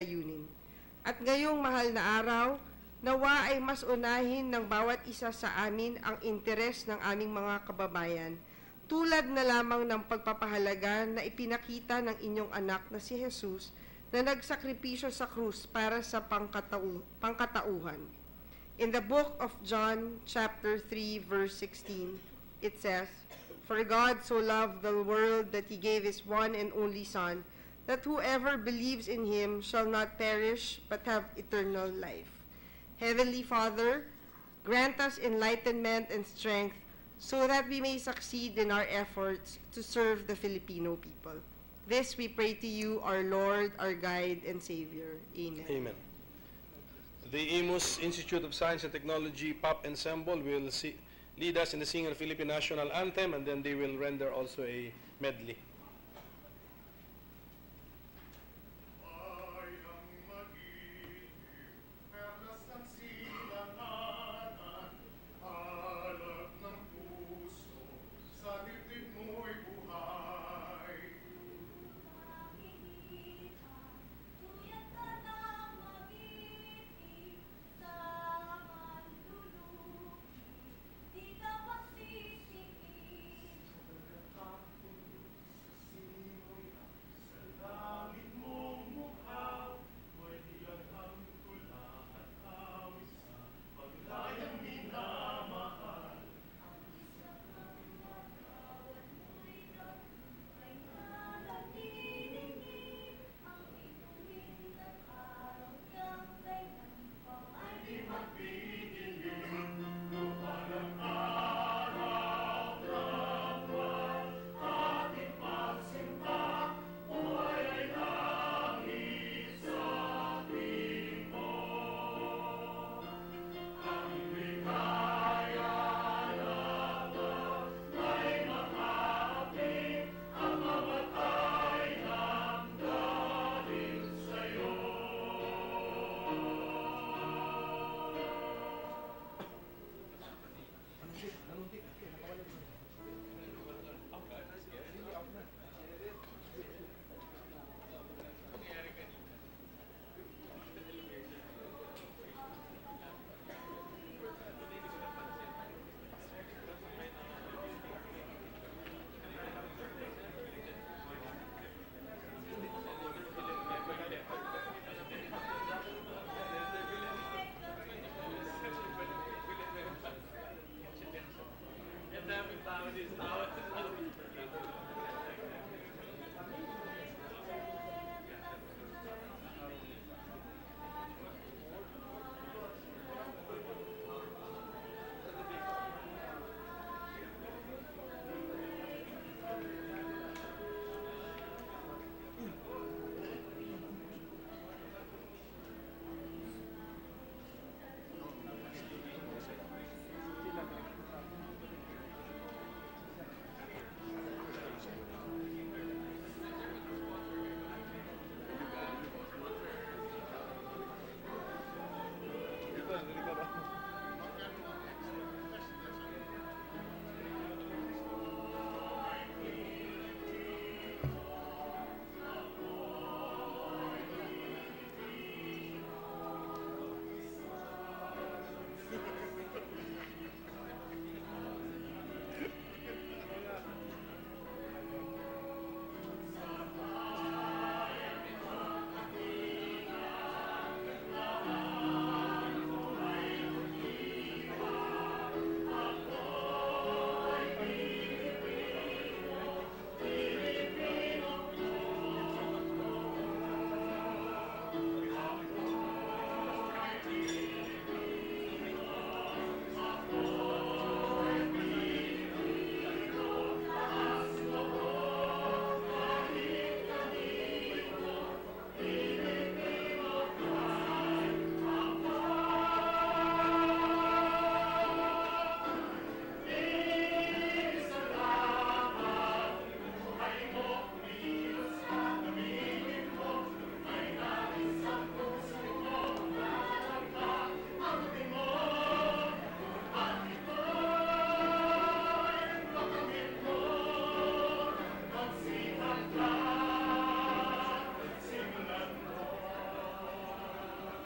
layunin. At ngayong mahal na araw, nawa ay mas unahin ng bawat isa sa amin ang interes ng aming mga kababayan, tulad na lamang ng pagpapahalaga na ipinakita ng inyong anak na si Jesus na nagsakripisyo sa krus para sa pangkatauhan. In the book of John, chapter 3, verse 16, it says, "For God so loved the world that He gave His one and only Son, that whoever believes in Him shall not perish but have eternal life." Heavenly Father, grant us enlightenment and strength so that we may succeed in our efforts to serve the Filipino people. This we pray to you, our Lord, our guide, and Savior. Amen. Amen. The Imus Institute of Science and Technology Pop Ensemble will lead us in the singing of the Philippine National Anthem, and then they will render also a medley.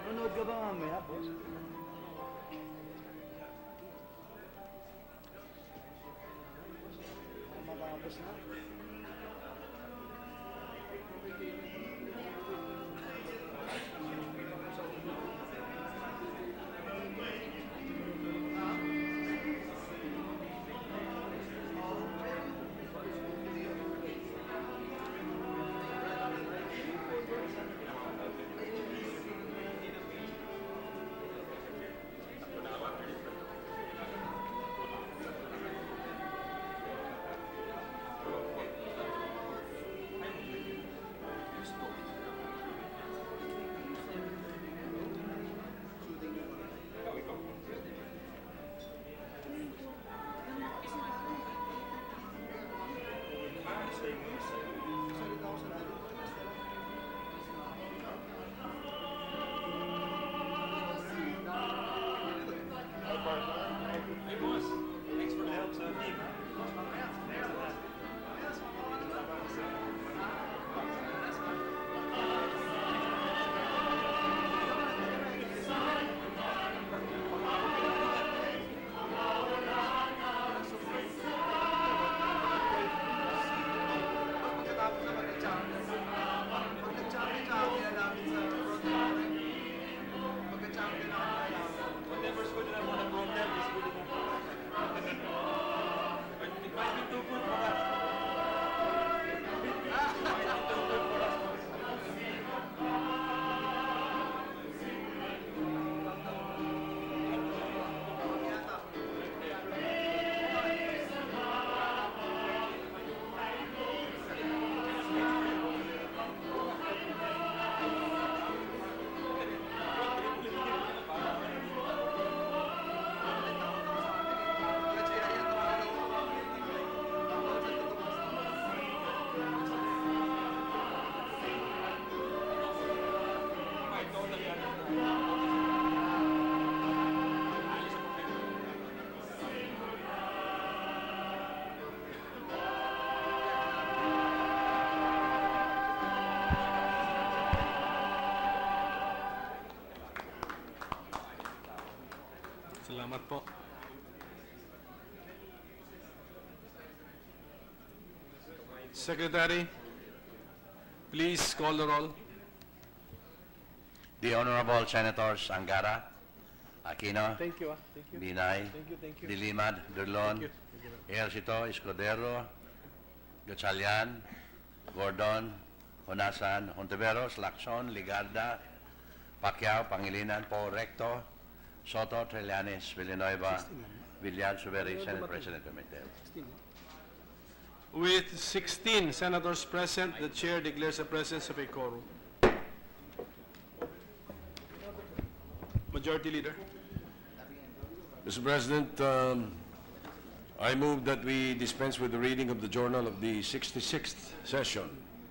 Manood ka ba mamaya, boss? Matapos na. Salamat po. Secretary, please call the roll. The Honorable Senators Angara, Aquino, Thank you. Thank you. Binay, Thank you. Dilimad, Durlon, Thank you. Ejercito, Escudero, Gatchalian, Gordon, Honasan, Hontiveros, Lacson, Ligarda, Pacquiao, Pangilinan, Po Recto, Soto, Trillanes, Villanueva, Villar, Suveri, Senate President Pimentel. With 16 senators present, the chair declares the presence of a quorum. Majority Leader. Mr. President, I move that we dispense with the reading of the journal of the 66th session,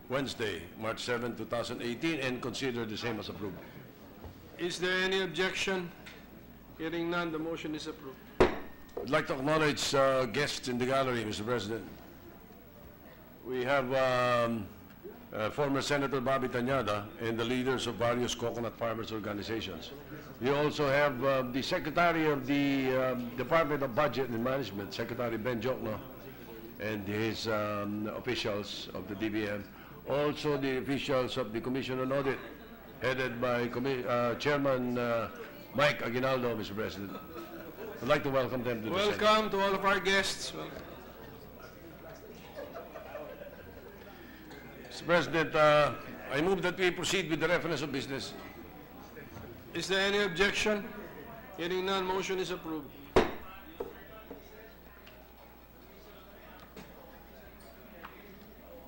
Wednesday, March 7, 2018, and consider the same as approved. Is there any objection? Hearing none, the motion is approved. I'd like to acknowledge guests in the gallery, Mr. President. We have former Senator Bobby Tañada and the leaders of various coconut farmers organizations. We also have the Secretary of the Department of Budget and Management, Secretary Ben Jokno, and his officials of the DBM. Also the officials of the Commission on Audit, headed by Chairman Mike Aguinaldo, Mr. President. I'd like to welcome them to the Senate. Welcome to all of our guests. Mr. President, I move that we proceed with the reference of business. Is there any objection? Hearing none, motion is approved.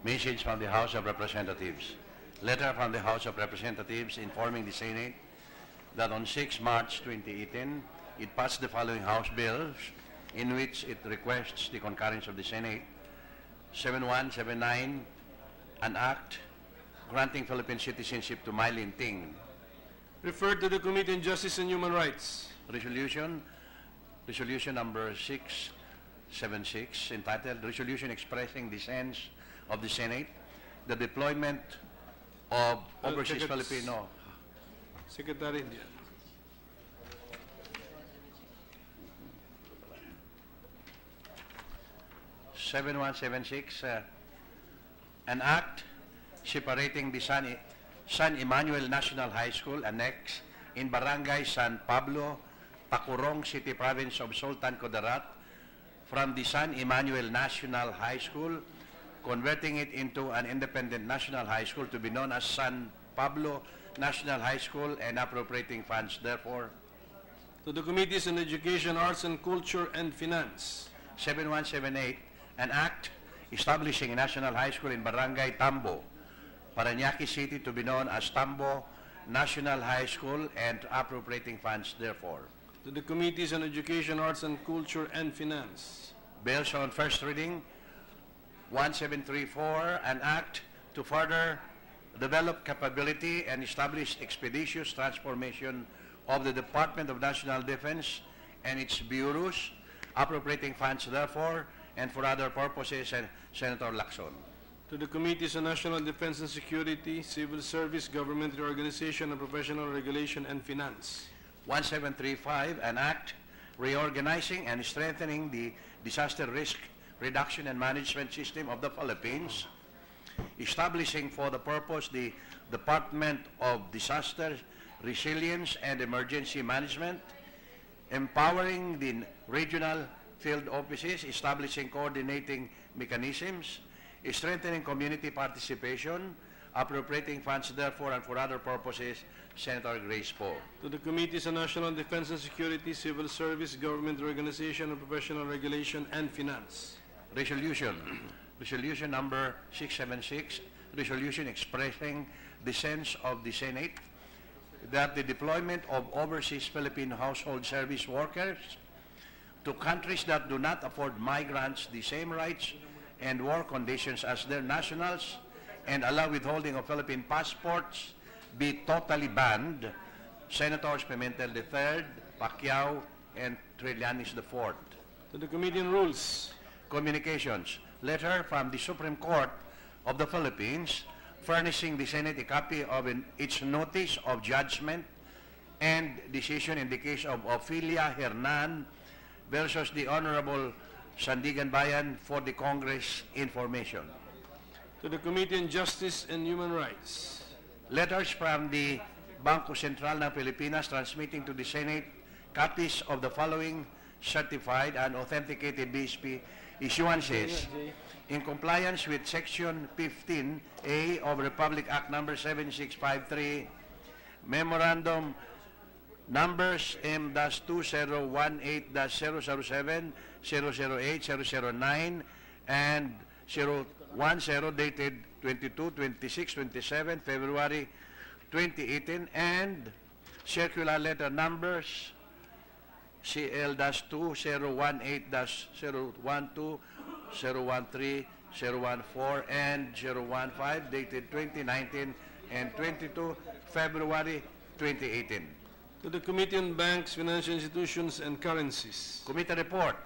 Message from the House of Representatives. Letter from the House of Representatives informing the Senate that on 6 March 2018, it passed the following House bills in which it requests the concurrence of the Senate: 7179, an act granting Philippine citizenship to Mylene Ting. Referred to the Committee on Justice and Human Rights. Resolution number 676, entitled Resolution Expressing the Sense of the Senate, the deployment of overseas Tickets. Filipino. Secretary. 7176, an act separating the San Emmanuel National High School Annex in Barangay San Pablo, Tacurong City, Province of Sultan Kudarat from the San Emmanuel National High School, converting it into an independent national high school to be known as San Pablo National High School and appropriating funds, therefore. To the Committees on Education, Arts and Culture, and Finance. 7178, an act establishing a national high school in Barangay Tambo, Parañaque City to be known as Tambo National High School and appropriating funds, therefore. To the Committees on Education, Arts and Culture, and Finance. Bills on first reading. 1734, an act to further develop capability and establish expeditious transformation of the Department of National Defense and its bureaus, appropriating funds, therefore, and for other purposes, and Senator Lacson. To the Committees on National Defense and Security, Civil Service, Government Reorganization, and Professional Regulation, and Finance. 1735, an act reorganizing and strengthening the disaster risk reduction and management system of the Philippines, establishing for the purpose the Department of Disaster Resilience and Emergency Management, empowering the regional field offices, establishing coordinating mechanisms, strengthening community participation, appropriating funds, therefore, and for other purposes, Senator Grace Poe. To the Committees on National Defense and Security, Civil Service, Government Reorganization, and Professional Regulation, and Finance. Resolution. Resolution number 676, resolution expressing the sense of the Senate that the deployment of overseas Philippine household service workers to countries that do not afford migrants the same rights and work conditions as their nationals and allow withholding of Philippine passports be totally banned. Senators Pimentel III, Pacquiao, and Trillanes IV. To the Committee on Rules. Communications. Letter from the Supreme Court of the Philippines furnishing the Senate a copy of its notice of judgment and decision in the case of Ophelia Hernan versus the Honorable Sandigan Bayan for the Congress information. To the Committee on Justice and Human Rights. Letters from the Bangko Sentral ng Pilipinas transmitting to the Senate copies of the following certified and authenticated BSP issuances in compliance with Section 15A of Republic Act Number 7653, Memorandum Numbers M-2018-007, 008, 009, and 010 dated 22, 26, 27 February 2018, and circular letter numbers CL-2018-012, 013, 014, and 015 dated 2019 and 22 February 2018. To the Committee on Banks, Financial Institutions, and Currencies. Committee report.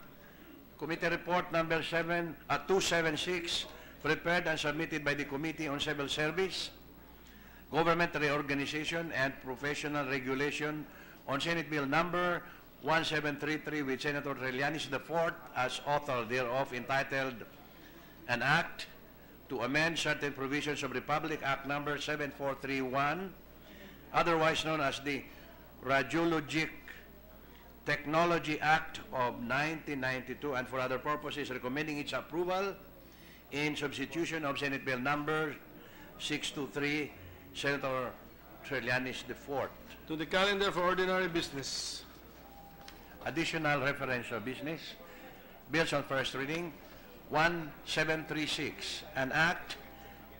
Committee report number 276, prepared and submitted by the Committee on Civil Service, Government Reorganization, and Professional Regulation on Senate Bill number 1733 with Senator Trillanes IV as author thereof, entitled An Act to Amend Certain Provisions of Republic Act number 7431, otherwise known as the Radiologic Technology Act of 1992, and for other purposes, recommending its approval in substitution of Senate Bill number 623, Senator Trillanes IV. To the calendar for ordinary business. Additional reference of business. Bills on first reading. 1736, an act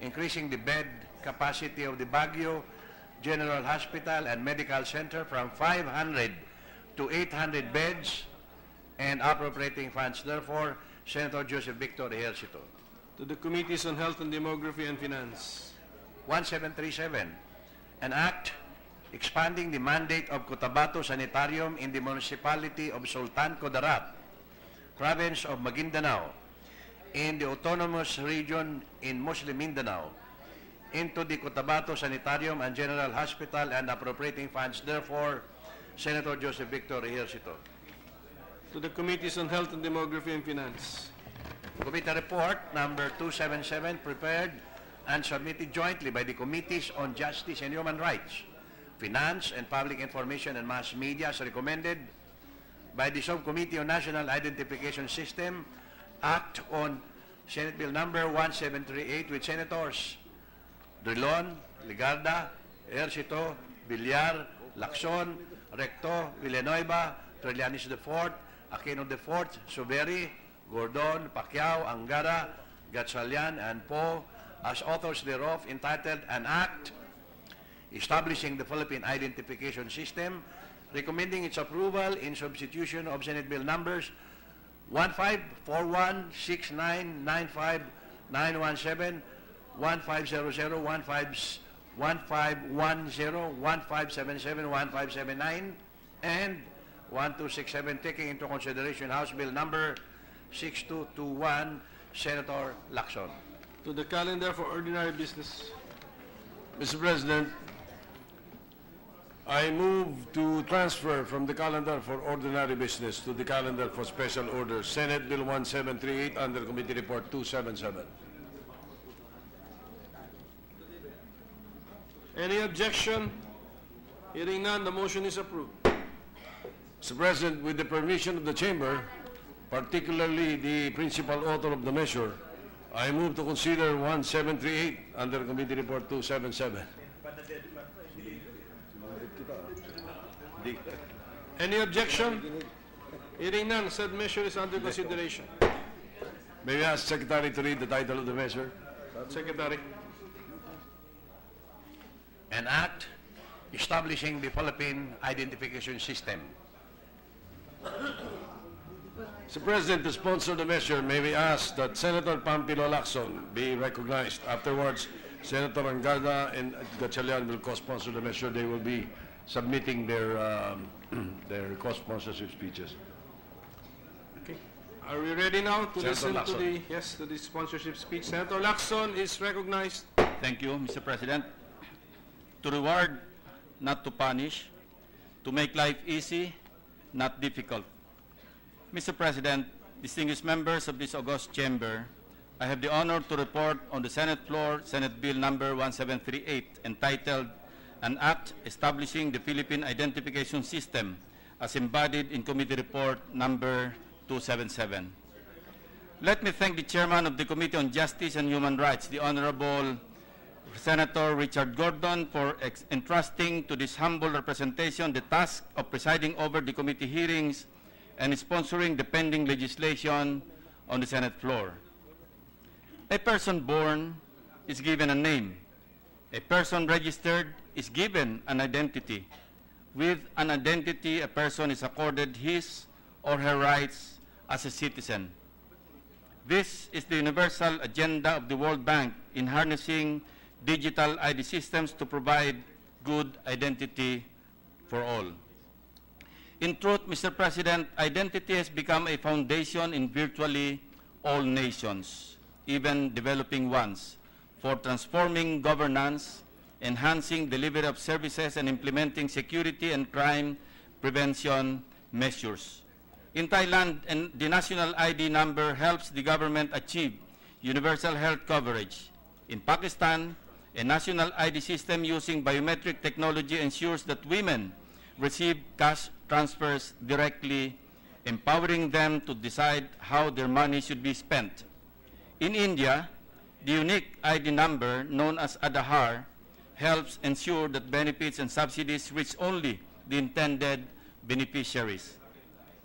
increasing the bed capacity of the Baguio General Hospital and Medical Center from 500 to 800 beds and appropriating funds. Therefore, Senator Joseph Victor Ejercito. To the Committees on Health and Demography and Finance. 1737, an act expanding the mandate of Cotabato Sanitarium in the municipality of Sultan Kudarat, province of Maguindanao, in the autonomous region in Muslim Mindanao, into the Cotabato Sanitarium and General Hospital and appropriating funds. Therefore, Senator Joseph Victor Ejercito. To the Committees on Health and Demography and Finance. Committee report number 277 prepared and submitted jointly by the Committees on Justice and Human Rights, Finance and Public Information and Mass Media, as recommended by the Subcommittee on National Identification System, Act on Senate Bill number 1738 with Senators Drilon, Ligarda, Ejercito, Villar, Lacson, Recto, Villanueva, Trillanes IV, Aquino IV, Suberi, Gordon, Pacquiao, Angara, Gatchalian, and Poe, as authors thereof, entitled An Act Establishing the Philippine Identification System, recommending its approval in substitution of Senate Bill numbers 1541, 6995, 917, 1500, 1510, 1577, 1579, and 1267, taking into consideration House Bill number 6221, Senator Lacson. To the calendar for ordinary business. Mr. President, I move to transfer from the calendar for ordinary business to the calendar for special orders, Senate Bill 1738 under Committee Report 277. Any objection? Hearing none, the motion is approved. Mr. President, with the permission of the Chamber, particularly the principal author of the measure, I move to consider 1738 under Committee Report 277. Any objection? Hearing none, said measure is under consideration. May we ask Secretary to read the title of the measure? Secretary. An Act Establishing the Philippine Identification System. Mr. President, to sponsor the measure, may we ask that Senator Pampilo Lacson be recognized. Afterwards, Senator Angarda and Gatchalian will co-sponsor the measure. They will be submitting their co-sponsorship speeches. Okay. Are we ready now to Senator listen Lacson. to the sponsorship speech? Senator Lacson is recognized. Thank you, Mr. President. To reward, not to punish. To make life easy, not difficult. Mr. President, distinguished members of this august chamber, I have the honor to report on the Senate floor Senate Bill number 1738, entitled An Act Establishing the Philippine Identification System, as embodied in Committee Report number 277. Let me thank the Chairman of the Committee on Justice and Human Rights, the Honorable Senator Richard Gordon, for entrusting to this humble representation the task of presiding over the committee hearings and sponsoring the pending legislation on the Senate floor. A person born is given a name. A person registered is given an identity. With an identity, a person is accorded his or her rights as a citizen. This is the universal agenda of the World Bank in harnessing digital ID systems to provide good identity for all. In truth, Mr. President, identity has become a foundation in virtually all nations, even developing ones, for transforming governance, enhancing delivery of services, and implementing security and crime prevention measures. In Thailand, the national ID number helps the government achieve universal health coverage. In Pakistan, a national ID system using biometric technology ensures that women receive cash transfers directly, empowering them to decide how their money should be spent. In India, the unique ID number, known as Aadhaar, helps ensure that benefits and subsidies reach only the intended beneficiaries.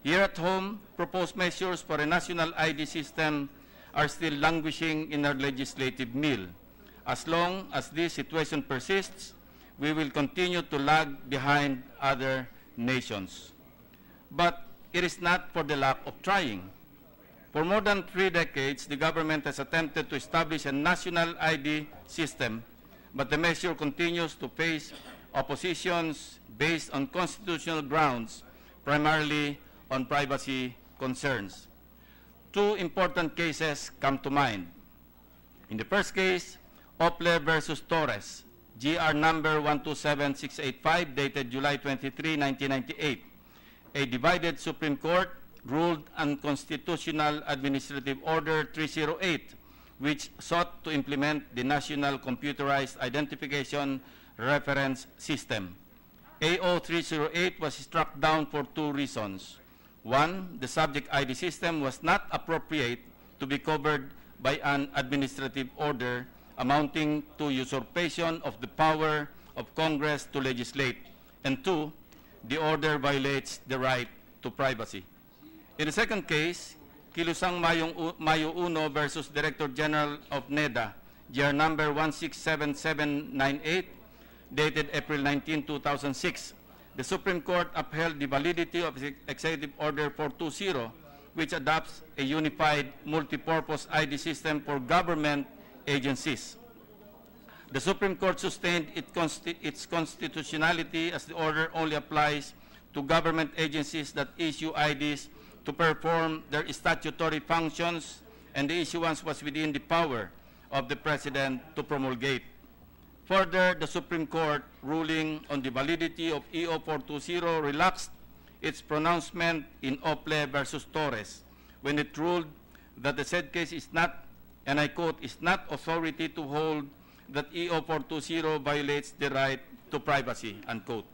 Here at home, proposed measures for a national ID system are still languishing in our legislative mill. As long as this situation persists, we will continue to lag behind other nations. But it is not for the lack of trying. For more than 3 decades, the government has attempted to establish a national ID system, but the measure continues to face oppositions based on constitutional grounds, primarily on privacy concerns. 2 important cases come to mind. In the first case, Ople versus Torres, GR number 127685, dated July 23, 1998. A divided Supreme Court ruled unconstitutional Administrative Order 308, which sought to implement the National Computerized Identification Reference System. AO 308 was struck down for two reasons. One, the subject ID system was not appropriate to be covered by an administrative order amounting to usurpation of the power of Congress to legislate. And two, the order violates the right to privacy. In the second case, Kilusang Mayo 1 versus Director General of NEDA, GR number 167798, dated April 19, 2006, the Supreme Court upheld the validity of Executive Order 420, which adopts a unified multipurpose ID system for government agencies. The Supreme Court sustained its constitutionality as the order only applies to government agencies that issue IDs to perform their statutory functions, and the issuance was within the power of the President to promulgate. Further, the Supreme Court, ruling on the validity of EO 420, relaxed its pronouncement in Ople versus Torres when it ruled that the said case is not, and I quote, is not authority to hold that EO 420 violates the right to privacy, unquote.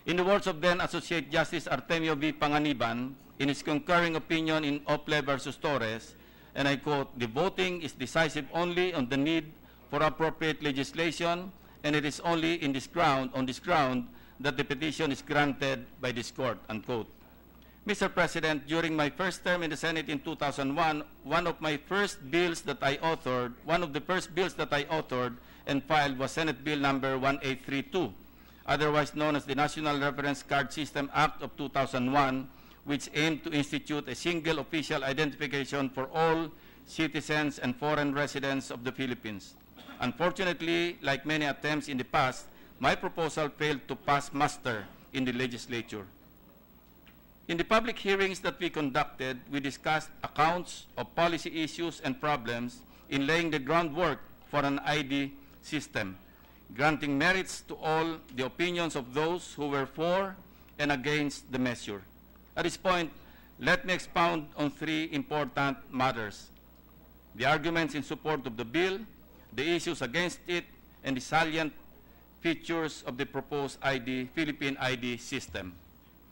In the words of then Associate Justice Artemio V. Panganiban, in his concurring opinion in Ople versus Torres, and I quote, the voting is decisive only on the need for appropriate legislation, and it is only on this ground that the petition is granted by this court, unquote. Mr. President, during my first term in the Senate in 2001, one of the first bills that I authored and filed was Senate Bill number 1832, otherwise known as the National Reference Card System Act of 2001, which aimed to institute a single official identification for all citizens and foreign residents of the Philippines. Unfortunately, like many attempts in the past, my proposal failed to pass muster in the legislature. In the public hearings that we conducted, we discussed accounts of policy issues and problems in laying the groundwork for an ID system, granting merits to all the opinions of those who were for and against the measure. At this point, let me expound on three important matters: the arguments in support of the bill, the issues against it, and the salient features of the proposed Philippine ID system.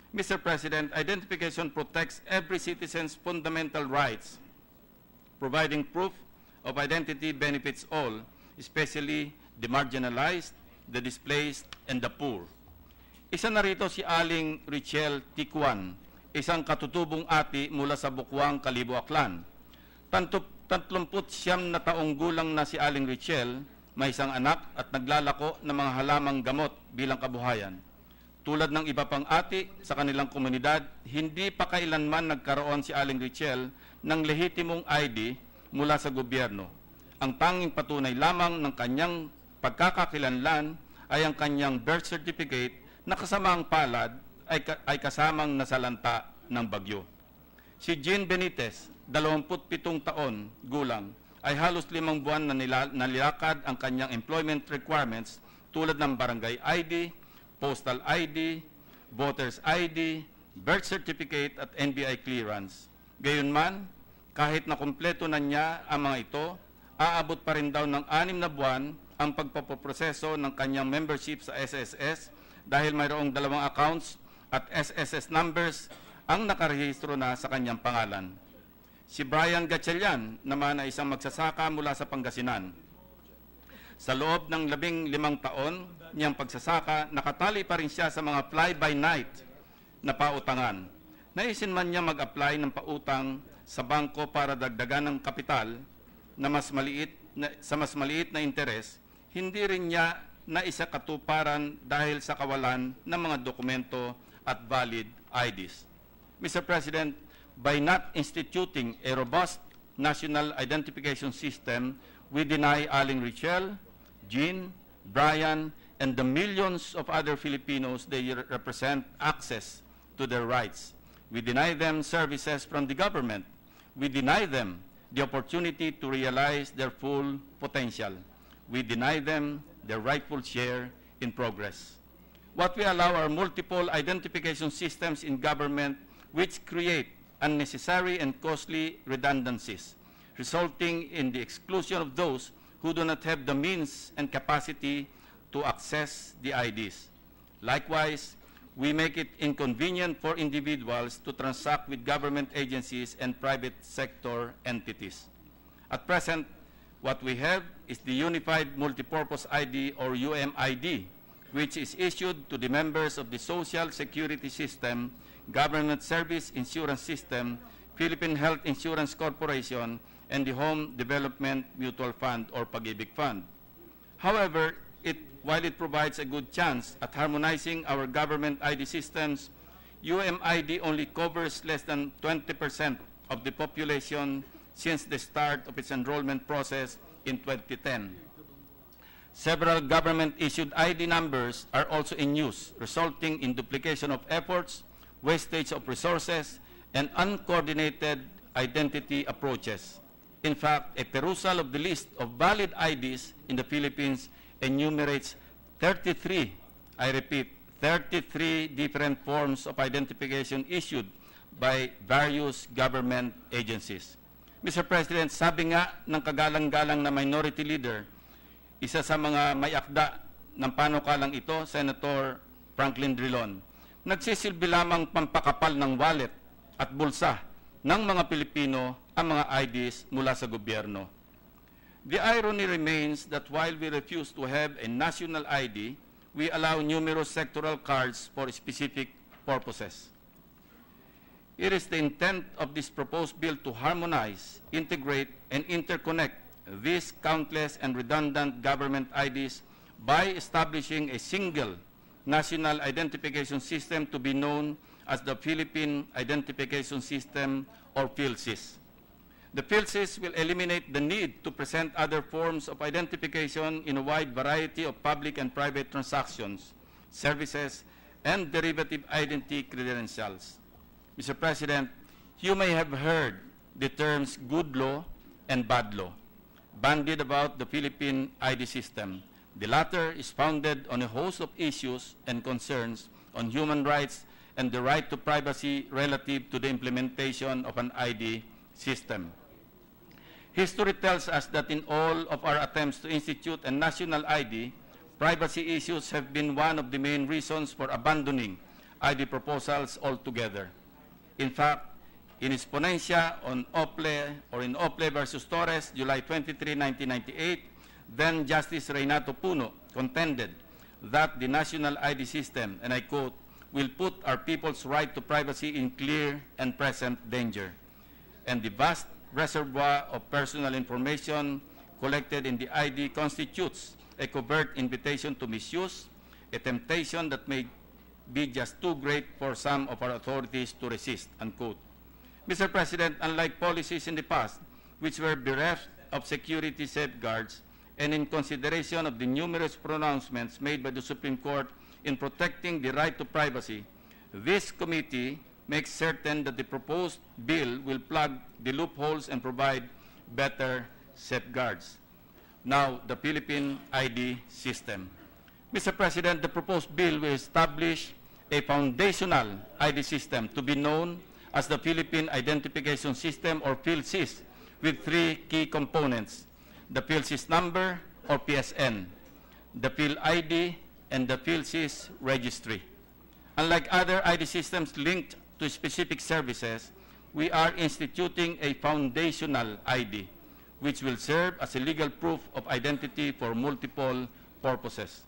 Mr. President, identification protects every citizen's fundamental rights. Providing proof of identity benefits all, especially the marginalized, the displaced, and the poor. Isa na rito si Aling Richel Tikwan, isang katutubong ati mula sa Bukwang, Kalibo, Aklan. 39 na taong gulang na si Aling Richel, may isang anak at naglalako ng mga halamang gamot bilang kabuhayan. Tulad ng iba pang ati sa kanilang komunidad, hindi pa kailanman nagkaroon si Aling Richel ng lehitimong ID mula sa gobyerno. Ang tanging patunay lamang ng kanyang pagkakakilanlan ay ang kanyang birth certificate na kasamang palad ay kasamang nasalanta ng bagyo. Si Jean Benitez, 27 taon gulang, ay halos 5 buwan na nilakad ang kanyang employment requirements tulad ng barangay ID, postal ID, voter's ID, birth certificate at NBI clearance. Gayunman, kahit na kumpleto na niya ang mga ito, aabot pa rin daw ng 6 na buwan ang pagpapoproseso ng kanyang membership sa SSS dahil mayroong 2 accounts at SSS numbers ang nakarehistro na sa kanyang pangalan. Si Brian Gatchalian naman ay isang magsasaka mula sa Pangasinan. Sa loob ng 15 taon niyang pagsasaka, nakatali pa rin siya sa mga fly-by-night na pautangan. Naisin man niya mag-apply ng pautang sa bangko para dagdagan ng kapital na mas maliit na interes, hindi rin niya naisakatuparan dahil sa kawalan ng mga dokumento at valid IDs. Mr. President, by not instituting a robust national identification system, we deny Aling Richel, Jean, Brian, and the millions of other Filipinos they represent access to their rights. We deny them services from the government. We deny them the opportunity to realize their full potential. we deny them their rightful share in progress. What we allow are multiple identification systems in government which create unnecessary and costly redundancies, resulting in the exclusion of those who do not have the means and capacity to access the IDs. Likewise, we make it inconvenient for individuals to transact with government agencies and private sector entities. At present, what we have is the Unified Multipurpose ID or UMID, which is issued to the members of the Social Security System, Government Service Insurance System, Philippine Health Insurance Corporation, and the Home Development Mutual Fund or Pag-ibig Fund. However, while it provides a good chance at harmonizing our government ID systems, UMID only covers less than 20% of the population since the start of its enrollment process in 2010. Several government-issued ID numbers are also in use, resulting in duplication of efforts, wastage of resources, and uncoordinated identity approaches. In fact, a perusal of the list of valid IDs in the Philippines enumerates 33, I repeat, 33 different forms of identification issued by various government agencies. Mr. President, sabi nga ng kagalang-galang na Minority Leader, isa sa mga may akda ng panukalang ito, Senator Franklin Drilon, nagsisilbi lamang pampakapal ng wallet at bulsa ng mga Pilipino ang mga IDs mula sa gobyerno. The irony remains that while we refuse to have a national ID, we allow numerous sectoral cards for specific purposes. It is the intent of this proposed bill to harmonize, integrate, and interconnect these countless and redundant government IDs by establishing a single national identification system to be known as the Philippine Identification System or PhilSys. The PhilSys will eliminate the need to present other forms of identification in a wide variety of public and private transactions, services, and derivative identity credentials. Mr. President, you may have heard the terms good law and bad law bandied about the Philippine ID system. The latter is founded on a host of issues and concerns on human rights and the right to privacy relative to the implementation of an ID system. History tells us that in all of our attempts to institute a national ID, privacy issues have been one of the main reasons for abandoning ID proposals altogether. In fact, in his ponencia on in Ople versus Torres, July 23, 1998, then Justice Reynato Puno contended that the national ID system, and I quote, will put our people's right to privacy in clear and present danger. And the vast reservoir of personal information collected in the ID constitutes a covert invitation to misuse, a temptation that may be just too great for some of our authorities to resist, unquote. Mr. President, unlike policies in the past, which were bereft of security safeguards, and in consideration of the numerous pronouncements made by the Supreme Court in protecting the right to privacy, this committee makes certain that the proposed bill will plug the loopholes and provide better safeguards. Now, the Philippine ID system. Mr. President, the proposed bill will establish a foundational ID system to be known as the Philippine Identification System or PhilSys with three key components: the PhilSys number or PSN, the PhilID, and the PhilSys registry. Unlike other ID systems linked to specific services, we are instituting a foundational ID, which will serve as a legal proof of identity for multiple purposes.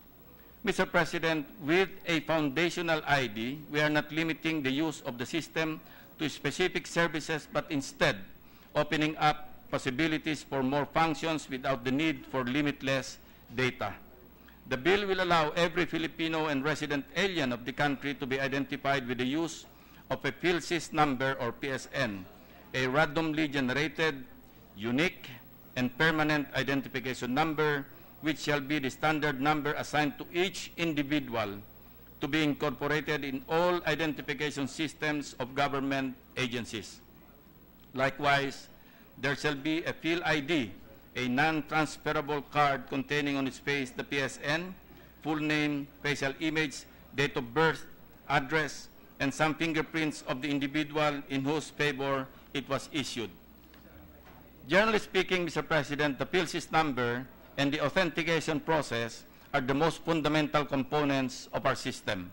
Mr. President, with a foundational ID, we are not limiting the use of the system to specific services, but instead opening up possibilities for more functions without the need for limitless data. The bill will allow every Filipino and resident alien of the country to be identified with the use of a PhilSys number or PSN, a randomly generated, unique, and permanent identification number which shall be the standard number assigned to each individual to be incorporated in all identification systems of government agencies. Likewise, there shall be a PhilID, a non-transferable card containing on its face the PSN, full name, facial image, date of birth, address, and some fingerprints of the individual in whose favor it was issued. Generally speaking, Mr. President, the PLC's number and the authentication process are the most fundamental components of our system.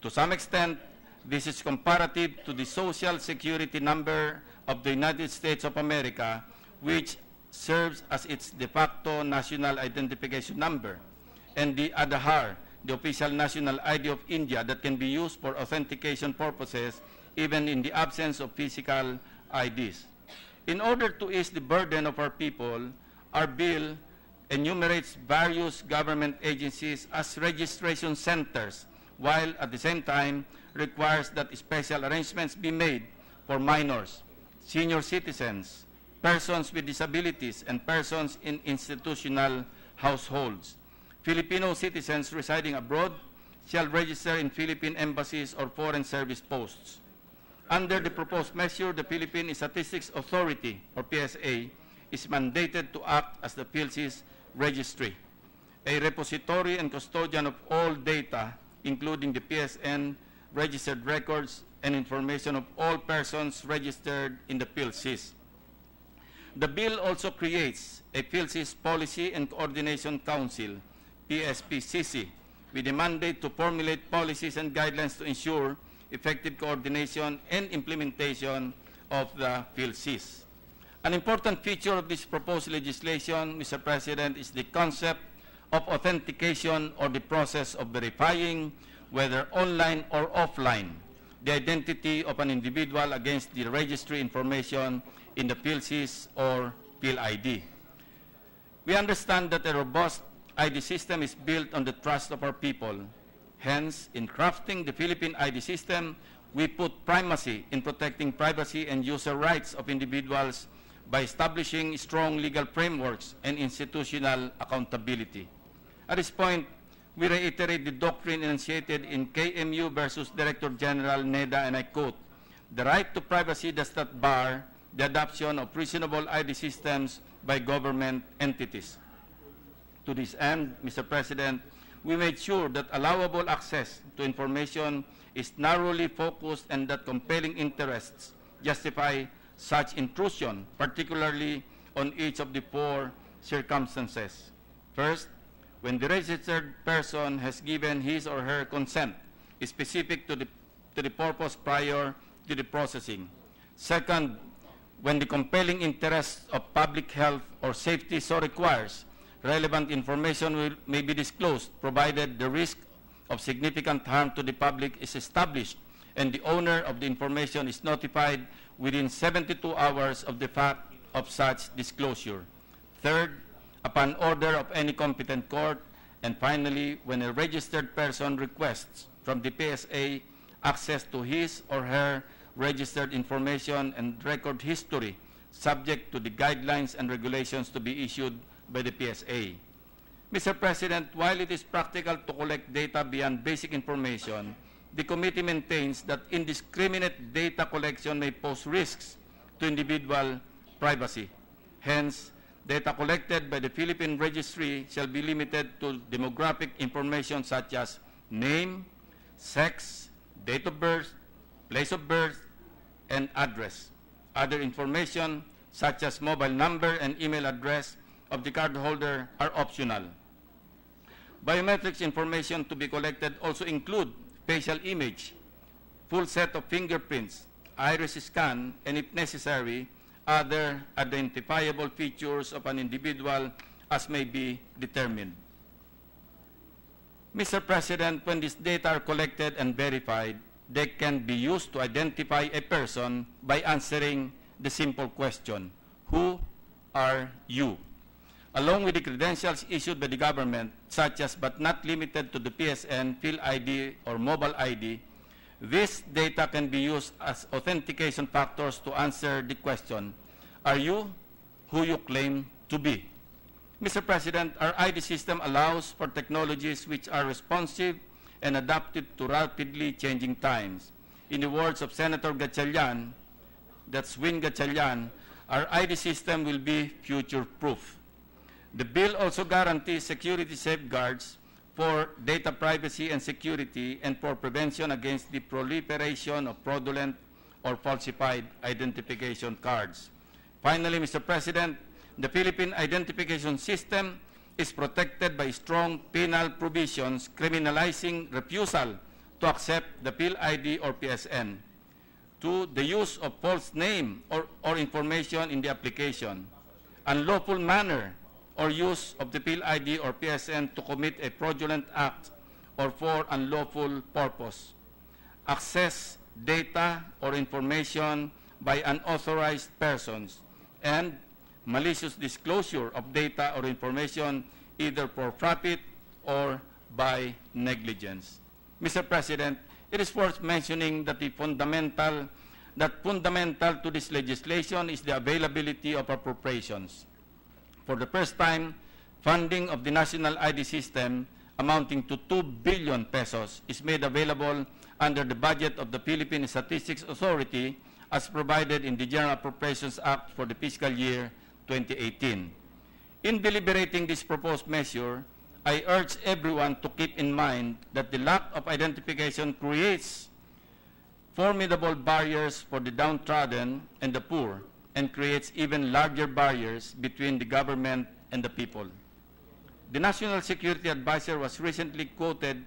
To some extent, this is comparative to the Social Security number of the United States of America, which serves as its de facto national identification number, and the Aadhaar, the official national ID of India that can be used for authentication purposes even in the absence of physical IDs. In order to ease the burden of our people, our bill enumerates various government agencies as registration centers, while at the same time requires that special arrangements be made for minors, senior citizens, persons with disabilities, and persons in institutional households. Filipino citizens residing abroad shall register in Philippine embassies or foreign service posts. Under the proposed measure, the Philippine Statistics Authority, or PSA, is mandated to act as the PLC's registry, a repository and custodian of all data, including the PSN, registered records, and information of all persons registered in the PLCs. The bill also creates a PLC's Policy and Coordination Council, PSPCC, with a mandate to formulate policies and guidelines to ensure effective coordination and implementation of the PLCs. An important feature of this proposed legislation, Mr. President, is the concept of authentication, or the process of verifying, whether online or offline, the identity of an individual against the registry information in the PLCs or PLID. We understand that a robust ID system is built on the trust of our people. Hence, in crafting the Philippine ID system, we put primacy in protecting privacy and user rights of individuals by establishing strong legal frameworks and institutional accountability. At this point, we reiterate the doctrine enunciated in KMU versus Director General NEDA, and I quote, "The right to privacy does not bar the adoption of reasonable ID systems by government entities." To this end, Mr. President, we made sure that allowable access to information is narrowly focused and that compelling interests justify such intrusion, particularly on each of the four circumstances. First, when the registered person has given his or her consent specific to the purpose prior to the processing. Second, when the compelling interest of public health or safety so requires, relevant information may be disclosed, provided the risk of significant harm to the public is established and the owner of the information is notified within 72 hours of the fact of such disclosure. Third, upon order of any competent court. And finally, when a registered person requests from the PSA access to his or her registered information and record history, subject to the guidelines and regulations to be issued by the PSA. Mr. President, while it is practical to collect data beyond basic information, the committee maintains that indiscriminate data collection may pose risks to individual privacy. Hence, data collected by the Philippine Registry shall be limited to demographic information such as name, sex, date of birth, place of birth, and address. Other information such as mobile number and email address of the cardholder are optional. Biometrics information to be collected also include facial image, full set of fingerprints, iris scan, and if necessary, other identifiable features of an individual as may be determined. Mr. President, when these data are collected and verified, they can be used to identify a person by answering the simple question, who are you? Along with the credentials issued by the government, such as but not limited to the PSN, PhilID, or mobile ID, this data can be used as authentication factors to answer the question, are you who you claim to be? Mr. President, our ID system allows for technologies which are responsive and adapted to rapidly changing times. In the words of Senator Gatchalian, that's Win Gatchalian, our ID system will be future-proof. The bill also guarantees security safeguards for data privacy and security and for prevention against the proliferation of fraudulent or falsified identification cards. Finally, Mr. President, the Philippine identification system is protected by strong penal provisions criminalizing refusal to accept the PhilID or PSN, to the use of false name or information in the application, unlawful manner or use of the PhilID or PSN to commit a fraudulent act or for unlawful purpose, access data or information by unauthorized persons, and malicious disclosure of data or information either for profit or by negligence. Mr. President, it is worth mentioning that fundamental to this legislation is the availability of appropriations. For the first time, funding of the national ID system amounting to 2 billion pesos is made available under the budget of the Philippine Statistics Authority as provided in the General Appropriations Act for the fiscal year 2018. In deliberating this proposed measure, I urge everyone to keep in mind that the lack of identification creates formidable barriers for the downtrodden and the poor, and creates even larger barriers between the government and the people. The National Security Advisor was recently quoted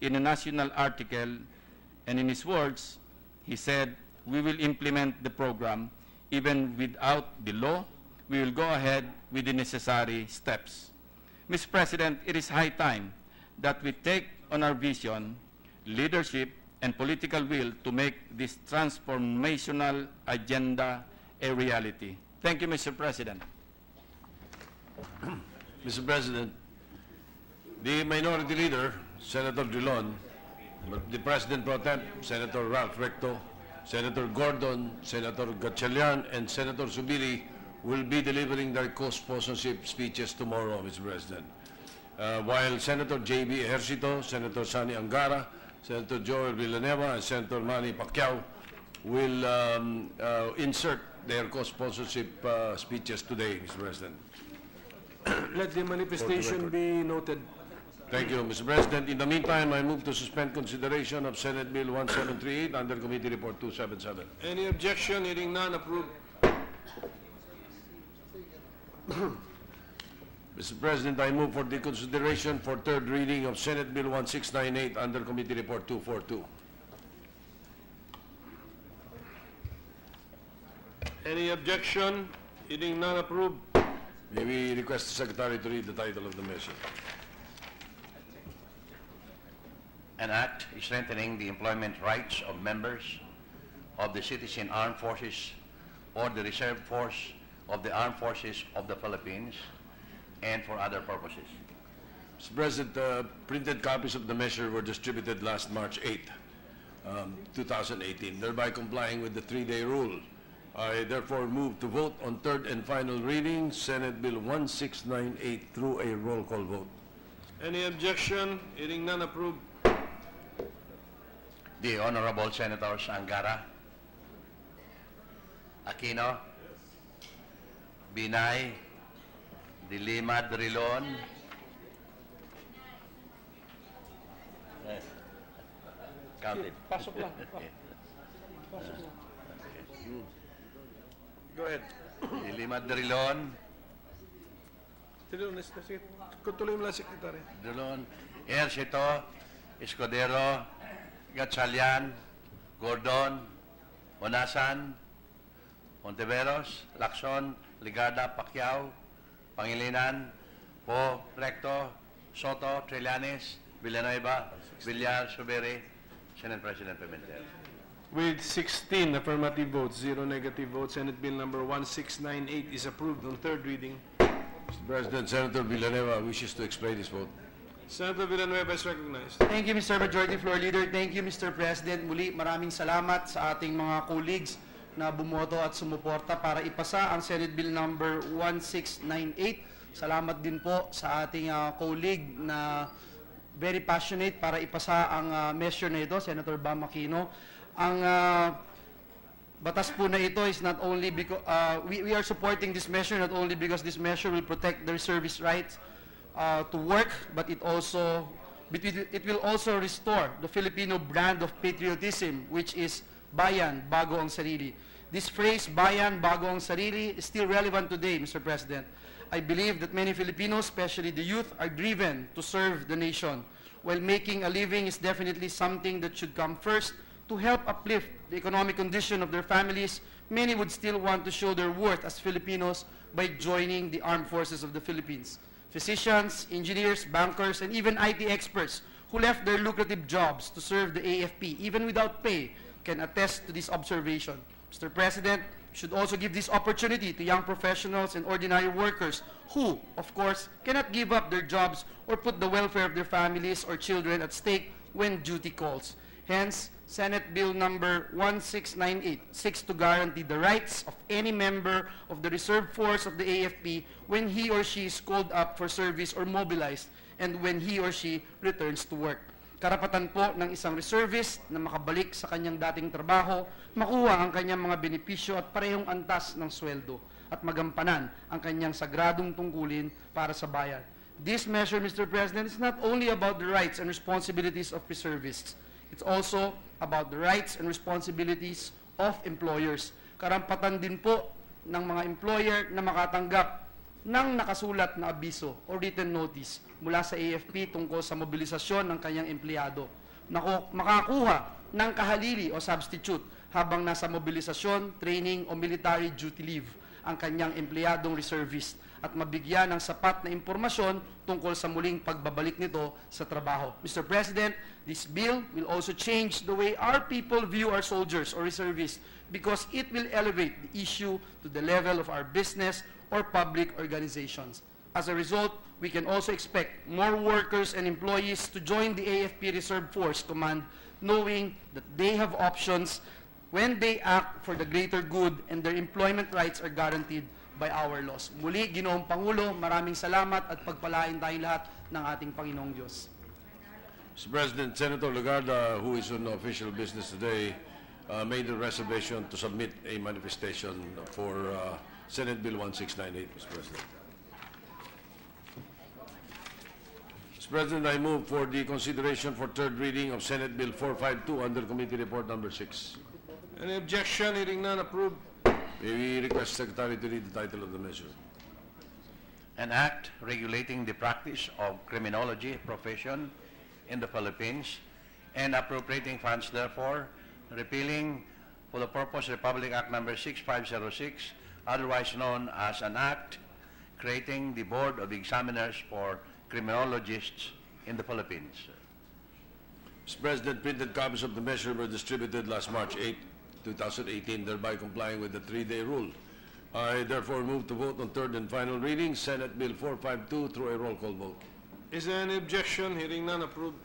in a national article, and in his words, he said, "We will implement the program even without the law. We will go ahead with the necessary steps." Mr. President, it is high time that we take on our vision, leadership, and political will to make this transformational agenda a reality. Thank you, Mr. President. Mr. President, the Minority Leader, Senator Drilon, the President Pro Tem, Senator Ralph Recto, Senator Gordon, Senator Gatchalian, and Senator Zubiri will be delivering their co-sponsorship speeches tomorrow, Mr. President. While Senator J.B. Ejercito, Senator Sani Angara, Senator Joel Villanueva, and Senator Manny Pacquiao will insert their co-sponsorship speeches today, Mr. President. Let the manifestation be noted. Thank you, Mr. President. In the meantime, I move to suspend consideration of Senate Bill 1738 under Committee Report 277. Any objection? Hearing none, approved. Mr. President, I move for the consideration for third reading of Senate Bill 1698 under Committee Report 242. Any objection? Hearing none, approved. May we request the Secretary to read the title of the measure? An act strengthening the employment rights of members of the Citizen Armed Forces or the Reserve Force of the Armed Forces of the Philippines and for other purposes. Mr. President, printed copies of the measure were distributed last March 8, 2018, thereby complying with the 3-day rule. I therefore move to vote on third and final reading, Senate Bill 1698, through a roll call vote. Any objection? Hearing none, approved. The Honorable Senators Angara, Aquino, Binay, De Lima, Drilon, counted. Pasok lang. Go ahead. De Lima, Drilon, Sige, tuloy mo lang, Secretary. Drilon, Ejercito, Escudero, Gatchalian, Gordon, Onasan, Monteveros, Lacson, Ligarda, Pacquiao, Pangilinan, Po, Recto, Soto, Trillanes, Villanueva, Villar, Subiri, Senate President Pimentel. With 16 affirmative votes, 0 negative votes, Senate Bill number 1698 is approved on third reading. Mr. President, Senator Villanueva wishes to explain his vote. Senator Villanueva is recognized. Thank you, Mr. Majority Floor Leader. Thank you, Mr. President. Muli, maraming salamat sa ating mga colleagues na bumoto at sumuporta para ipasa ang Senate Bill number 1698. Salamat din po sa ating colleague na very passionate para ipasa ang measure na ito, Senator Bam Aquino. Ang batas po na ito is not only because we are supporting this measure not only because this measure will protect their service rights to work, but it will also restore the Filipino brand of patriotism, which is bayan bago ang sarili. This phrase, bayan bago ang sarili, is still relevant today, Mr. President. I believe that many Filipinos, especially the youth, are driven to serve the nation. While making a living is definitely something that should come first, to help uplift the economic condition of their families, many would still want to show their worth as Filipinos by joining the armed forces of the Philippines. Physicians, engineers, bankers, and even IT experts who left their lucrative jobs to serve the AFP, even without pay, can attest to this observation. Mr. President, we should also give this opportunity to young professionals and ordinary workers who, of course, cannot give up their jobs or put the welfare of their families or children at stake when duty calls. Hence, Senate Bill number 1698 seeks to guarantee the rights of any member of the reserve force of the AFP when he or she is called up for service or mobilized and when he or she returns to work. Karapatan po ng isang reservist na makabalik sa kanyang dating trabaho, makuha ang kanyang mga benepisyo at parehong antas ng sweldo at magampanan ang kanyang sagradong tungkulin para sa bayan. This measure, Mr. President, is not only about the rights and responsibilities of reservists. It's also about the rights and responsibilities of employers. Karampatan din po ng mga employer na makatanggap ng nakasulat na abiso o written notice mula sa AFP tungkol sa mobilisasyon ng kanyang empleyado. Makakuha ng kahalili o substitute habang nasa mobilisasyon, training o military duty leave ang kanyang empleyadong reservist at mabigyan ng sapat na impormasyon tungkol sa muling pagbabalik nito sa trabaho. Mr. President, this bill will also change the way our people view our soldiers or reservists because it will elevate the issue to the level of our business or public organizations. As a result, we can also expect more workers and employees to join the AFP Reserve Force Command, knowing that they have options when they act for the greater good and their employment rights are guaranteed by our laws. Muli, Ginoong Pangulo, maraming salamat at pagpalain tayong lahat ng ating Panginoong Diyos. Mr. President, Senator Legarda, who is on official business today, made a reservation to submit a manifestation for Senate Bill 1698, Mr. President. Mr. President, I move for the consideration for third reading of Senate Bill 452 under Committee Report Number 6. Any objection? Hearing none, approved. May we request Secretary to read the title of the measure? An act regulating the practice of criminology profession in the Philippines and appropriating funds therefore, repealing for the purpose Republic Act number 6506, otherwise known as an act creating the Board of Examiners for Criminologists in the Philippines. Mr. President, printed copies of the measure were distributed last March 8, 2018, thereby complying with the 3-day rule. I therefore move to vote on third and final reading, Senate Bill 452, through a roll call vote. Is there any objection? Hearing none, approved.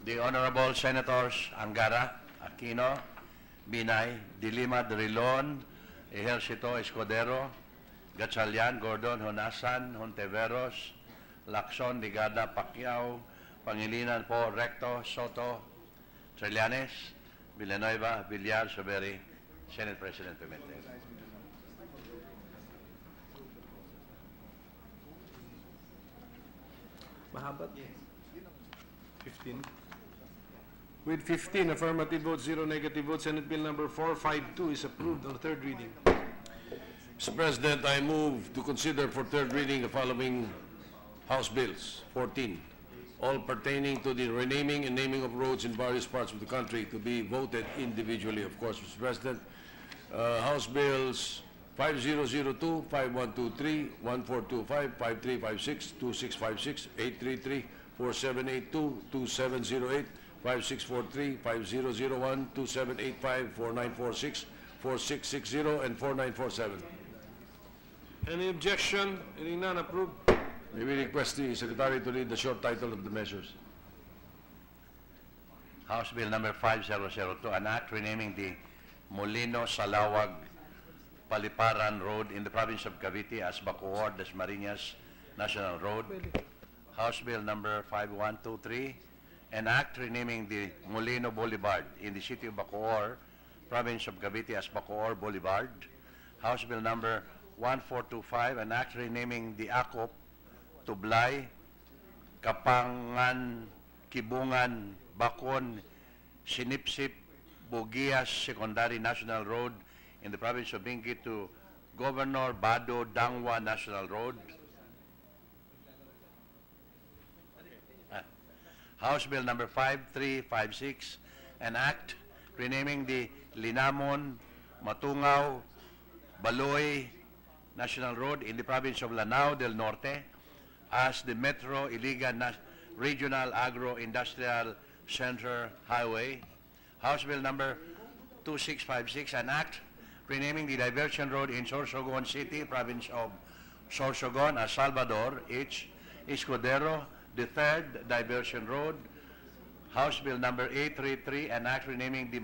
The Honorable Senators Angara, Aquino, Binay, De Lima, De Rilon, Ejercito Escudero, Gatchalian, Gordon, Honasan, Honteveros, Lacson, Ligada, Pacquiao, Pangilinan po, Recto, Soto, Trillanes, Villanueva, Villar, Soberi, Senate President Pimentel. Mahabat? 15. With 15 affirmative votes, 0 negative votes, Senate Bill number 452 is approved on third reading. Mr. President, I move to consider for third reading the following House Bills. 14, all pertaining to the renaming and naming of roads in various parts of the country to be voted individually, of course, Mr. President. House Bills 5002, 5123, 1425, 5356, 2656, 833, 4782, 2708, 5643, 5001, 2785, 4946, 4660, and 4947. Any objection? Hearing none, approved. May we request the Secretary to read the short title of the measures? House Bill number 5002, an act renaming the Molino Salawag Paliparan Road in the province of Cavite as Bacoor, Dasmariñas National Road. House Bill number 5123, an act renaming the Molino Boulevard in the city of Bacoor Province of Cavite as Bacoor Boulevard. House Bill number 1425, an act renaming the Acop, Tublay, Kapangan, Kibungan, Bacon, Sinipsip, Bugias Secondary National Road in the province of Benguet to Governor Bado Dangwa National Road. House Bill number 5356, an act renaming the Linamon, Matungaw, Baloy National Road in the province of Lanao del Norte as the Metro Iligan Regional Agro-Industrial Center Highway. House Bill number 2656, an act renaming the diversion road in Sorsogon City, province of Sorsogon as Salvador H. Escudero, the third diversion road. House Bill number 833, an act renaming the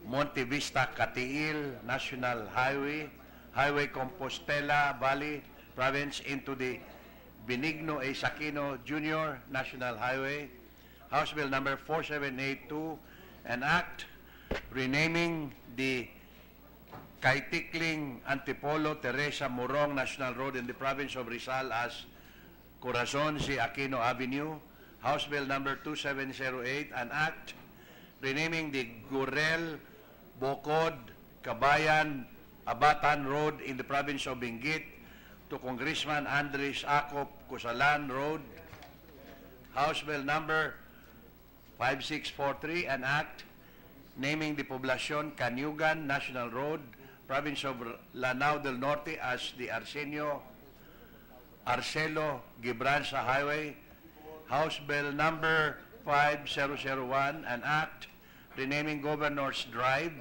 Monte Vista Catiil National Highway, Highway Compostela Valley Province into the Benigno A. Sakino Jr. National Highway. House Bill number 4782, an act renaming the Kaitikling Antipolo Teresa Morong National Road in the province of Rizal as Corazon C. Aquino Avenue. House Bill number 2708, an act renaming the Gurel, Bocod, Kabayan, Abatan Road in the province of Benguet to Congressman Andres Acop Cusalan Road. House Bill number 5643, an act naming the Poblacion Canyugan National Road, province of Lanao del Norte as the Arcelo Gibranza Highway. House Bill number 5001, an act renaming Governor's Drive,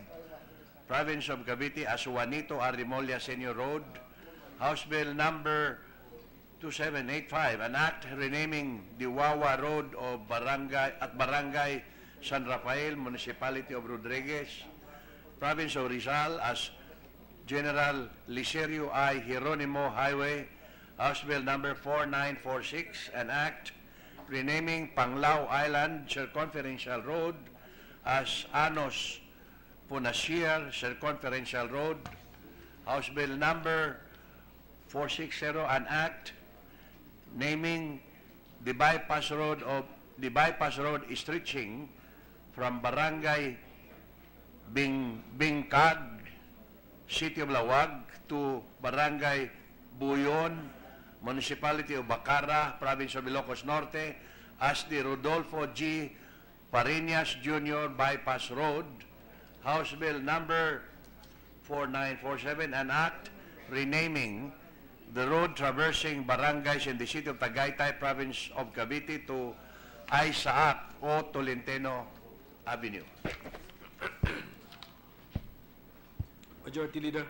province of Cavite as Juanito Arimolia Senior Road. House Bill number 2785, an act renaming the Wawa Road of Barangay San Rafael, Municipality of Rodriguez, province of Rizal as General Licerio I. Hieronimo Highway. House Bill number 4946, an act renaming Panglao Island Circumferential Road as Anos Punasier Circumferential Road. House Bill number 460, an act naming the bypass road stretching from Barangay Bingkag, City of Lawag to Barangay Buyon, Municipality of Bacara, Province of Ilocos Norte as the Rodolfo G. Parinas Jr. Bypass Road. House Bill number 4947, an act renaming the road traversing barangays in the city of Tagaytay, Province of Cavite to Isaac O. Tolentino Avenue. Majority Leader.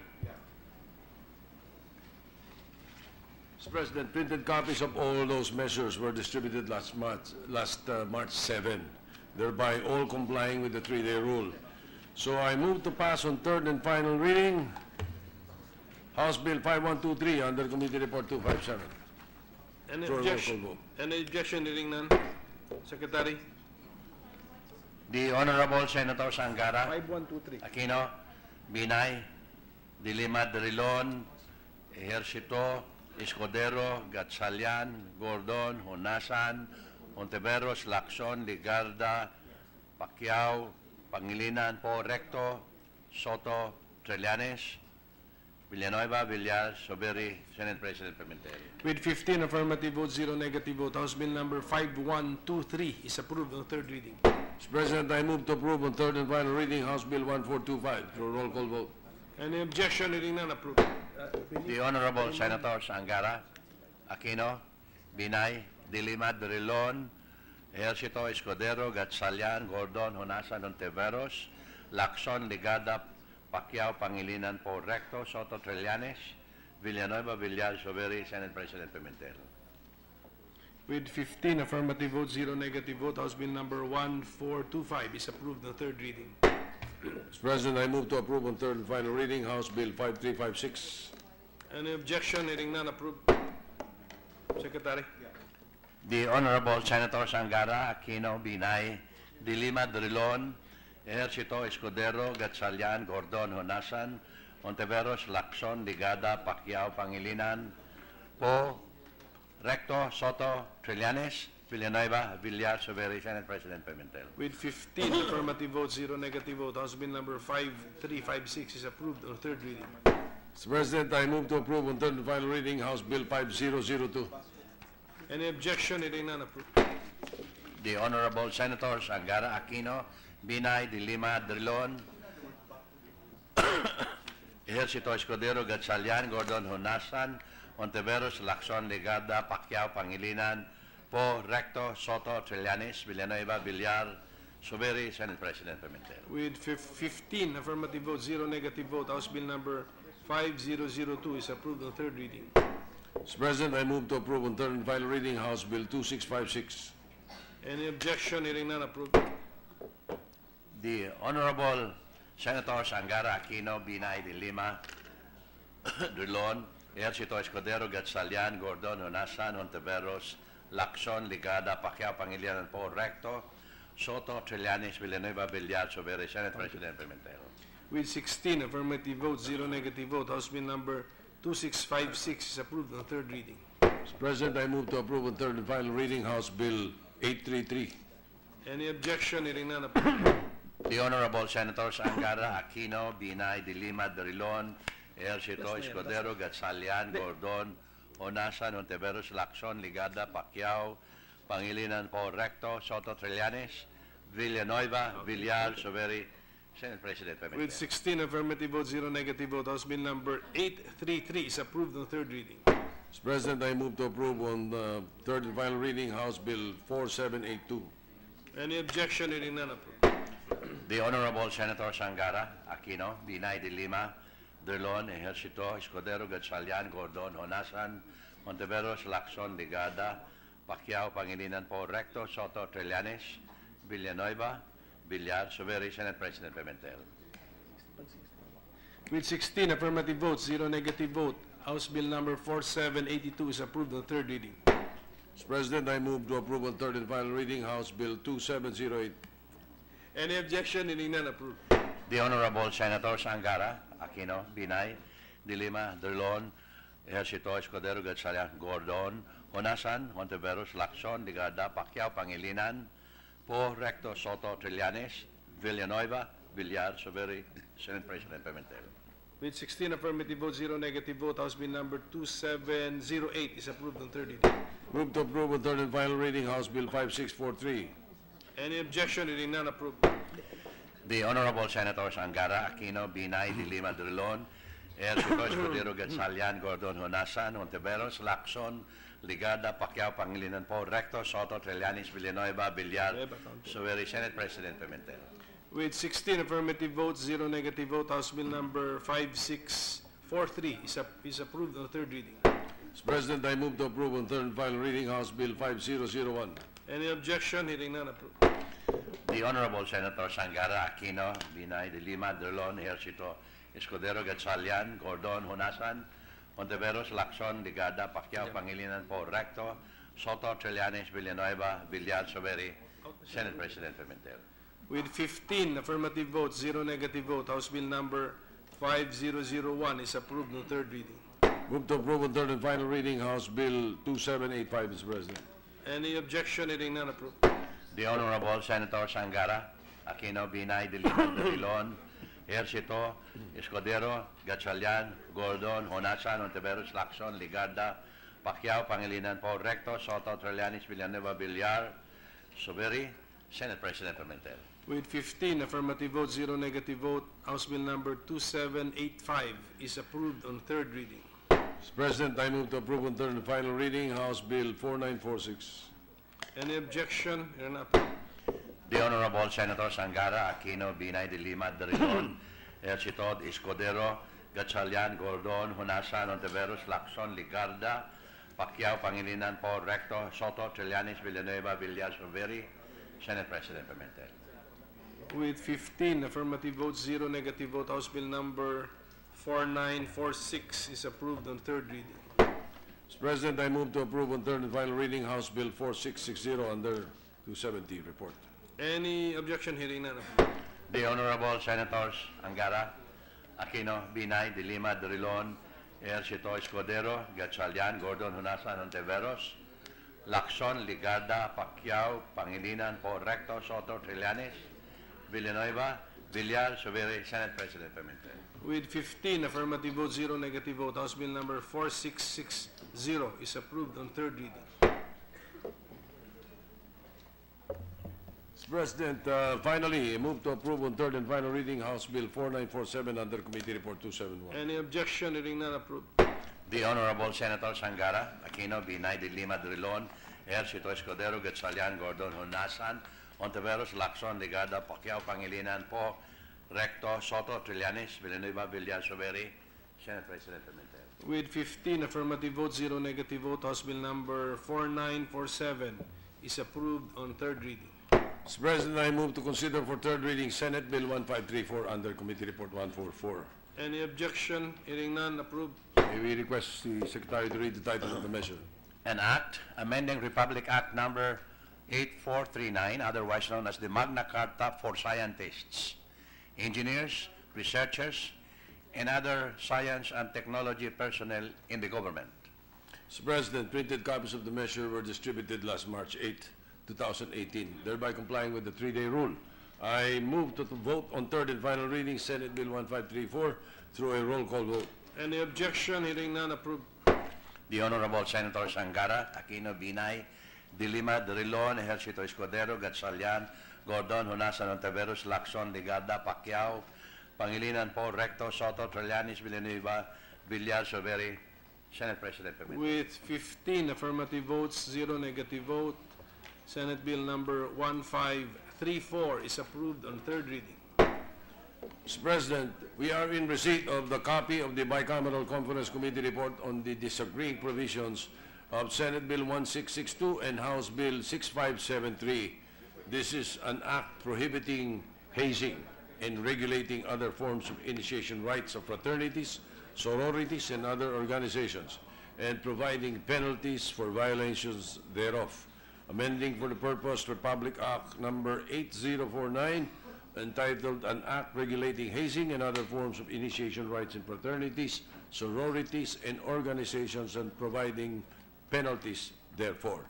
Mr. President, printed copies of all those measures were distributed last March 7, thereby all complying with the 3-day rule. So I move to pass on third and final reading House Bill 5123 under Committee Report 257. Any For a roll objection? call vote. Any objection? Hearing none. Secretary. The Honorable Senator Sangara, 5123. Aquino, Binay, Dilima Drilon, Ejercito, Escudero, Gatchalian, Gordon, Honasan, Ontiveros, Lacson, Ligarda, Pacquiao, Pangilinan, Po, Recto, Soto, Trillanes, Villanueva, Villar, Soberi, Senate President Pimentel. With 15 affirmative votes, 0 negative vote, House Bill number 5123 is approved on third reading. Mr. President, I move to approve on third and final reading House Bill 1425 through a roll call vote. Any objection? Hearing none. Approved. The Honorable Senator Sangara, Aquino, Binay, Dilima Drilon, Ejercito, Escudero, Gatchalian, Gordon, Honasan, Ontiveros, Lacson, Ligada, Pacquiao, Pangilinan, Po, Recto, Soto, Trillanes, Villanueva, Villar, Soberi, Senate President Pimentel. With 15 affirmative votes, 0 negative vote, House Bill number 1425 is approved on third reading. Mr. President, I move to approve on third and final reading House Bill 5356. Any objection? Hearing none. Approved. Secretary. The Honorable Senator Sangara, Aquino, Binay, Dilima Drilon, Ejercito Escudero, Gatchalian, Gordon, Honasan, Ontiveros, Lacson, Ligada, Pacquiao, Pangilinan, Po, Recto, Soto, Trillanes, Villanueva, Villar, Soberi, Senate President Pimentel. With 15 affirmative votes, 0 negative vote, House Bill number 5356 is approved on third reading. Mr. President, I move to approve on third and final reading House Bill 5002. Any objection? Hearing none, approved. The Honorable Senators Angara, Aquino, Binay, De Lima, Drilon, Ejercito Escudero, Gatchalian, Gordon, Honasan, Ontiveros, Lacson, Ligada, Pacquiao, Pangilinan, Po, Recto, Soto, Trillanes, Villanueva, Villar, Soberi, Senate President Pimentel. With 15 affirmative votes, 0 negative vote, House Bill number 5002 is approved on third reading. Mr. President, I move to approve on third and final reading House Bill 2656. Any objection? Hearing none, approved. The Honorable Senators Angara, Aquino, Binay, De Lima, Drilon, Ejercito Escudero, Gatchalian, Gordon, Honasan, Ontiveros, Lacson, Ligada, Pacquiao, Pangilinan, Po, Recto, Soto, Trillanes, Villanueva, Villar, Soberi, Senate President Pimentel. With 16 affirmative votes, 0 negative vote, House Bill number 2656 is approved on third reading. Mr. President, I move to approve on third and final reading House Bill 833. Any objection? Hearing none, approved. The Honorable Senators Angara, Aquino, Binay, De Lima, Drilon, Ejercito Escudero, Gatchalian, Gordon, Honasan, Ontiveros, Lacson, Ligada, Pacquiao, Pangilinan, Po, Recto, Soto, Trillanes, Villanueva, Villar, Soberi, Senate President Pimentel. With 16 affirmative votes, 0 negative vote, House Bill number 833 is approved on third reading. Mr. President, I move to approve on third and final reading House Bill 4782. Any objection? Hearing none, approved. The Honorable Senators Angara, Aquino, Binay, De Lima, Drilon, Ejercito, Escudero, Gatchalian, Gordon, Honasan, Ontiveros, Lacson, Ligada, Pacquiao, Pangilinan, Po, Recto, Soto, Trillanes, Villanueva, Villar, Soberi, Senate President Pimentel. With 16 affirmative votes, 0 negative vote, House Bill number 4782 is approved on third reading. Mr. President, I move to approve on third and final reading House Bill 2708. Any objection? Hearing none, approved. The Honorable Senators Angara, Aquino, Binay, De Lima, Drilon, Ejercito, Escudero, Gatchalian, Gordon, Honasan, Ontiveros, Lacson, Ligada, Pacquiao, Pangilinan, Po, Recto, Soto, Trillanes, Villanueva, Villar, Soberi, Senate President Pimentel. With 16 affirmative votes, 0 negative vote, House Bill number 2708 is approved on third reading. Move to approve on third and final reading House Bill 5643. Any objection? Hearing none, approved. The Honorable Senators Angara, Aquino, Binay, De Lima, Drilon, Ejercito, Escudero, Gatchalian, Gordon, Honasan, Ontiveros, Lacson, Ligada, Pacquiao, Pangilinan, Po, Recto, Soto, Trillanes, Villanueva, Villar, Soberi, Senate President Pimentel. With 16 affirmative votes, 0 negative vote, House Bill number 5643 is approved on third reading. Mr. President, I move to approve on third and final reading House Bill 5001. Any objection? Hearing none, approved. The Honorable Senators Angara, Aquino, Binay, De Lima, Drilon, Ejercito, Escudero, Gatchalian, Gordon, Honasan, Ontiveros, Lacson, Ligada, Pacquiao, Pangilinan, Po, Recto, Soto, Trillanes, Villanueva, Villar, Soberi, Senate President Pimentel. With 15 affirmative votes, 0 negative vote, House Bill number 5001 is approved on third reading. Move to approve on third and final reading House Bill 2785, Mr. President. Any objection? Hearing none, approved. The Honorable Senators Angara, Aquino, Binay, De Lima, Drilon, Ejercito, Escudero, Gatchalian, Gordon, Honasan, Ontiveros, Lacson, Ligada, Pacquiao, Pangilinan, Po, Recto, Soto, Trillanes, Villanueva, Villar, Soberi, Senate President Pimentel. With 15 affirmative votes, 0 negative vote, House Bill number 2785 is approved on third reading. Mr. President, I move to approve on third and final reading House Bill 4946. Any objection? Hearing none, approved. The Honorable Senators Angara, Aquino, Binay, De Lima, Drilon, Ejercito, Escudero, Gatchalian, Gordon, Honasan, Ontiveros, Lacson, Ligarda, Pacquiao, Pangilinan, Po, Recto, Soto, Trillanes, Villanueva, Villar, Soberi, Senate President Pimentel. With 15 affirmative votes, 0 negative vote, House Bill number 4946 is approved on third reading. Mr. President, I move to approve on third and final reading House Bill 4660 under 270 report. Any objection? Hearing none, approved. The Honorable Senators Angara, Aquino, Binay, De Lima, Drilon, Ejercito Escudero, Gatchalian, Gordon, Hunasan, Ontiveros, Lacson, Ligarda, Pacquiao, Pangilinan, Po Recto, Soto, Trillanes, Villanueva, Villar, Sobere, Senate President Pimentel. With 15 affirmative votes, 0 negative vote, House Bill number 4660 is approved on third reading. Mr. President, finally, move to approve on third and final reading House Bill 4947 under Committee Report 271. Any objection? Hearing none, approved. The Honorable Senators Angara, Aquino, Binay, De Lima, Drilon, Ejercito Escudero, Gatchalian, Gordon, Hunasan, Ontiveros, Lacson, Ligarda, Pacquiao, Pangilinan, Po, Recto, Soto, Trillanes, Villanueva, Villar, Soberi, Senate President Pimentel. With 15 affirmative votes, 0 negative vote, House Bill number 4947 is approved on third reading. Mr. President, I move to consider for third reading Senate Bill 1534 under Committee Report 144. Any objection? Hearing none, approved. We request the Secretary to read the title of the measure. An act amending Republic Act number 8439, otherwise known as the Magna Carta for scientists, engineers, researchers, and other science and technology personnel in the government. Mr. President, printed copies of the measure were distributed last March 8, 2018, thereby complying with the 3-day rule. I move to vote on third and final reading Senate Bill 1534 through a roll call vote. Any objection? Hearing none, approved. The Honorable Senators Angara, Aquino, Binay, De Lima, Drilon, Ejercito Escudero, Gatchalian, Gordon, Hunasan, Ontiveros, Lacson, Ligarda, Pacquiao, Pangilinan, Po, Recto, Soto, Trillanes, Villanueva, Villar, Soberi, Senate President Pimentel. With 15 affirmative votes, 0 negative vote, Senate Bill number 1534 is approved on third reading. Mr. President, we are in receipt of the copy of the Bicameral Conference Committee report on the disagreeing provisions of Senate Bill 1662 and House Bill 6573. This is an act prohibiting hazing and regulating other forms of initiation rights of fraternities, sororities, and other organizations, and providing penalties for violations thereof. Amending for the purpose Republic Act number 8049, entitled An Act Regulating Hazing and Other Forms of Initiation Rights in Fraternities, Sororities, and Organizations, and providing penalties therefore.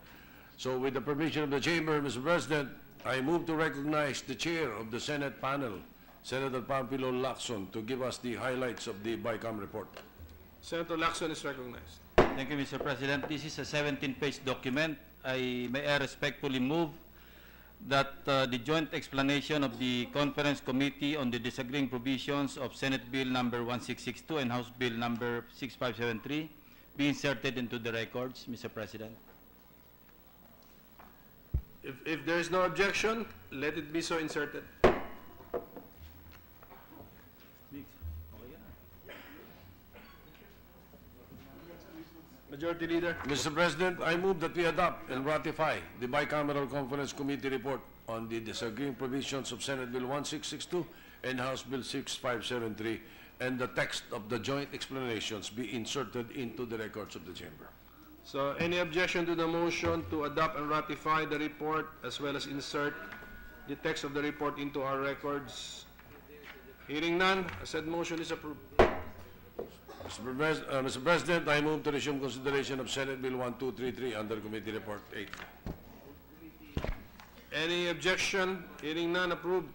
So with the permission of the Chamber, Mr. President, I move to recognize the chair of the Senate panel, Senator Pampilo Lacson, to give us the highlights of the BICAM report. Senator Lacson is recognized. Thank you, Mr. President. This is a 17-page document. May I respectfully move that the joint explanation of the Conference Committee on the disagreeing provisions of Senate Bill number 1662 and House Bill number 6573 be inserted into the records, Mr. President. If there is no objection, let it be so inserted. Majority Leader. Mr. President, I move that we adopt and ratify the Bicameral Conference Committee report on the disagreeing provisions of Senate Bill 1662 and House Bill 6573, and the text of the joint explanations be inserted into the records of the Chamber. So any objection to the motion to adopt and ratify the report as well as insert the text of the report into our records? Hearing none, said motion is approved. Mr. President, I move to resume consideration of Senate Bill 1233 under Committee Report 8. Any objection? Hearing none, approved.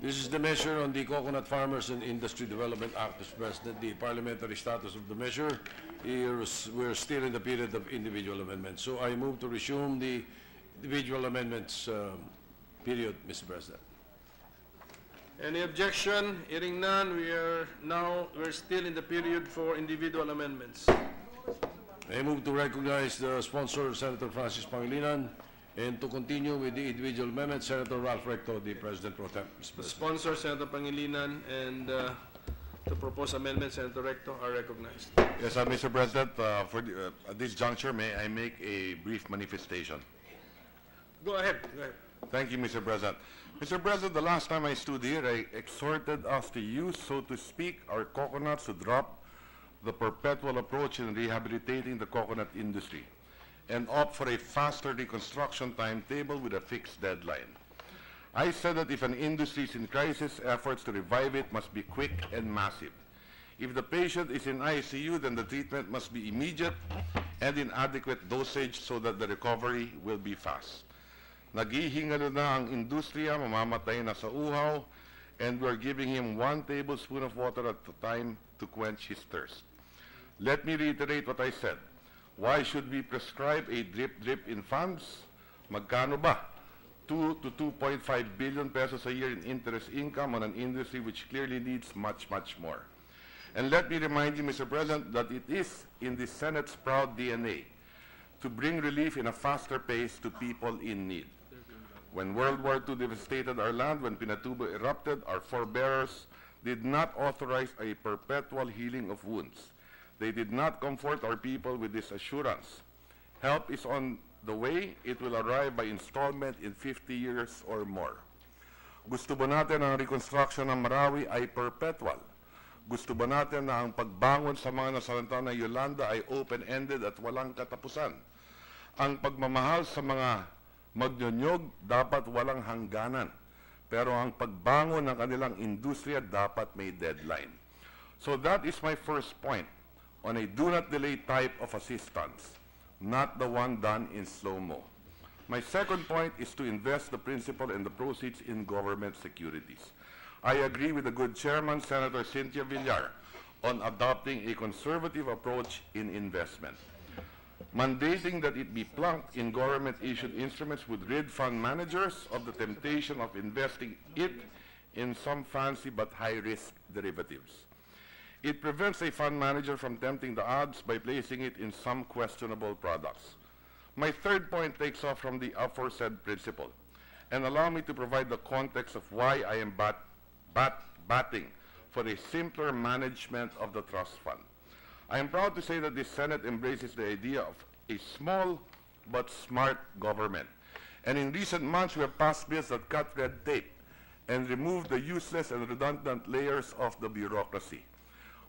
This is the measure on the Coconut Farmers and Industry Development Act, Mr. President. The parliamentary status of the measure is we're still in the period of individual amendments. So I move to resume the individual amendments period, Mr. President. Any objection? Hearing none, we're still in the period for individual amendments. I move to recognize the sponsor, Senator Francis Pangilinan, and to continue with the individual amendments, Senator Ralph Recto, the President Pro Tem. The sponsor, Senator Pangilinan, and the proposed amendments, Senator Recto, are recognized. Yes, Mr. President, at this juncture, may I make a brief manifestation? Go ahead. Go ahead. Thank you, Mr. President. Mr. President, the last time I stood here, I exhorted us to use, so to speak, our coconuts to drop the perpetual approach in rehabilitating the coconut industry and opt for a faster reconstruction timetable with a fixed deadline. I said that if an industry is in crisis, efforts to revive it must be quick and massive. If the patient is in ICU, then the treatment must be immediate and in adequate dosage so that the recovery will be fast. Naghihingalo na ang industriya, mamamatay na sa uhaw, and we're giving him 1 tablespoon of water at a time to quench his thirst. Let me reiterate what I said. Why should we prescribe a drip in funds? Magkano ba? 2 to 2.5 billion pesos a year in interest income on an industry which clearly needs much, much more. And let me remind you, Mr. President, that it is in the Senate's proud DNA to bring relief in a faster pace to people in need. When World War II devastated our land, when Pinatubo erupted, our forebears did not authorize a perpetual healing of wounds. They did not comfort our people with this assurance. Help is on the way. It will arrive by installment in 50 years or more. Gusto ba natin ang reconstruction ng Marawi ay perpetual? Gusto ba natin na ang pagbangon sa mga nasalanta na Yolanda ay open-ended at walang katapusan? Ang pagmamahal sa mga magnyonyog dapat walang hangganan. Pero ang pagbangon ng kanilang industriya dapat may deadline. So that is my first point on a do-not-delay type of assistance, not the one done in slow-mo. My second point is to invest the principal and the proceeds in government securities. I agree with the good chairman, Senator Cynthia Villar, on adopting a conservative approach in investment. Mandating that it be plunked in government-issued instruments would rid fund managers of the temptation of investing it in some fancy but high-risk derivatives. It prevents a fund manager from tempting the odds by placing it in some questionable products. My third point takes off from the aforesaid principle, and allow me to provide the context of why I am batting for a simpler management of the trust fund. I am proud to say that the Senate embraces the idea of a small but smart government. And in recent months, we have passed bills that cut red tape and remove the useless and redundant layers of the bureaucracy.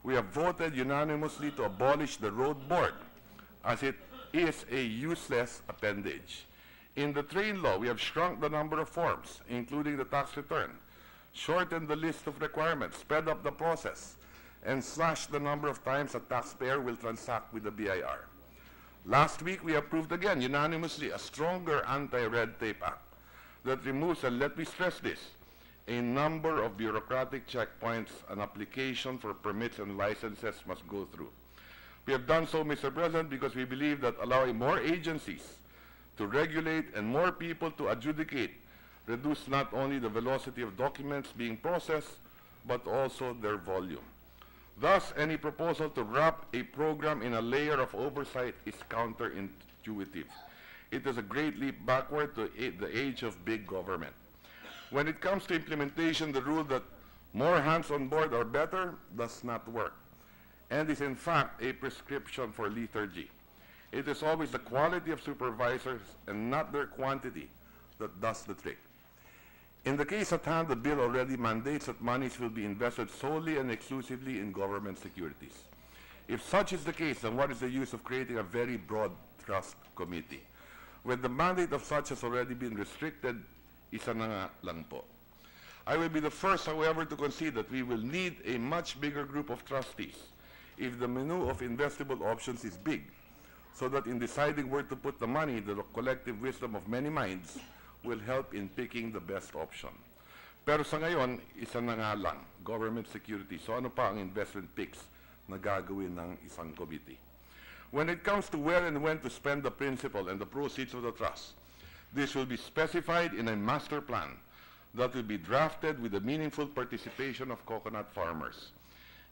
We have voted unanimously to abolish the road board, as it is a useless appendage. In the train law, we have shrunk the number of forms, including the tax return, shortened the list of requirements, sped up the process, and slashed the number of times a taxpayer will transact with the BIR. Last week, we approved again unanimously a stronger anti-red tape act that removes, and let me stress this, a number of bureaucratic checkpoints an application for permits and licenses must go through. We have done so, Mr. President, because we believe that allowing more agencies to regulate and more people to adjudicate reduce not only the velocity of documents being processed, but also their volume. Thus, any proposal to wrap a program in a layer of oversight is counterintuitive. It is a great leap backward to the age of big government. When it comes to implementation, the rule that more hands on board are better does not work, and is in fact a prescription for lethargy. It is always the quality of supervisors and not their quantity that does the trick. In the case at hand, the bill already mandates that monies will be invested solely and exclusively in government securities. If such is the case, then what is the use of creating a very broad trust committee? When the mandate of such has already been restricted, isa na nga lang po. I will be the first, however, to concede that we will need a much bigger group of trustees if the menu of investable options is big, so that in deciding where to put the money, the collective wisdom of many minds will help in picking the best option. Pero sa ngayon, isa na nga lang, government security. So ano pa ang investment picks na gagawin ng isang committee? When it comes to where and when to spend the principal and the proceeds of the trust, this will be specified in a master plan that will be drafted with the meaningful participation of coconut farmers.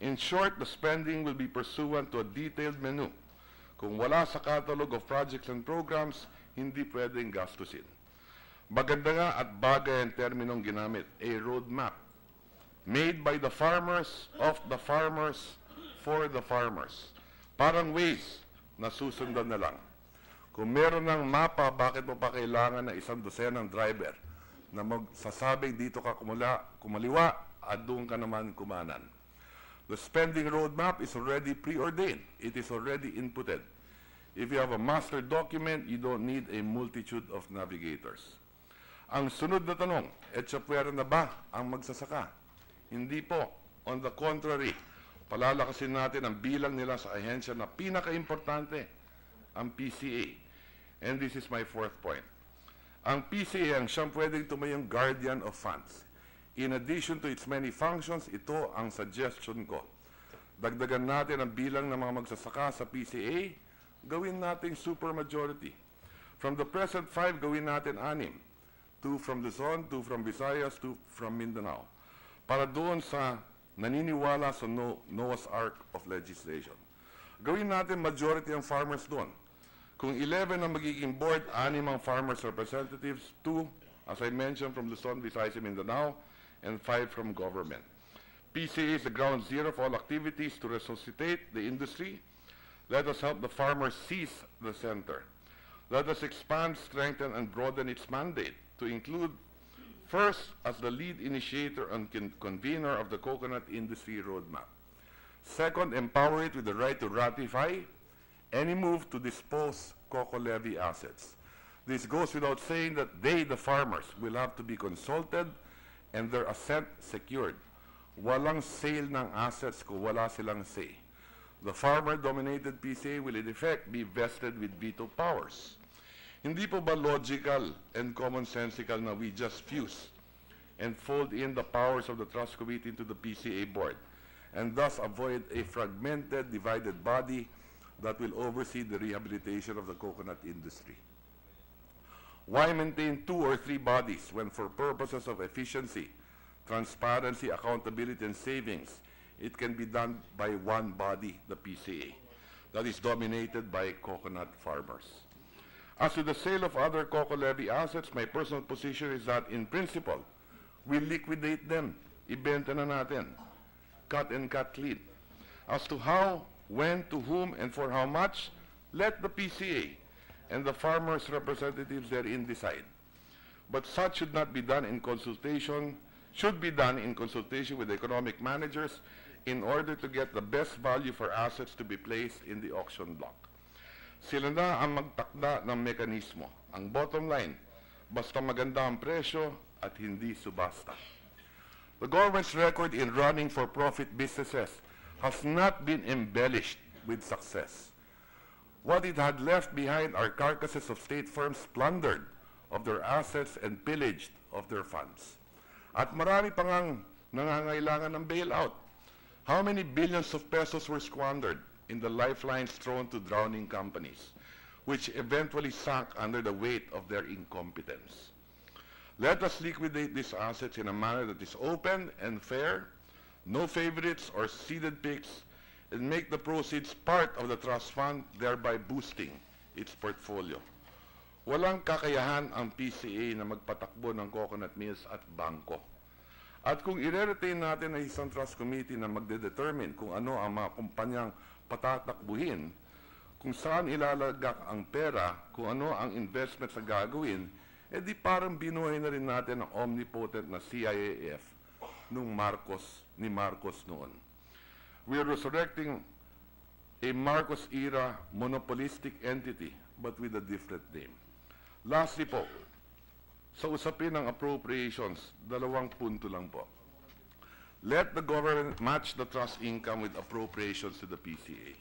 In short, the spending will be pursuant to a detailed menu. Kung wala sa catalog of projects and programs, hindi pwedeng gastusin. Maganda nga at bagay ang terminong ginamit, a roadmap, made by the farmers, of the farmers, for the farmers. Parang ways na susundan na lang. Kung meron ng mapa, bakit mo pa kailangan na 100 ng driver na magsasabing dito ka kumaliwa at doon ka naman kumanan? The spending roadmap is already preordained. It is already inputted. If you have a master document, you don't need a multitude of navigators. Ang sunod na tanong, etsapuera na ba ang magsasaka? Hindi po. On the contrary, palalakasin natin ang bilang nila sa ahensya na pinaka-importante, ang PCA. And this is my fourth point. Ang PCA ang siyang pwedeng tumayong guardian of funds. In addition to its many functions, ito ang suggestion ko. Dagdagan natin ang bilang ng mga magsasaka sa PCA, gawin nating supermajority. From the present 5, gawin natin 6. 2 from Luzon, 2 from Visayas, 2 from Mindanao. Para doon sa naniniwala sa Noah's Ark of legislation. Gawin natin majority ang farmers doon. Kung 11 ang magiging board, 6 ang farmers representatives, 2, as I mentioned, from Luzon, Visayas, and Mindanao, and 5 from government. PCA is the ground zero for all activities to resuscitate the industry. Let us help the farmers seize the center. Let us expand, strengthen, and broaden its mandate to include, first, as the lead initiator and convener of the coconut industry roadmap. Second, empower it with the right to ratify any move to dispose cocoa levy assets. This goes without saying that they, the farmers, will have to be consulted and their assent secured. Walang sale ng assets kung wala silang say. The farmer-dominated PCA will in effect be vested with veto powers. Hindi po ba logical and commonsensical na we just fuse and fold in the powers of the Trust Committee into the PCA board and thus avoid a fragmented, divided body that will oversee the rehabilitation of the coconut industry? Why maintain 2 or 3 bodies when for purposes of efficiency, transparency, accountability, and savings, it can be done by one body, the PCA, that is dominated by coconut farmers? As to the sale of other cocoa levy assets, my personal position is that in principle, we liquidate them, ibenta na natin, cut and cut clean. As to how, when, to whom, and for how much, let the PCA and the farmers' representatives therein decide. But such should not be done in consultation, should be done in consultation with economic managers in order to get the best value for assets to be placed in the auction block. Sila na ang magtakda ng mekanismo. Ang bottom line, basta maganda ang presyo at hindi subasta. The government's record in running for-profit businesses has not been embellished with success. What it had left behind are carcasses of state firms plundered of their assets and pillaged of their funds. At marami pa ngang nangangailangan ng bailout. How many billions of pesos were squandered in the lifelines thrown to drowning companies, which eventually sank under the weight of their incompetence? Let us liquidate these assets in a manner that is open and fair, no favorites or seeded picks, and make the proceeds part of the trust fund, thereby boosting its portfolio. Walang kakayahan ang PCA na magpatakbo ng coconut mills at bangko. At kung i-retain natin ang isang trust committee na magdedetermine kung ano ang mga kumpanyang patatakbuhin, kung saan ilalagak ang pera, kung ano ang investments na gagawin, edi parang binuhay na rin natin ang omnipotent na CIAF ni Marcos noon. We are resurrecting a Marcos-era monopolistic entity, but with a different name. Lastly po, sa usapin ng appropriations, 2 punto lang po. Let the government match the trust income with appropriations to the PCA.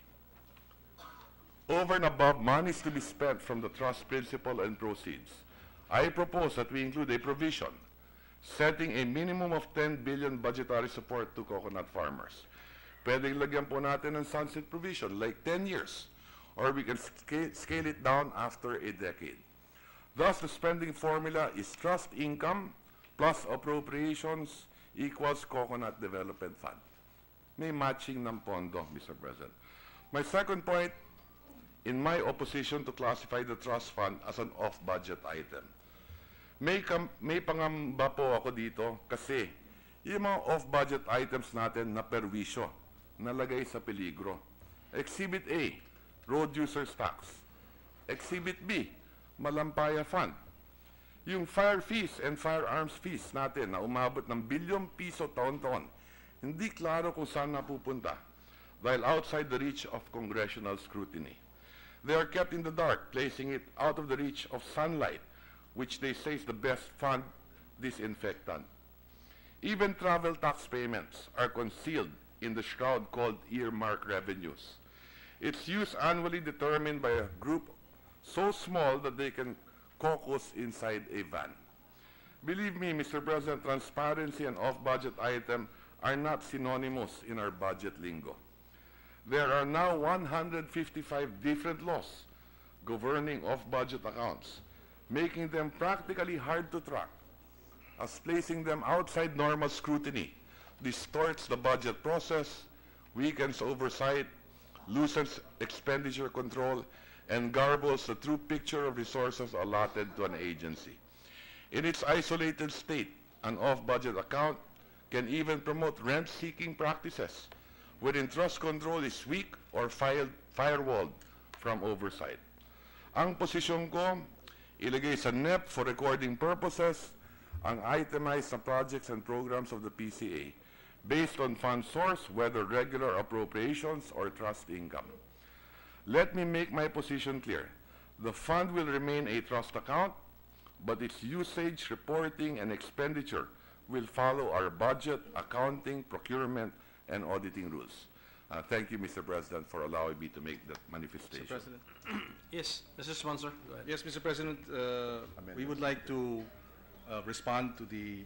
Over and above monies to be spent from the trust principal and proceeds, I propose that we include a provision setting a minimum of 10 billion budgetary support to coconut farmers. Pwedeng lagyan po natin ng sunset provision, like 10 years, or we can scale it down after a decade. Thus, the spending formula is trust income plus appropriations equals Coconut Development Fund. May matching ng pondo, Mr. President. My second point, in my opposition to classify the trust fund as an off-budget item. May pangamba po ako dito kasi yung mga off-budget items natin na perwisyo, nalagay sa peligro. Exhibit A, road users tax. Exhibit B, Malampaya Fund. Yung fire fees and firearms fees natin na umabot ng bilyong piso taon-taon, hindi klaro kung saan napupunta dahil outside the reach of congressional scrutiny. They are kept in the dark, placing it out of the reach of sunlight which they say is the best fund disinfectant. Even travel tax payments are concealed in the shroud called earmark revenues. Its use annually determined by a group so small that they can caucus inside a van. Believe me, Mr. President, transparency and off-budget items are not synonymous in our budget lingo. There are now 155 different laws governing off-budget accounts, making them practically hard to track, as placing them outside normal scrutiny distorts the budget process, weakens oversight, loosens expenditure control, and garbles the true picture of resources allotted to an agency. In its isolated state, an off-budget account can even promote rent-seeking practices wherein trust control is weak or firewalled from oversight. Ang posisyon ko, ilagay sa NEP for recording purposes ang itemized na projects and programs of the PCA based on fund source, whether regular appropriations or trust income. Let me make my position clear. The fund will remain a trust account, but its usage, reporting, and expenditure will follow our budget, accounting, procurement, and auditing rules. Thank you, Mr. President, for allowing me to make that manifestation. Mr. President. Yes, Mr. Sponsor. Go ahead. Yes, Mr. President, we would like to respond to the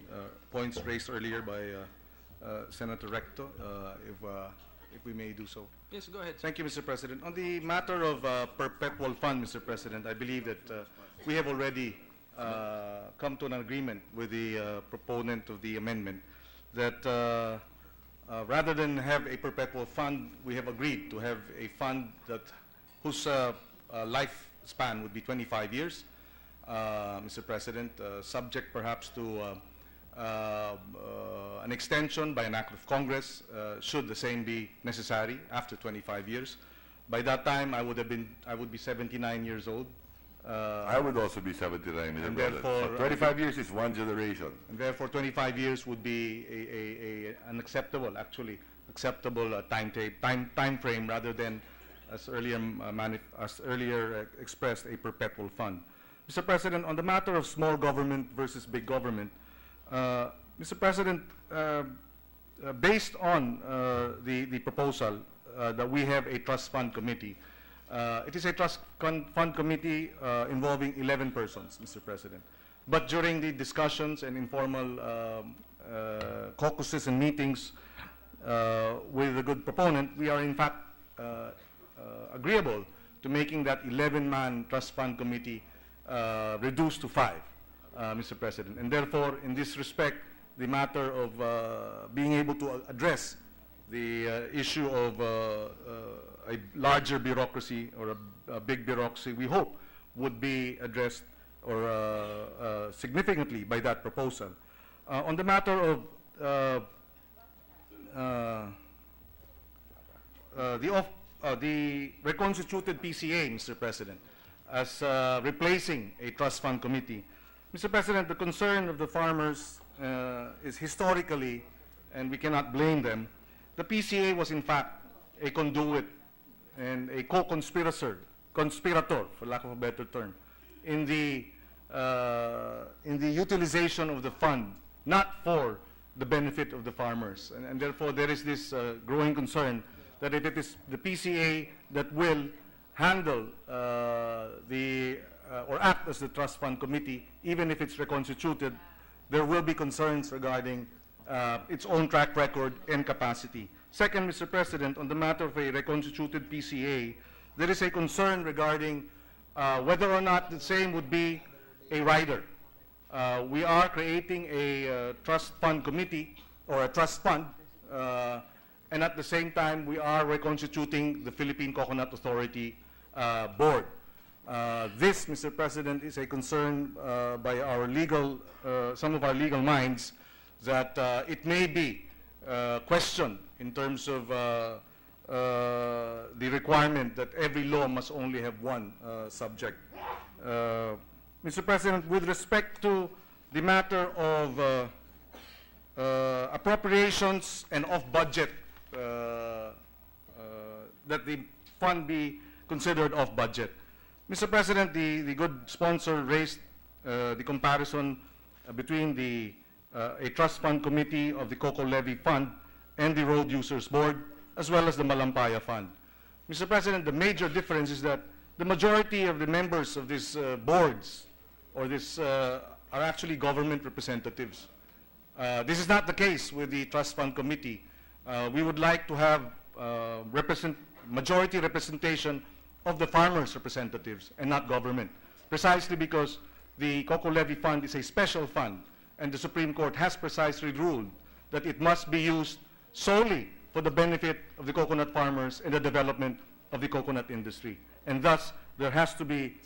points raised earlier by Senator Recto, if we may do so. Yes, go ahead. Thank you, Mr. President. On the matter of perpetual fund, Mr. President, I believe that we have already come to an agreement with the proponent of the amendment that rather than have a perpetual fund, we have agreed to have a fund that whose lifespan would be 25 years, Mr. President, subject perhaps to an extension by an act of Congress, should the same be necessary after 25 years. By that time, I would be 79 years old. I would also be 79, Mr. And President. therefore, So 25 years is one generation. And therefore, 25 years would be an acceptable, actually, acceptable time frame rather than, as earlier expressed, a perpetual fund. Mr. President, on the matter of small government versus big government, Mr. President, based on the proposal that we have a trust fund committee, it is a trust fund committee involving 11 persons, Mr. President. But during the discussions and informal caucuses and meetings with the good proponent, we are in fact agreeable to making that 11-man trust fund committee reduced to 5, Mr. President. And therefore, in this respect, the matter of being able to address the issue of a larger bureaucracy or a big bureaucracy, we hope, would be addressed or significantly by that proposal. On the matter of the reconstituted PCA, Mr. President, as replacing a trust fund committee, Mr. President, the concern of the farmers is historically, and we cannot blame them, the PCA was in fact a conduit and a co-conspirator, for lack of a better term, in the utilization of the fund, not for the benefit of the farmers. And therefore, there is this growing concern that if it is the PCA that will handle or act as the trust fund committee, even if it's reconstituted, there will be concerns regarding its own track record and capacity. Second, Mr. President, on the matter of a reconstituted PCA, there is a concern regarding whether or not the same would be a rider. We are creating a trust fund committee or a trust fund, and at the same time, we are reconstituting the Philippine Coconut Authority Board. This, Mr. President, is a concern by our some of our legal minds that it may be questioned in terms of the requirement that every law must only have one subject. Mr. President, with respect to the matter of appropriations and off-budget, that the fund be considered off-budget. Mr. President, the good sponsor raised the comparison between a trust fund committee of the Coco Levy Fund and the Road Users Board, as well as the Malampaya Fund. Mr. President, the major difference is that the majority of the members of these boards or this are actually government representatives. This is not the case with the Trust Fund Committee. We would like to have majority representation of the farmers' representatives and not government, precisely because the Coco Levy Fund is a special fund, and the Supreme Court has precisely ruled that it must be used solely for the benefit of the coconut farmers and the development of the coconut industry. And thus, there has to be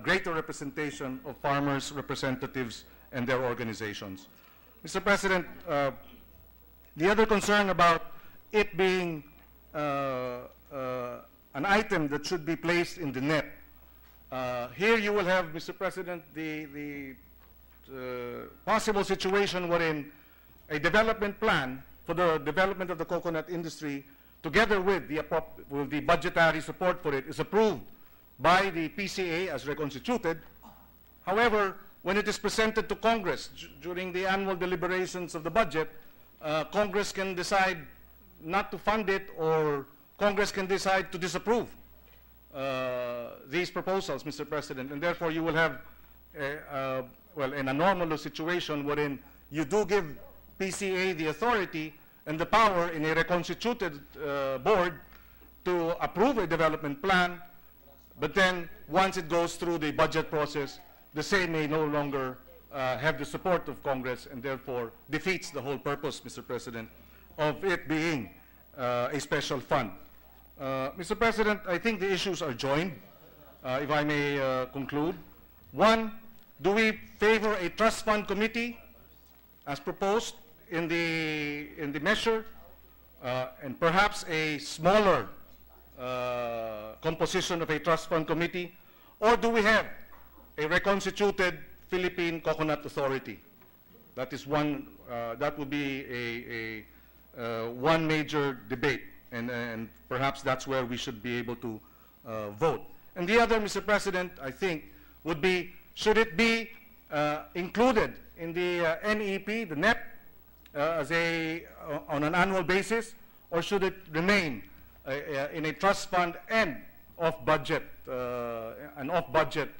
greater representation of farmers' representatives and their organizations. Mr. President, the other concern about it being an item that should be placed in the net. Here you will have, Mr. President, the possible situation wherein a development plan for the development of the coconut industry, together with the budgetary support for it, is approved by the PCA as reconstituted. However, when it is presented to Congress during the annual deliberations of the budget, Congress can decide not to fund it, or Congress can decide to disapprove these proposals, Mr. President. And therefore, you will have an anomalous situation wherein you do give PCA the authority and the power in a reconstituted board to approve a development plan, but then once it goes through the budget process, the same may no longer have the support of Congress, and therefore defeats the whole purpose, Mr. President, of it being a special fund. Mr. President, I think the issues are joined, if I may conclude. One, do we favor a trust fund committee as proposed in the measure, and perhaps a smaller composition of a trust fund committee, or do we have a reconstituted Philippine Coconut Authority? That is one. That would be one major debate, and perhaps that's where we should be able to vote. And the other, Mr. President, I think, would be, should it be included in the NEP, the NEP, on an annual basis, or should it remain in a trust fund and off-budget, an off-budget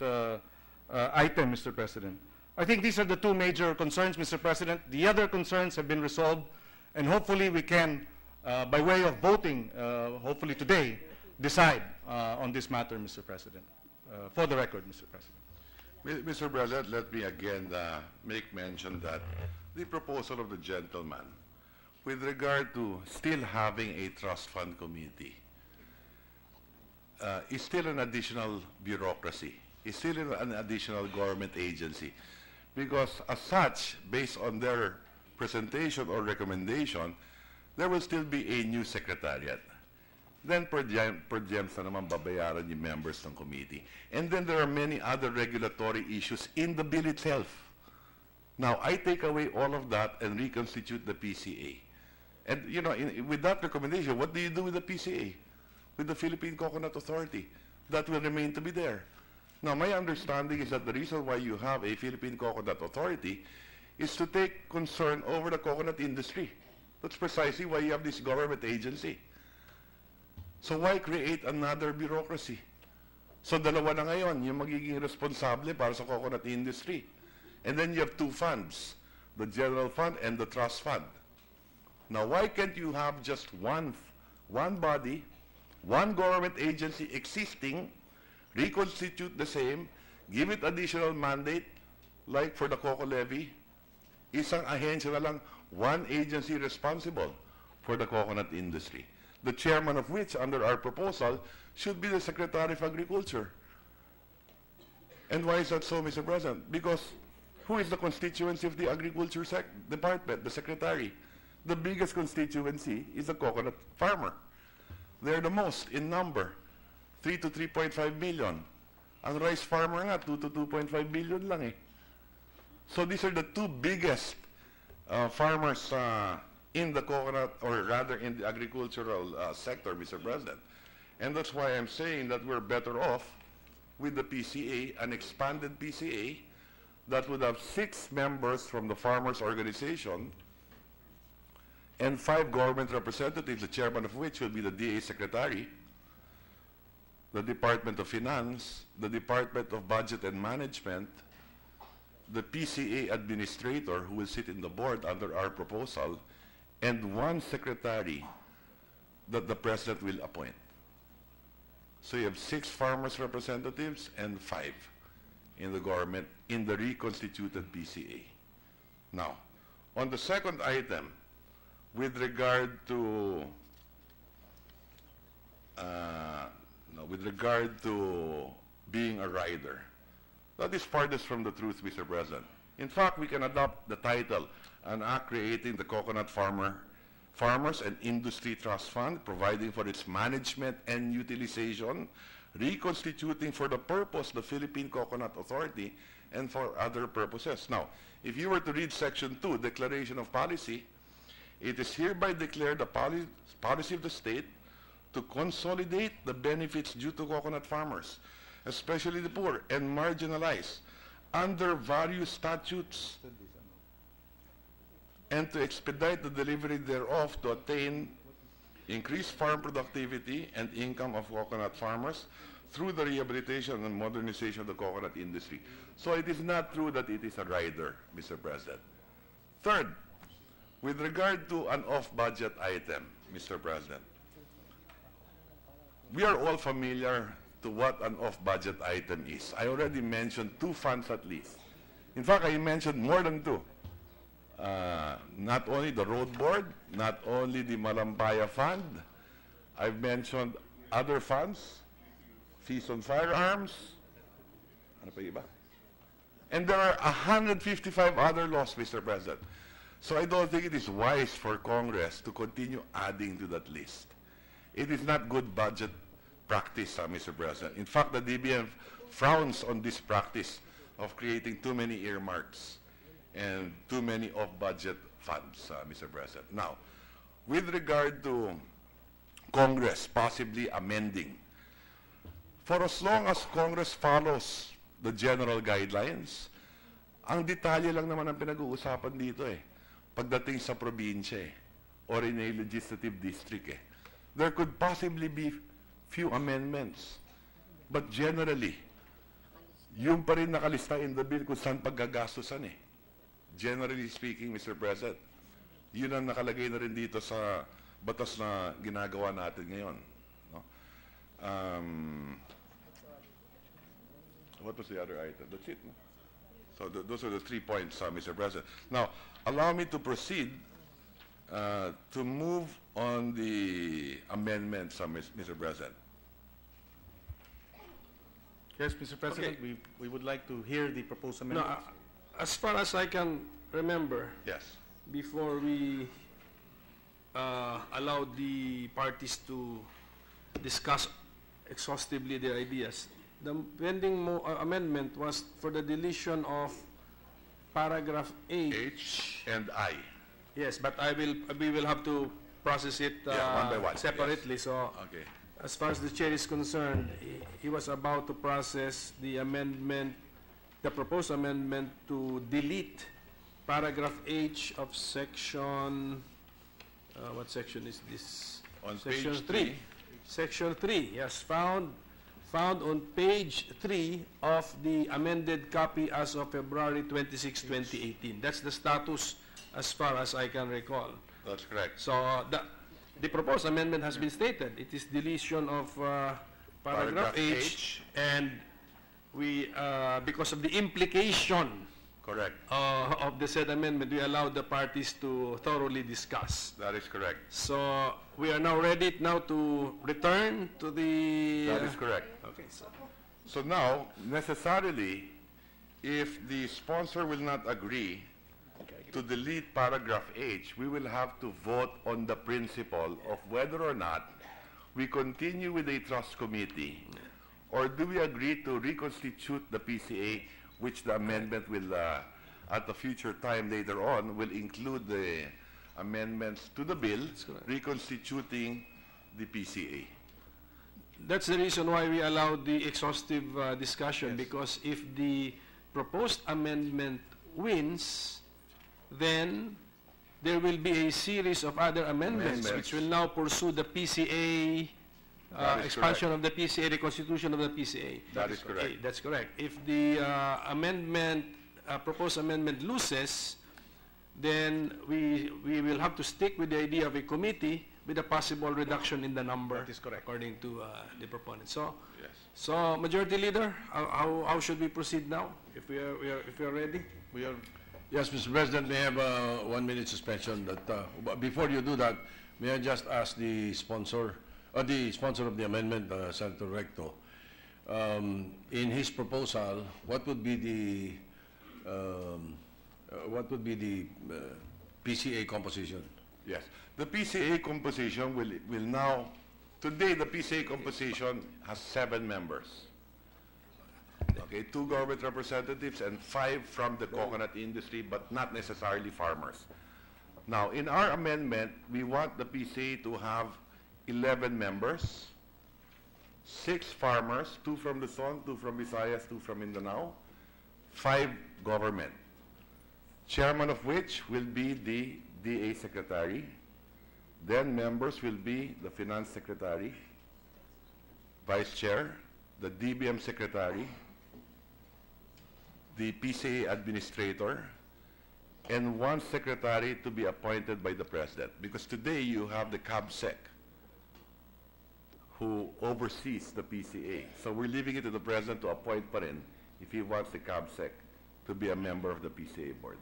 item, Mr. President? I think these are the two major concerns, Mr. President. The other concerns have been resolved, and hopefully we can, by way of voting, hopefully today, decide on this matter, Mr. President. For the record, Mr. President. Mr. President, let me again make mention that the proposal of the gentleman with regard to still having a trust fund committee is still an additional bureaucracy, is still an additional government agency, because as such, based on their presentation or recommendation, there will still be a new secretariat. Then per diem na naman babayaran yung members ng committee. And then there are many other regulatory issues in the bill itself. Now, I take away all of that and reconstitute the PCA. And, you know, with that recommendation, what do you do with the PCA? With the Philippine Coconut Authority? That will remain to be there. Now, my understanding is that the reason why you have a Philippine Coconut Authority is to take concern over the coconut industry. That's precisely why you have this government agency. So why create another bureaucracy? So dalawa na ngayon, yung magiging responsable para sa coconut industry. And then you have two funds, the general fund and the trust fund. Now why can't you have just one body, one government agency existing, reconstitute the same, give it additional mandate, like for the Coco Levy, isang ahensya na lang, one agency responsible for the coconut industry, the chairman of which, under our proposal, should be the Secretary of Agriculture. And why is that so, Mr. President? Because who is the constituency of the Agriculture Department, the Secretary? The biggest constituency is the coconut farmer. They're the most in number, 3 to 3.5 million. Ang rice farmer nga, 2 to 2.5 billion lang eh. So these are the two biggest farmers in the coconut, or rather in the agricultural sector, Mr. President. And that's why I'm saying that we're better off with the PCA, an expanded PCA, that would have 6 members from the farmers' organization and 5 government representatives, the chairman of which will be the DA secretary, the Department of Finance, the Department of Budget and Management, the PCA administrator who will sit in the board under our proposal, and 1 secretary that the president will appoint. So you have 6 farmers representatives and 5 in the government in the reconstituted PCA. Now, on the second item, with regard to being a rider, that is farthest from the truth, Mr. President. In fact, we can adopt the title, an act creating the Coconut Farmers and Industry Trust Fund, providing for its management and utilization, reconstituting for the purpose the Philippine Coconut Authority, and for other purposes. Now, if you were to read Section 2, Declaration of Policy, it is hereby declared the policy of the state to consolidate the benefits due to coconut farmers, especially the poor and marginalized, under various statutes, and to expedite the delivery thereof to attain increased farm productivity and income of coconut farmers through the rehabilitation and modernization of the coconut industry. So it is not true that it is a rider, Mr. President. Third, with regard to an off-budget item, Mr. President, we are all familiar to what an off-budget item is. I already mentioned 2 funds at least. In fact, I mentioned more than 2. Not only the road board, not only the Malampaya Fund, I've mentioned other funds, fees on firearms, ano pa iba? And there are 155 other laws, Mr. President. So I don't think it is wise for Congress to continue adding to that list. It is not good budget practice, Mr. President. In fact, the DBM frowns on this practice of creating too many earmarks and too many off-budget funds, Mr. President. Now, with regard to Congress possibly amending, for as long as Congress follows the general guidelines, ang detalye lang naman ang pinag-uusapan dito pagdating sa probinsya or in a legislative district There could possibly be few amendments. But generally, yung pa rin nakalista in the bill kung saan paggagastusan Generally speaking, Mr. President, yun ang nakalagay na rin dito sa batas na ginagawa natin ngayon. No? What was the other item? That's it. No? So those are the 3 points, Mr. President. Now, allow me to proceed to move on the amendments, Mr. President. Yes, Mr. President, Okay. we would like to hear the proposed No, amendments. as far as I can remember, Yes. before we allowed the parties to discuss exhaustively their ideas, the pending amendment was for the deletion of paragraph H. H and I. Yes, but we will have to process it Yeah, one by one, separately. So, Okay. as far as the chair is concerned, he was about to process the amendment, the proposed amendment to delete paragraph H of section, what section is this? On Section page 3. Section 3, yes, found on page 3 of the amended copy as of February 26, 2018. That's the status as far as I can recall. That's correct. So the proposed amendment has been stated. It is deletion of paragraph H, and we, because of the implication Correct. of the said amendment, we allowed the parties to thoroughly discuss. That is correct. So we are now ready now to return to the... That is correct. Okay, so So now, necessarily, if the sponsor will not agree to delete paragraph H, we will have to vote on the principle of whether or not we continue with a trust committee, or do we agree to reconstitute the PCA, which the amendment will, at a future time later on, will include the amendments to the bill reconstituting the PCA. that's the reason why we allowed the exhaustive discussion, because if the proposed amendment wins, then there will be a series of other amendments which will now pursue the PCA, That is expansion of the PCA, the constitution of the PCA. That is correct. Okay, that's correct. If the proposed amendment loses, then we will have to stick with the idea of a committee with a possible reduction in the number. That is correct. According to the proponent. So, Yes. so Majority Leader, how should we proceed now? If we are ready? We are Yes, Mr. President, may I have a 1-minute suspension. But before you do that, may I just ask the sponsor of the amendment, Senator Recto, in his proposal, what would be the PCA composition? Yes. The PCA composition will now, today the PCA composition has 7 members. Okay, 2 government representatives and 5 from the coconut industry, but not necessarily farmers. Now, in our amendment, we want the PCA to have 11 members, 6 farmers, 2 from Luzon, 2 from Visayas, 2 from Mindanao, 5 government, chairman of which will be the DA secretary. Then members will be the finance secretary, vice chair, the DBM secretary, the PCA administrator, and 1 secretary to be appointed by the president. Because today you have the CABSEC who oversees the PCA. So we're leaving it to the president to appoint pa rin if he wants the CABSEC to be a member of the PCA board.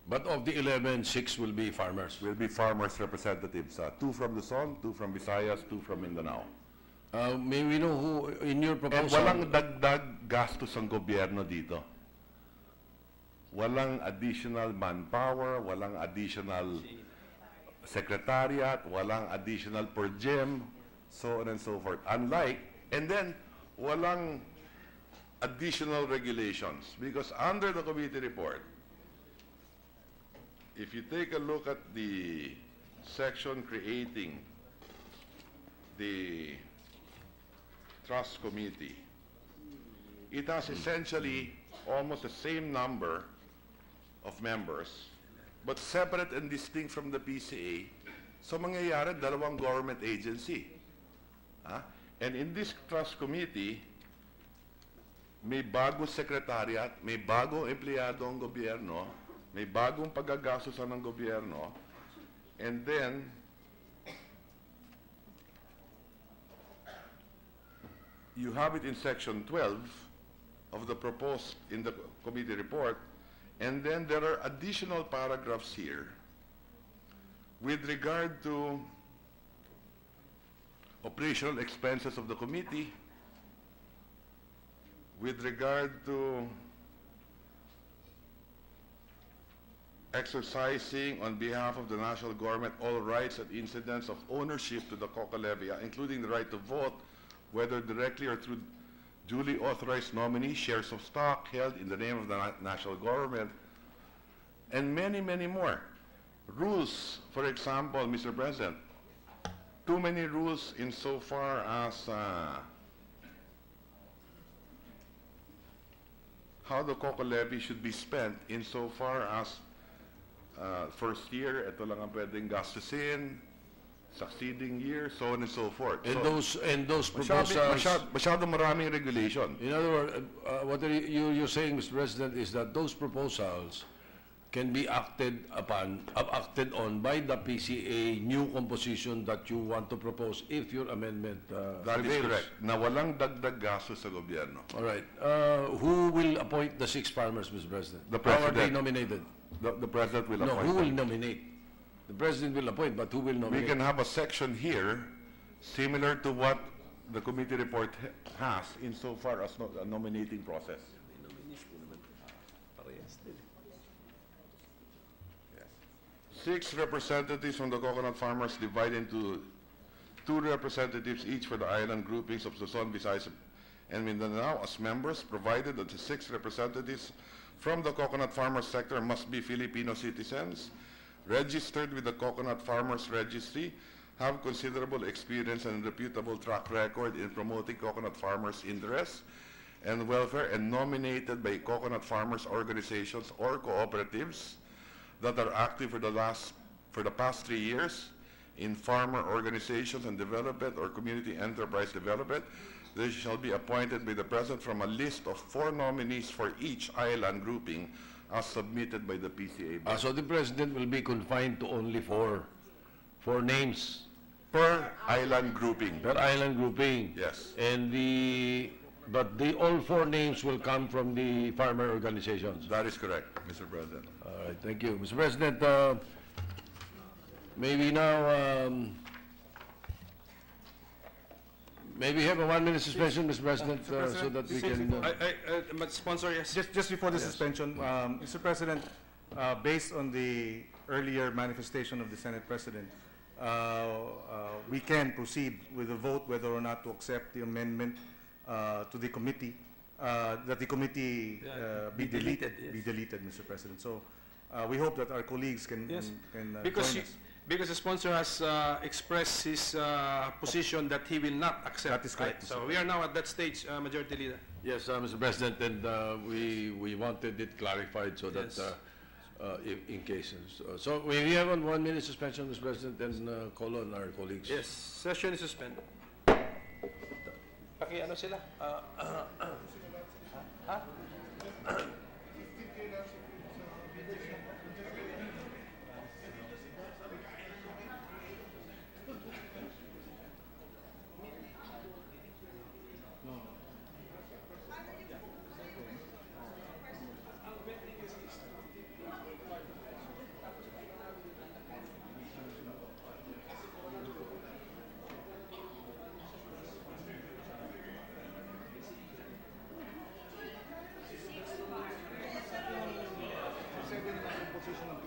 But of the 11, 6 will be farmers. Will be farmers representatives, 2 from Luzon, 2 from Visayas, 2 from Mindanao. May we know who, in your And proposal? walang dagdag gastos ang gobyerno dito. Walang additional manpower, walang additional secretariat, walang additional per gym, so on and so forth. Unlike, and then walang additional regulations. Because under the committee report, if you take a look at the section creating the trust committee, it has essentially almost the same number of members, but separate and distinct from the PCA. So mangyayari, 2 government agency. And in this trust committee, may bagong secretariat, may bagong empleyado ang gobyerno, may bagong paggagastusan ng gobyerno, and then you have it in section 12 of the proposed in the committee report, and then there are additional paragraphs here with regard to operational expenses of the committee, with regard to exercising on behalf of the national government all rights and incidents of ownership to the Coca levy, including the right to vote, whether directly or through duly authorized nominee, shares of stock held in the name of the national government, and many, many more. Rules, for example, Mr. President, too many rules insofar as how the Coca levy should be spent insofar as first year, ito lang ang pwedeng gastusin, succeeding year, so on and so forth. And So, those proposals... masyadong maraming regulation. In other words, what are you're saying, Mr. President, is that those proposals can be acted on by the PCA new composition that you want to propose if your amendment That is prevails. correct. Na walang dagdag gastos sa gobyerno. All right. Who will appoint the 6 farmers, Mr. President? The How are they President. nominated? The president will No, appoint who will them. nominate? The President will appoint, but who will We nominate? can have a section here similar to what the committee report has insofar as a nominating process. Yes. 6 representatives from the coconut farmers divided into 2 representatives each for the island groupings of Luzon, Visayas, and Mindanao as members, provided that the 6 representatives from the coconut farmers sector must be Filipino citizens, registered with the Coconut Farmers Registry, have considerable experience and reputable track record in promoting coconut farmers' interests, and welfare and nominated by coconut farmers organizations or cooperatives that are active for the past 3 years in farmer organizations and development or community enterprise development. They shall be appointed by the President from a list of 4 nominees for each island grouping as submitted by the PCA. So the President will be confined to only four names Per island grouping. per island grouping. Yes. And all 4 names will come from the farmer organizations. That is correct, Mr. President. All right, thank you. Mr. President, maybe now, maybe have a 1-minute suspension, Mr. President, so that we can... But sponsor, yes. Just before the suspension, Mr. President, based on the earlier manifestation of the Senate President, we can proceed with a vote whether or not to accept the amendment to the committee, that the committee be deleted, Mr. President. So we hope that our colleagues can, Yes. can Because join us. because the sponsor has expressed his position that he will not accept. That is correct, Right? So Mr. we are now at that stage, Majority Leader. Yes, Mr. President, and we wanted it clarified so that Yes. in cases. So we have a 1-minute suspension, Mr. President, and call on our colleagues. Yes, session is suspended. Ano sila? Position ng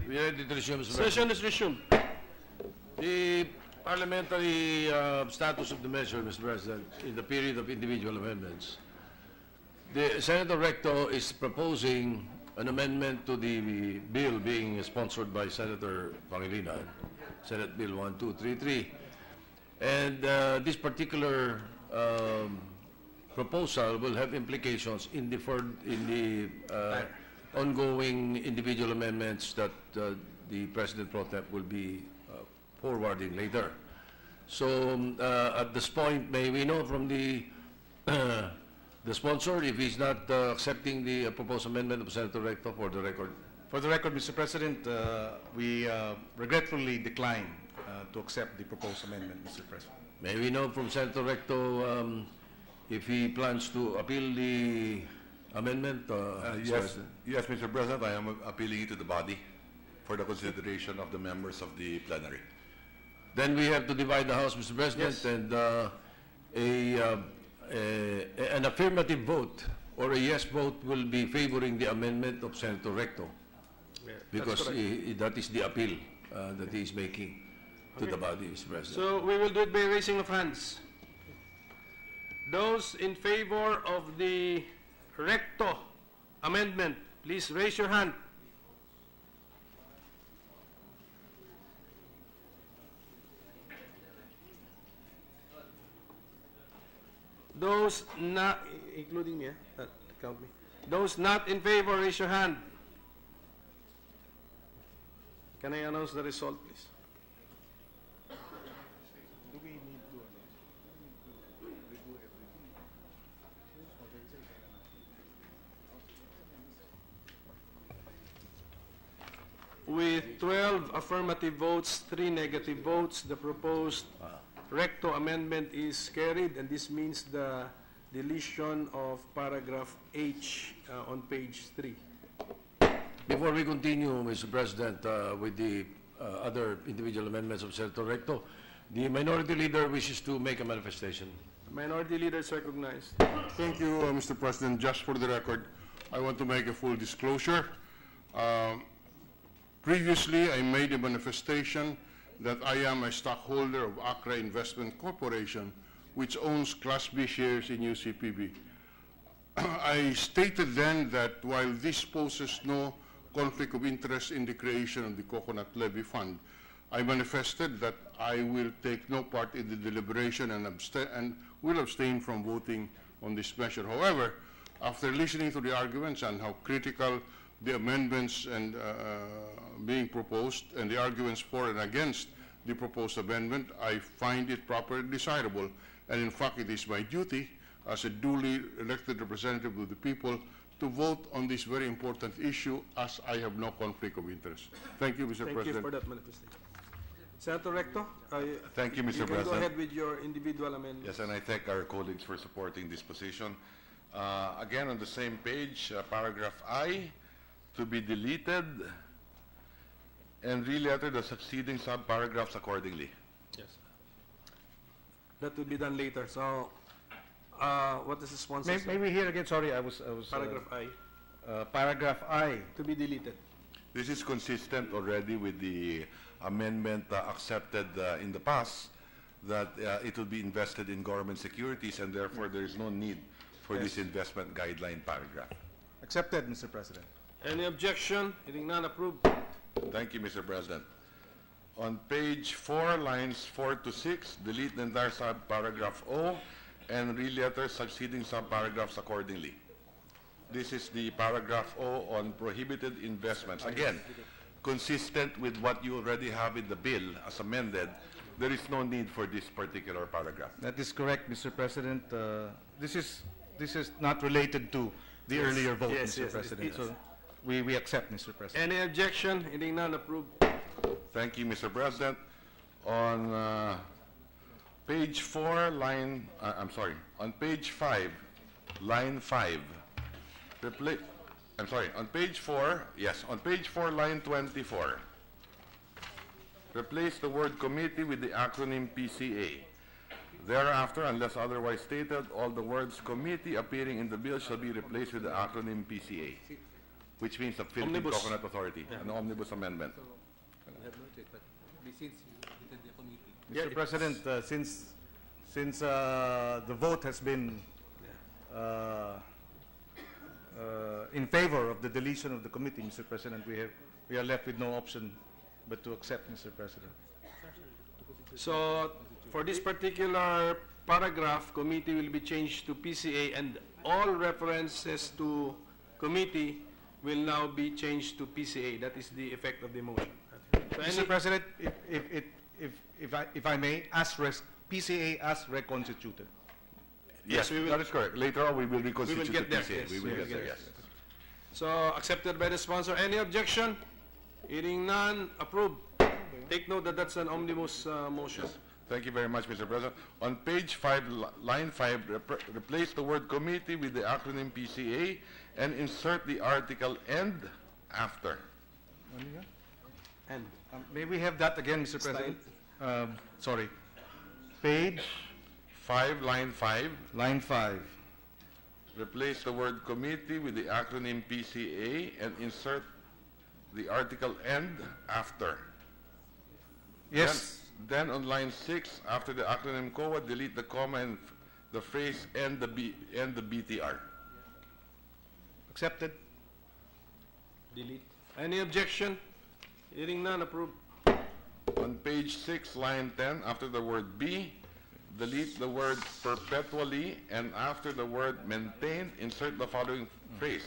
We are ready to resume, Mr. President. Session is resumed. The parliamentary status of the measure, Mr. President, in the period of individual amendments. Senator Recto is proposing an amendment to the bill being sponsored by Senator Pangilinan, Senate Bill 1233. And this particular proposal will have implications in the ongoing individual amendments that the President Pro Tem will be forwarding later. So at this point, may we know from the sponsor if he's not accepting the proposed amendment of Senator Recto for the record? For the record, Mr. President, we regretfully decline to accept the proposed amendment, Mr. President. May we know from Senator Recto if he plans to appeal the amendment? Yes, Mr. President, I am appealing it to the body for the consideration of the members of the plenary. Then we have to divide the House, Mr. President, Yes. and an affirmative vote or a yes vote will be favoring the amendment of Senator Recto, because that is the appeal that he is making to the body, Mr. President. So we will do it by raising of hands. Those in favor of the Recto amendment, please raise your hand. Those not, including me, count me. Those not in favor, raise your hand. Can I announce the result, please? With 12 affirmative votes, 3 negative votes, the proposed Recto amendment is carried, and this means the deletion of paragraph H on page 3. Before we continue, Mr. President, with the other individual amendments of Senator Recto, the Minority Leader wishes to make a manifestation. Minority Leader is recognized. Thank you, Mr. President. Just for the record, I want to make a full disclosure. Previously, I made a manifestation that I am a stockholder of Accra Investment Corporation, which owns Class B shares in UCPB. I stated then that while this poses no conflict of interest in the creation of the Coconut Levy Fund, I manifested that I will take no part in the deliberation and will abstain from voting on this measure. However, after listening to the arguments and how critical the amendments and being proposed and the arguments for and against the proposed amendment, I find it proper and desirable, and in fact it is my duty as a duly elected representative of the people to vote on this very important issue, as I have no conflict of interest. Thank you, Mr. Thank President. you for that manifestation. Senator Recto, Thank you, Mr. you can go President. ahead with your individual amendment. Yes, and I thank our colleagues for supporting this position. Again, on the same page, paragraph I, to be deleted, and re-letter the succeeding sub-paragraphs accordingly. Yes. That will be done later. So, what is the sponsor say? Maybe here again, sorry, I was Paragraph I, paragraph I. to be deleted. This is consistent already with the amendment accepted in the past, that it will be invested in government securities, and therefore there is no need for this investment guideline paragraph. Accepted, Mr. President. Any objection? Hearing none, approved. Thank you, Mr. President. On page 4, lines 4 to 6, delete the entire sub-paragraph O and re-letter succeeding sub-paragraphs accordingly. This is the paragraph O on prohibited investments. Again, consistent with what you already have in the bill as amended, there is no need for this particular paragraph. That is correct, Mr. President. This is not related to the earlier vote, Yes, Mr. yes, President. yes. So we accept, Mr. President. Any objection? Hearing none, approved. Thank you, Mr. President. On page 4, line, on page 5, line 5, on page 4, yes, on page 4, line 24, replace the word committee with the acronym PCA. Thereafter, unless otherwise stated, all the words committee appearing in the bill shall be replaced with the acronym PCA. which means the Philippine Omnibus. Coconut Authority, an omnibus amendment. Mr. President, since the vote has been in favor of the deletion of the committee, Mr. President, we are left with no option but to accept, Mr. President. So, for this particular paragraph, committee will be changed to PCA, and all references to committee will now be changed to PCA. That is the effect of the motion. So Mr. President, if I may, PCA as reconstituted. Yes, we will- that is correct. Later on, we will reconstitute the get there, PCA. yes. We will get there, yes. So, accepted by the sponsor. Any objection? Hearing none, approved. Take note that that's an omnibus motion. Thank you very much, Mr. President. On page 5, line 5, replace the word committee with the acronym PCA and insert the article "and" after. And May we have that again, Mr. President? Sorry. Page 5, line 5, line 5. replace the word committee with the acronym PCA and insert the article "and" after. Yes. Then on line 6, after the acronym COA, delete the comma and the phrase and the BTR. Accepted. delete. Any objection? Hearing none, approved. On page 6, line 10, after the word "be," delete the word "perpetually," and after the word "maintained," insert the following phrase: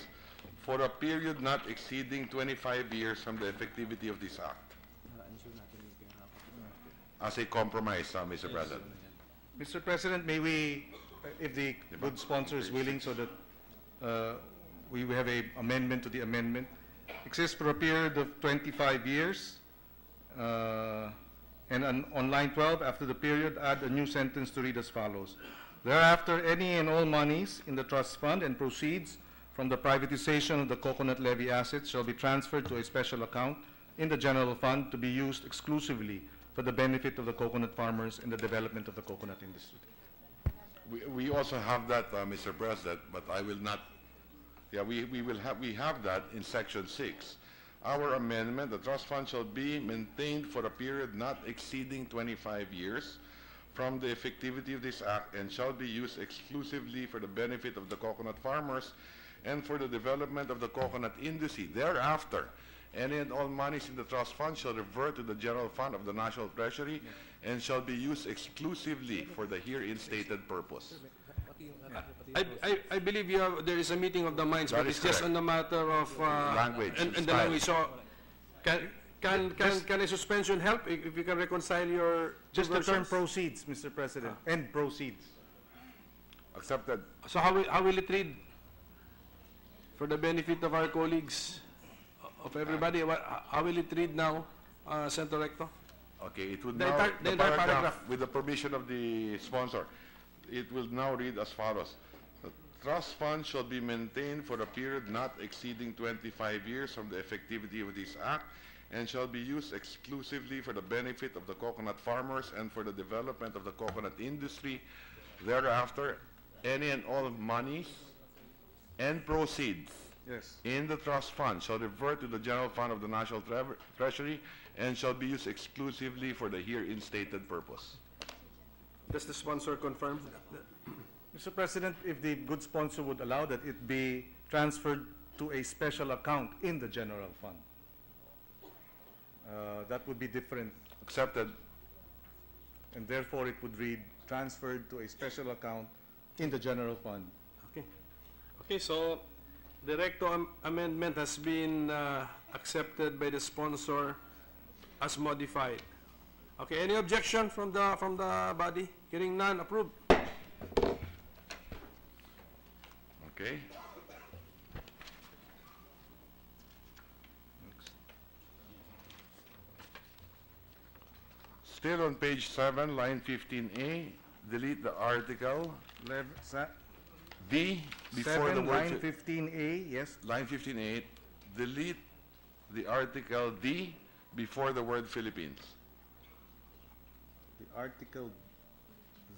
"for a period not exceeding 25 years from the effectivity of this act." As a compromise, Mr. President. Mr. President, may we, if the good sponsor is willing, so that we have a amendment to the amendment, exists for a period of 25 years, and on line 12, after the period, add a new sentence to read as follows: thereafter, any and all monies in the trust fund and proceeds from the privatization of the coconut levy assets shall be transferred to a special account in the general fund to be used exclusively for the benefit of the coconut farmers and the development of the coconut industry. We also have that, Mr. President, but I will not. Yeah, we have that in section 6. Our amendment: the trust fund shall be maintained for a period not exceeding 25 years from the effectivity of this act and shall be used exclusively for the benefit of the coconut farmers and for the development of the coconut industry. Thereafter, any and all monies in the trust fund shall revert to the general fund of the National Treasury and shall be used exclusively for the herein stated purpose. I believe there is a meeting of the minds, That but is it's just correct. on the matter of Language, and the style. language. So, can a suspension help if you can reconcile your Just the term versions? proceeds, Mr. President, and proceeds. Accepted. So how will it read for the benefit of our colleagues, of everybody? How will it read now, Senator Recto? Okay, it would The now, entire- the entire paragraph. with the permission of the sponsor, it will now read as follows. The trust fund shall be maintained for a period not exceeding 25 years from the effectivity of this act and shall be used exclusively for the benefit of the coconut farmers and for the development of the coconut industry. Thereafter, any and all monies and proceeds Yes. in the trust fund shall revert to the general fund of the National Treasury and shall be used exclusively for the herein stated purpose. Does the sponsor confirm? Mr. President, if the good sponsor would allow that it be transferred to a special account in the general fund, that would be different, Accepted. and therefore it would read transferred to a special account in the general fund. Okay. Okay, so the recto amendment has been accepted by the sponsor as modified. Okay, any objection from the body? Hearing none, approved. Okay. Still on page 7, line 15A, delete the article D before the 7, word line 15A, yes. line 15A, delete the article D before the word Philippines. The article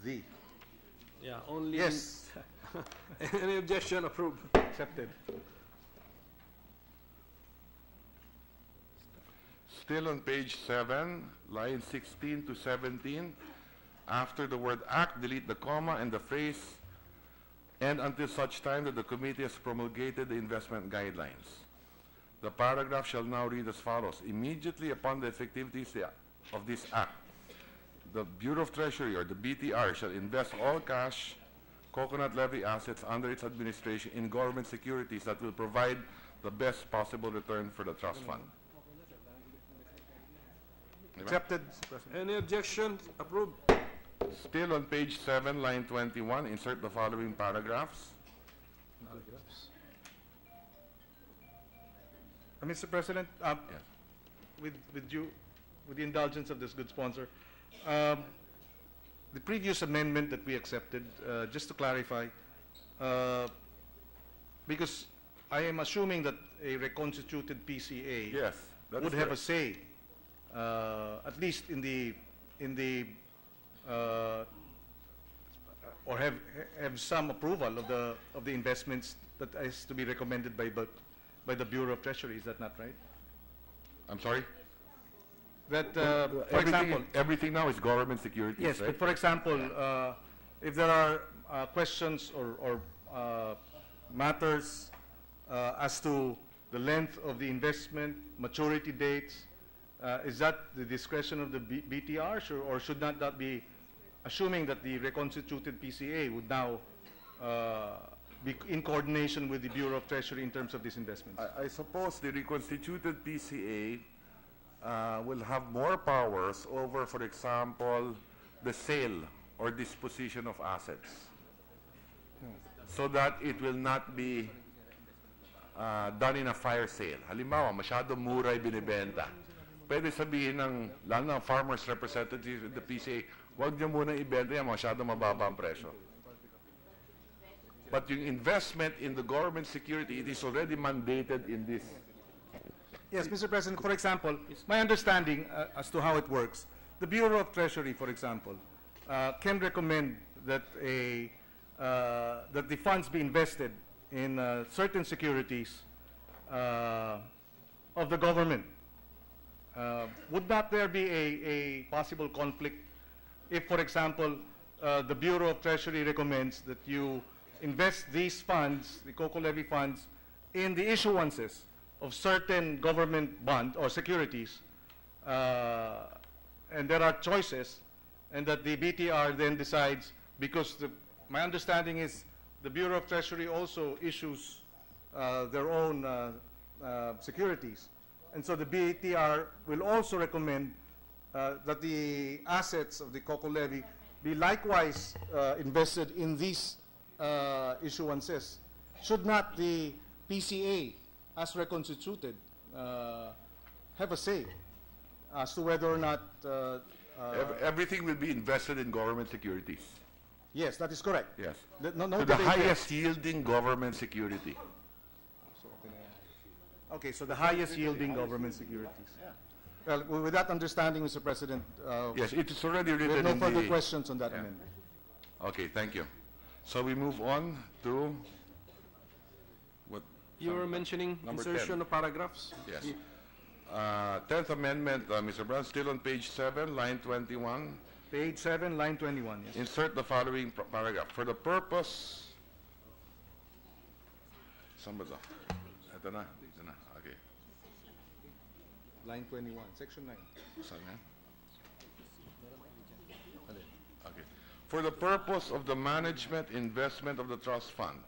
Z. Yeah, only. Yes. Any objection? Approved. Accepted. Still on page 7, line 16 to 17, after the word act, delete the comma and the phrase, and until such time that the committee has promulgated the investment guidelines. The paragraph shall now read as follows. Immediately upon the effectivity of this act, the Bureau of Treasury, or the BTR, shall invest all cash coconut levy assets under its administration in government securities that will provide the best possible return for the trust fund. Accepted, Mr. President. Any objections? Approved. Still on page 7, line 21, insert the following paragraphs. Mr. President, with the indulgence of this good sponsor, the previous amendment that we accepted, just to clarify, because I am assuming that a reconstituted PCA Yes, that would is have a correct. say, at least in the or have some approval of the investments that is to be recommended by the Bureau of Treasury. Is that not right? I'm sorry? That, for example, Everything now is government securities, yes, right? but for example, if there are questions or matters as to the length of the investment, maturity dates, is that the discretion of the BTR, or should not that be, assuming that the reconstituted PCA would now be in coordination with the Bureau of Treasury in terms of these investments? I suppose the reconstituted PCA will have more powers over, for example, the sale or disposition of assets, so that it will not be done in a fire sale. Halimbawa, masyado mura yung binibenta. Pwede sabihin ng, lalo ng farmers representatives in the PCA, huwag niyo muna ibenta yan, masyado mababa ang presyo. But yung investment in the government security, it is already mandated in this. Yes, Mr. President, for example, my understanding as to how it works, the Bureau of Treasury, for example, can recommend that that the funds be invested in certain securities of the government. Would not there be a possible conflict if, for example, the Bureau of Treasury recommends that you invest these funds, the COCO levy funds, in the issuances of certain government bond or securities, and there are choices, and that the BTR then decides, because my understanding is the Bureau of Treasury also issues their own securities, and so the BTR will also recommend that the assets of the COCO levy be likewise invested in these issuances. Should not the PCA, as reconstituted, have a say as to whether or not... Everything will be invested in government securities. Yes, that is correct. Yes. No To the debate there. highest yielding government security. Okay, so the highest yielding government securities. Well, with that understanding, Mr. President, Yes, it is already we written have no in further the... questions on that amendment. Okay, thank you. So we move on to... What? You were mentioning Number insertion 10. of paragraphs? Yes. 10th Amendment, Mr. Brown, still on page 7, line 21. Page 7, line 21, yes. Insert the following paragraph. For the purpose... Saan ba to? Ito na. Okay. Line 21, section 9. Saan yan? Okay. For the purpose of the management investment of the trust fund,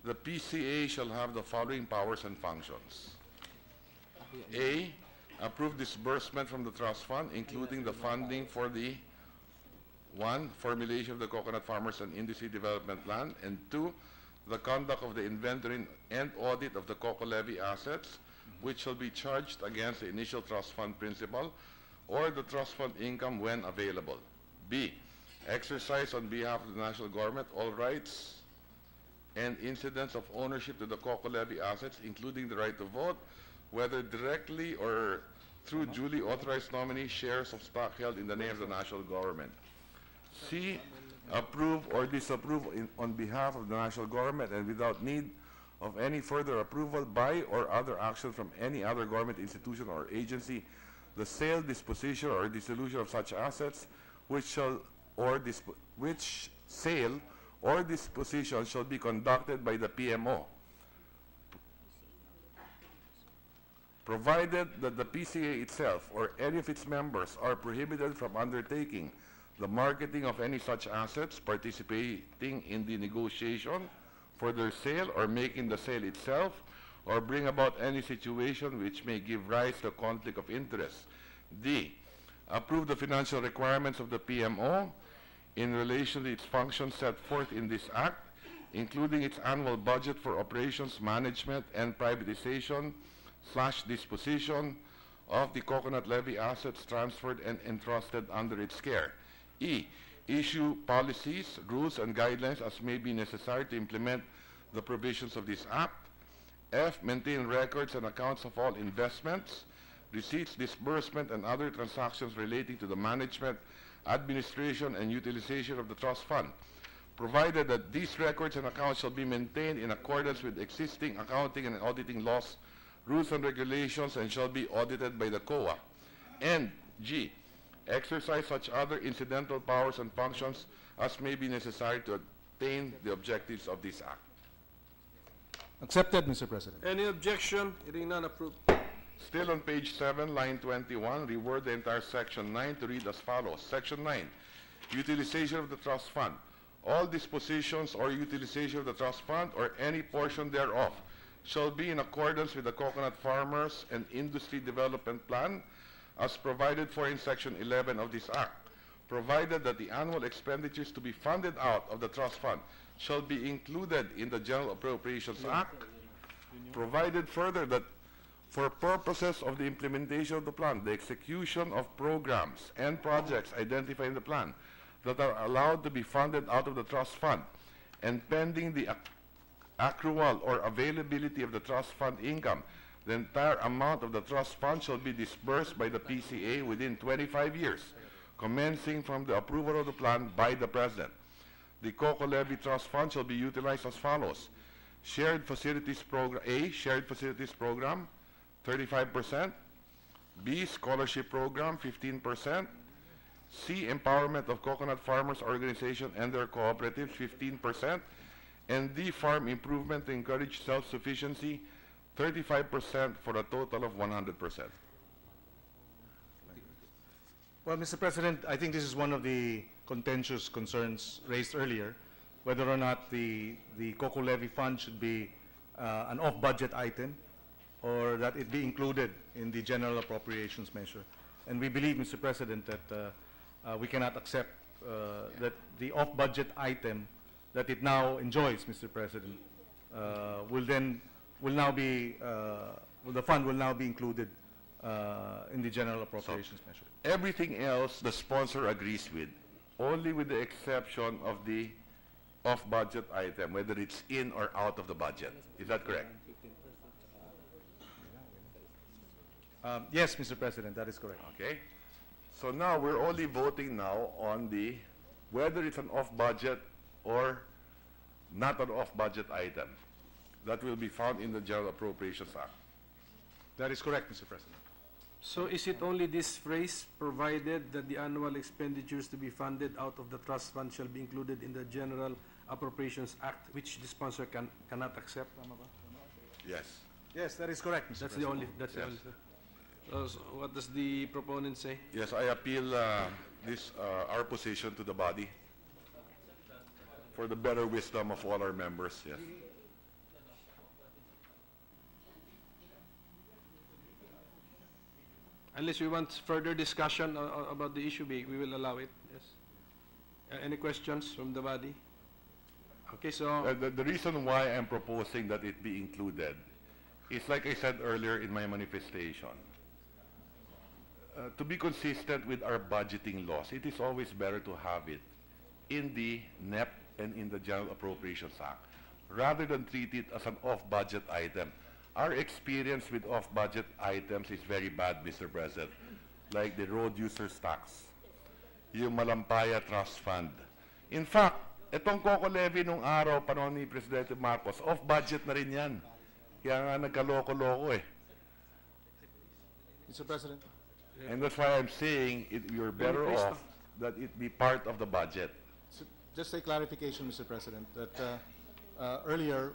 the PCA shall have the following powers and functions. A, approve disbursement from the trust fund, including the funding for the 1, formulation of the Coconut Farmers and Industry Development Plan, and 2, the conduct of the inventory and audit of the COCO levy assets, which shall be charged against the initial trust fund principal or the trust fund income when available. B, exercise on behalf of the national government all rights and incidents of ownership to the COCO levy assets, including the right to vote, whether directly or through duly authorized nominee shares of stock held in the name of the national government. C, approve or disapprove on behalf of the national government and without need of any further approval by or other action from any other government institution or agency, the sale, disposition, or dissolution of such assets, which sale or disposition shall be conducted by the PMO, provided that the PCA itself or any of its members are prohibited from undertaking the marketing of any such assets, participating in the negotiation for their sale or making the sale itself, or bring about any situation which may give rise to a conflict of interest. D, approve the financial requirements of the PMO in relation to its functions set forth in this Act, including its annual budget for operations, management, and privatization/disposition of the coconut levy assets transferred and entrusted under its care. E, issue policies, rules, and guidelines as may be necessary to implement the provisions of this Act. F, maintain records and accounts of all investments, receipts, disbursement, and other transactions relating to the management, administration, and utilization of the trust fund, provided that these records and accounts shall be maintained in accordance with existing accounting and auditing laws, rules, and regulations, and shall be audited by the COA. And G, exercise such other incidental powers and functions as may be necessary to attain the objectives of this Act. Accepted, Mr. President. Any objection? Hearing none, approved. Still on page 7, line 21, reword the entire section 9 to read as follows. Section 9, utilization of the trust fund. All dispositions or utilization of the trust fund or any portion thereof shall be in accordance with the Coconut Farmers and Industry Development Plan as provided for in section 11 of this Act, provided that the annual expenditures to be funded out of the trust fund shall be included in the General Appropriations Act, provided further that for purposes of the implementation of the plan, the execution of programs and projects identified in the plan that are allowed to be funded out of the trust fund, and pending the accrual or availability of the trust fund income, the entire amount of the trust fund shall be disbursed by the PCA within 25 years, commencing from the approval of the plan by the President. The Coco Levy Trust Fund shall be utilized as follows. Shared Facilities Program, A, Shared Facilities Program, 35%. B, Scholarship Program, 15%. C, Empowerment of Coconut Farmers Organization and their cooperatives, 15%. And D, Farm Improvement to encourage self-sufficiency, 35% for a total of 100%. Well, Mr. President, I think this is one of the contentious concerns raised earlier, whether or not the Coco Levy Fund should be an off-budget item or that it be included in the general appropriations measure. And we believe, Mr. President, that we cannot accept that the off-budget item that it now enjoys, Mr. President, the fund will now be included in the general appropriations measure. Everything else the sponsor agrees with, only with the exception of the off-budget item, whether it's in or out of the budget. Is that correct? Yes, Mr. President, that is correct. Okay. So now we're only voting now on whether it's an off-budget or not an off-budget item. That will be found in the General Appropriations Act. That is correct, Mr. President. So is it only this phrase, provided that the annual expenditures to be funded out of the trust fund shall be included in the General Appropriations Act, which the sponsor cannot accept? Yes. Yes, that is correct, Mr. That's President. the only, Yes. So what does the proponent say? Yes, I appeal our position to the body for the better wisdom of all our members. Yes. Unless we want further discussion about the issue, we will allow it. Yes. Any questions from the body? Okay, so The reason why I'm proposing that it be included is, like I said earlier in my manifestation, to be consistent with our budgeting laws, it is always better to have it in the NEP and in the General Appropriations Act, rather than treat it as an off-budget item. Our experience with off-budget items is very bad, Mr. President, like the road users tax, yung Malampaya Trust Fund. In fact, itong Coco Levy nung araw, panahon ni Presidente Marcos, off-budget na rin yan. Kaya nga nagkaloko-loko eh. Mr. President. And that's why I'm saying you're better Please, off that it be part of the budget. So just a clarification, Mr. President, that earlier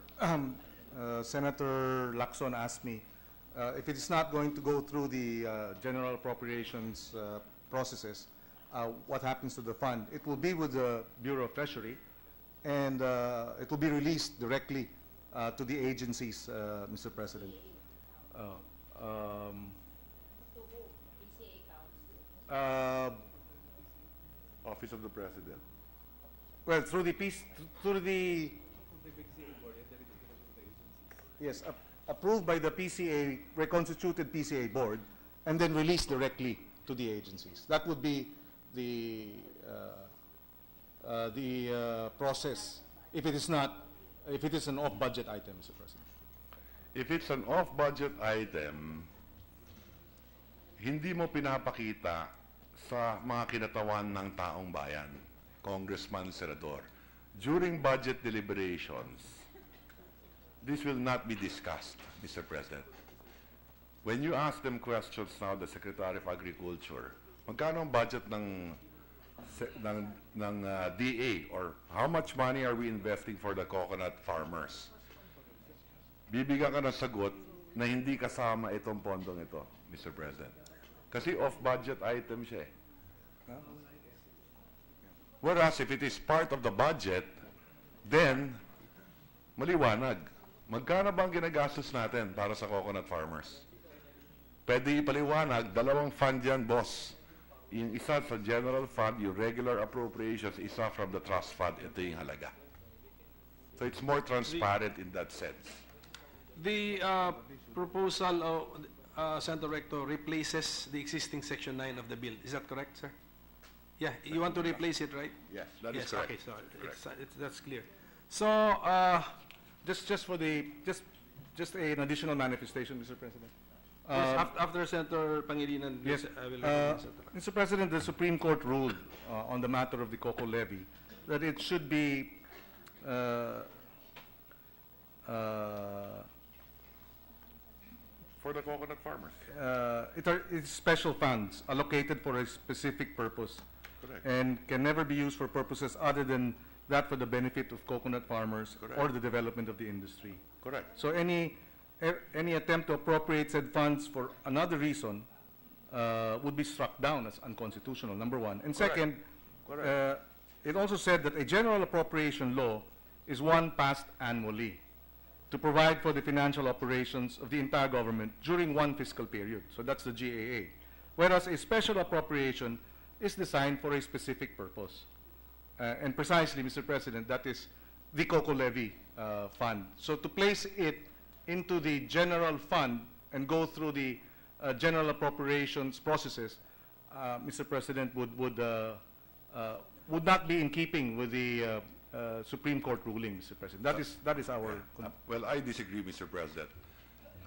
Senator Lacson asked me if it is not going to go through the general appropriations processes, what happens to the fund? It will be with the Bureau of Treasury, and it will be released directly to the agencies, Mr. President. Office of the President. Well, through the yes, approved by the PCA, reconstituted PCA board, and then released directly to the agencies. That would be the process if it is not, if it is an off-budget item, Mr. President. If it's an off-budget item, hindi mo pinapakita sa mga kinatawan ng taong bayan, congressman, senador. During budget deliberations, this will not be discussed, Mr. President. When you ask them questions now, the Secretary of Agriculture, magkano ang budget ng DA, or how much money are we investing for the coconut farmers? Bibigyan ka ng sagot na hindi kasama itong pondong ito, Mr. President. Kasi off-budget item siya eh. Whereas if it is part of the budget, then maliwanag. Magkano bang ginagastos natin para sa coconut farmers? Pwede ipaliwanag, dalawang fund yan, boss. Yung isa sa general fund, yung regular appropriations, isa from the trust fund, ito yung halaga. So it's more transparent in that sense. The proposal, Senator Recto, replaces the existing Section 9 of the bill. Is that correct, sir? Yeah, you want to replace it, right? Yes, that is Yes, correct. okay, so that's clear. So, Just an additional manifestation, Mr. President. yes, after Senator Pangilinan, Yes, I will recognize Senator. Mr. President, the Supreme Court ruled on the matter of the cocoa levy that it should be For the coconut farmers. it's special funds allocated for a specific purpose. Correct. And can never be used for purposes other than that for the benefit of coconut farmers Correct. or the development of the industry. Correct. So any attempt to appropriate said funds for another reason would be struck down as unconstitutional, number one. And Correct. second, Correct. it also said that a general appropriation law is one passed annually to provide for the financial operations of the entire government during one fiscal period. So that's the GAA. Whereas a special appropriation is designed for a specific purpose. And precisely, Mr. President, that is the cocoa levy fund. So to place it into the general fund and go through the general appropriations processes, Mr. President, would not be in keeping with the Supreme Court ruling, Mr. President. That is our. Well, I disagree, Mr. President.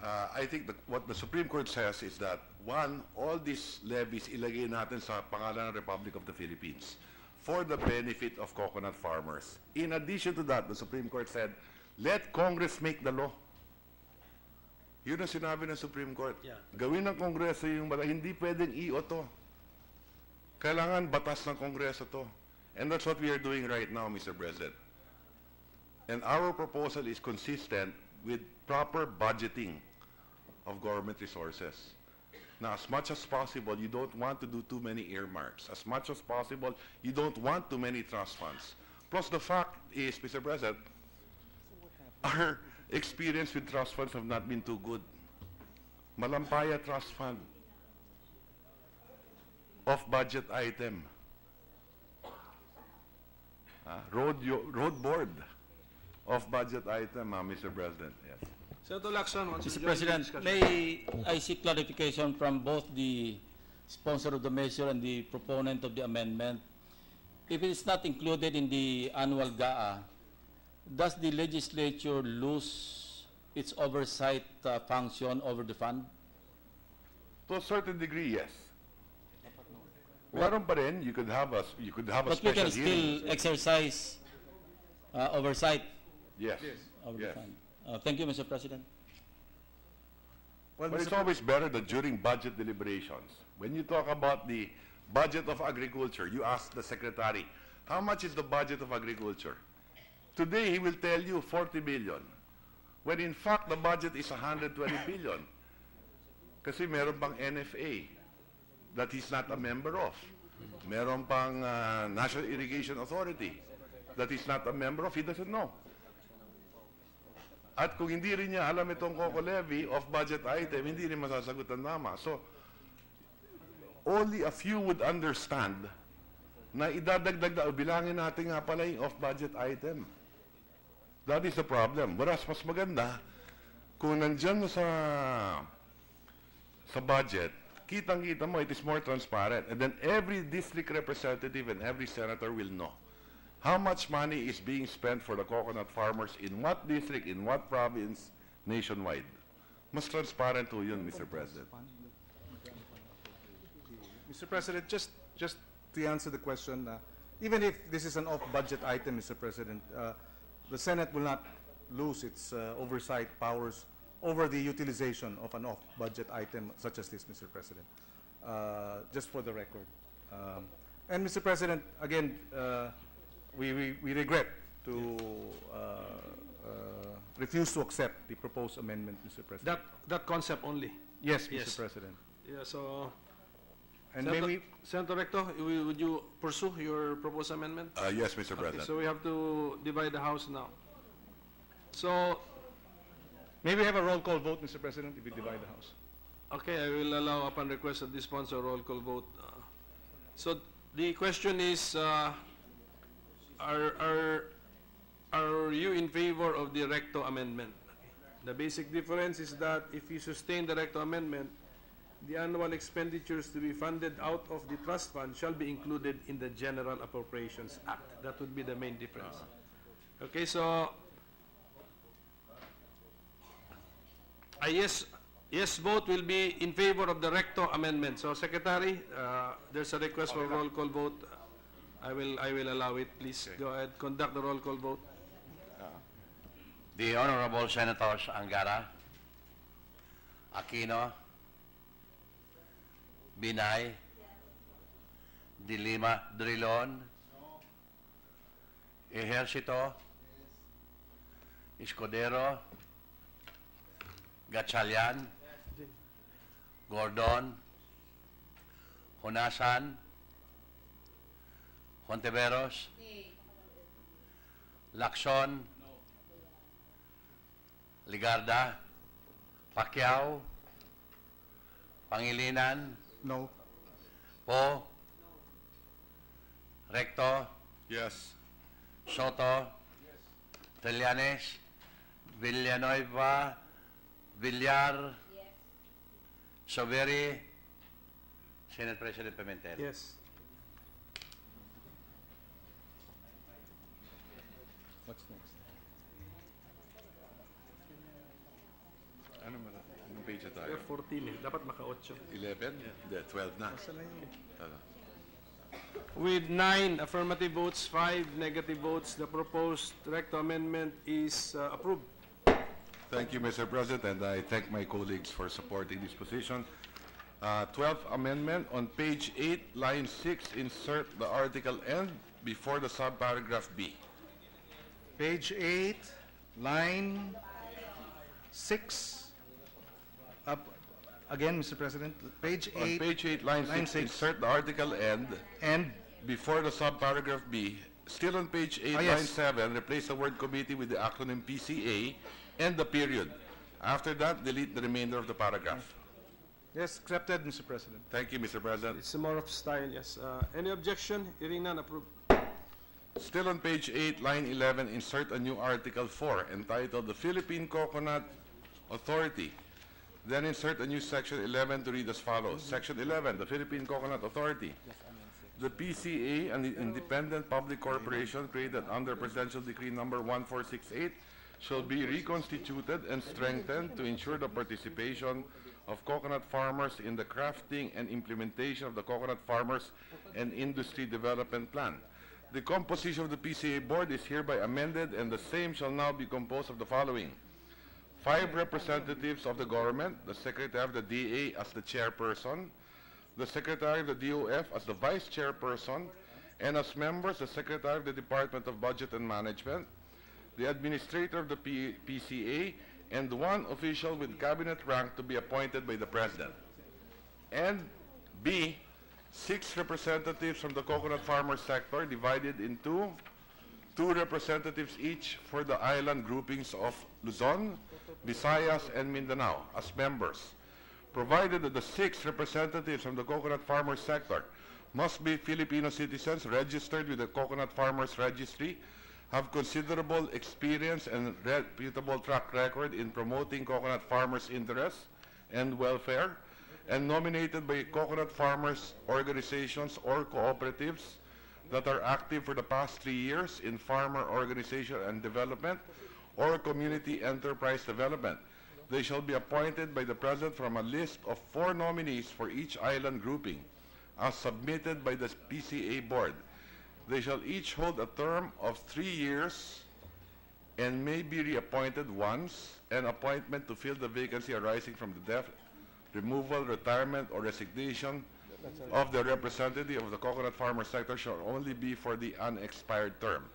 I think what the Supreme Court says is that, one, all these levies ilagay natin sa pangalan ng Republic of the Philippines for the benefit of coconut farmers. In addition to that, the Supreme Court said, let Congress make the law. Yun ang sinabi ng Supreme Court. Yeah. Gawin ng Kongreso yung hindi pwedeng i-o to. Kailangan batas ng Kongreso to. And that's what we are doing right now, Mr. President. And our proposal is consistent with proper budgeting of government resources. Now, as much as possible, you don't want to do too many earmarks. As much as possible, you don't want too many trust funds. Plus, the fact is, Mr. President, our experience with trust funds have not been too good. Malampaya Trust Fund, off-budget item. Road board, off-budget item, Mr. President. Yes. Senator Lacson wants to Mr. join the President, discussion. may I seek clarification from both the sponsor of the measure and the proponent of the amendment? If it is not included in the annual GAA, does the legislature lose its oversight function over the fund? To a certain degree, yes. Meron pa rin, you could have a But we special can hearing. still exercise oversight Yes. over the Yes. fund. Thank you, Mr. President. Well, But Mr. it's always better that during budget deliberations, when you talk about the budget of agriculture, you ask the secretary, how much is the budget of agriculture? Today, he will tell you 40 billion. When in fact, the budget is 120 billion. Kasi meron pang NFA that he's not a member of. Meron pang National Irrigation Authority that he's not a member of. He doesn't know. At kung hindi rin niya alam itong COCO levy of budget item, hindi rin masasagot ang nama. So, only a few would understand na idadagdag na bilangin natin nga pala yung off-budget item. That is the problem. Whereas mas maganda, kung nandyan mo sa budget, kitang-kita mo, it is more transparent. And then every district representative and every senator will know how much money is being spent for the coconut farmers in what district, in what province, nationwide. Mas transparent to yun, Mr. President. Mr. President, just to answer the question, even if this is an off-budget item, Mr. President, the Senate will not lose its oversight powers over the utilization of an off-budget item such as this, Mr. President, just for the record. And Mr. President, again, we regret to refuse to accept the proposed amendment, Mr. President. That concept only. Yes, Mr. Yes. President. Yeah, so, And may we, Senator Recto, would you pursue your proposed amendment? Yes, Mr. Okay, President. so we have to divide the House now. So, may we have a roll call vote, Mr. President, if we divide the House? okay, I will allow upon request of this sponsor roll call vote. So the question is, are you in favor of the Recto amendment? The basic difference is that if you sustain the Recto amendment, the annual expenditures to be funded out of the trust fund shall be included in the General Appropriations Act. That would be the main difference. Okay, so a yes vote will be in favor of the Recto amendment. So, Secretary, there's a request for roll call vote. I will allow it. Please go ahead, conduct the roll call vote. The Honorable Senators Angara, Aquino, Binay, De Lima, Drilon, Ejercito, Escudero, Gatchalian, Gordon, Honasan, Hontiveros, Lacson, Ligarda, Pacquiao, Pangilinan, No. Po, Recto, Yes. Soto, Trillanes, Villanueva, Villar, Soberi, Senate President Pimentel. Yes. What's next? Ano man? Anong page na tayo? We're 14 eh. Dapat maka-8. 11? Hindi, 12 na. With 9 affirmative votes, 5 negative votes, the proposed Recto amendment is approved. Thank you, Mr. President, and I thank my colleagues for supporting this position. 12th amendment, on page 8, line 6, insert the article end before the subparagraph B. Page 8, line 6. Again, Mr. President, page 8. On page 8, line 6, insert the article end And before the subparagraph B. Still on page 8, yes. line 7, replace the word committee with the acronym PCA and the period. After that, delete the remainder of the paragraph. yes, accepted, Mr. President. Thank you, Mr. President. It's more of style, yes. Any objection? Hearing none, approved. Still on page 8, line 11, insert a new article 4 entitled the Philippine Coconut Authority. Then insert a new section 11 to read as follows. Section 11, the Philippine Coconut Authority. The PCA, an independent public corporation created under Presidential Decree number 1468, shall be reconstituted and strengthened to ensure the participation of coconut farmers in the crafting and implementation of the Coconut Farmers and Industry Development Plan. The composition of the PCA board is hereby amended, and the same shall now be composed of the following: 5 representatives of the government, the Secretary of the DA as the chairperson, the Secretary of the DOF as the vice chairperson, and as members, the Secretary of the Department of Budget and Management, the Administrator of the PCA, and one official with cabinet rank to be appointed by the President. And B, 6 representatives from the coconut farmer sector divided into 2 representatives each for the island groupings of Luzon, Visayas, and Mindanao as members, provided that the 6 representatives from the coconut farmer sector must be Filipino citizens registered with the Coconut Farmers Registry, have considerable experience and reputable track record in promoting coconut farmers' interests and welfare, and nominated by coconut farmers organizations or cooperatives that are active for the past 3 years in farmer organization and development or community enterprise development. They shall be appointed by the President from a list of 4 nominees for each island grouping, as submitted by the PCA Board. They shall each hold a term of 3 years and may be reappointed once. An appointment to fill the vacancy arising from the death, removal, retirement, or resignation of the representative of the coconut farmer sector shall only be for the unexpired term.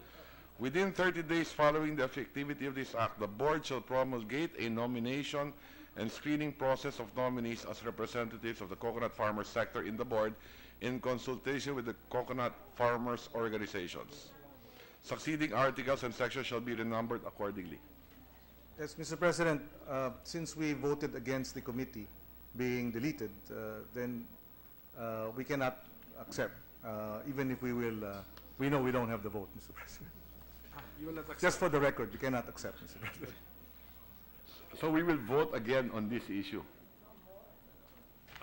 Within 30 days following the effectivity of this act, the board shall promulgate a nomination and screening process of nominees as representatives of the coconut farmer sector in the board in consultation with the coconut farmers organizations. Succeeding articles and sections shall be renumbered accordingly. Yes, Mr. President, since we voted against the committee being deleted, then we cannot accept, even if we will, we know we don't have the vote, Mr. President. You will not accept. Just for the record, we cannot accept, Mr. President. So we will vote again on this issue.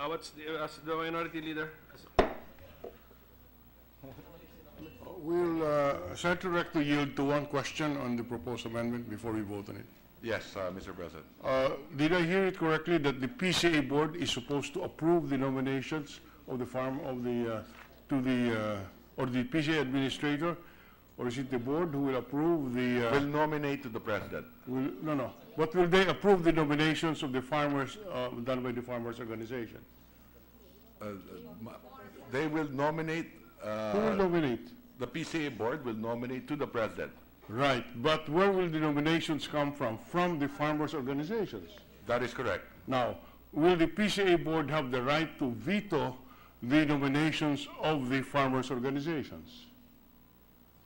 What's the minority leader? Will Senator Recto yield to one question on the proposed amendment before we vote on it? Yes, Mr. President. Did I hear it correctly that the PCA board is supposed to approve the nominations of the farm of the or the PCA administrator, or is it the board who will approve the? Will nominate to the President. No. But will they approve the nominations of the farmers done by the farmers organization? They will nominate. Who will nominate? The PCA board will nominate to the President. Right, but where will the nominations come from? From the farmers' organizations. That is correct. Now, will the PCA board have the right to veto the nominations of the farmers' organizations?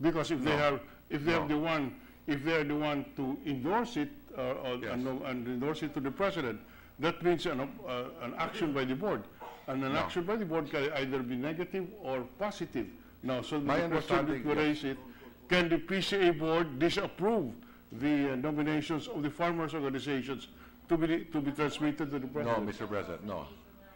Because if they are the one to endorse it and endorse it to the President, that means an action by the board, and an action by the board can either be negative or positive. Now, so my the question that we raise it. Can the PCA board disapprove the nominations of the farmers' organizations to be transmitted to the President? No, Mr. President, no.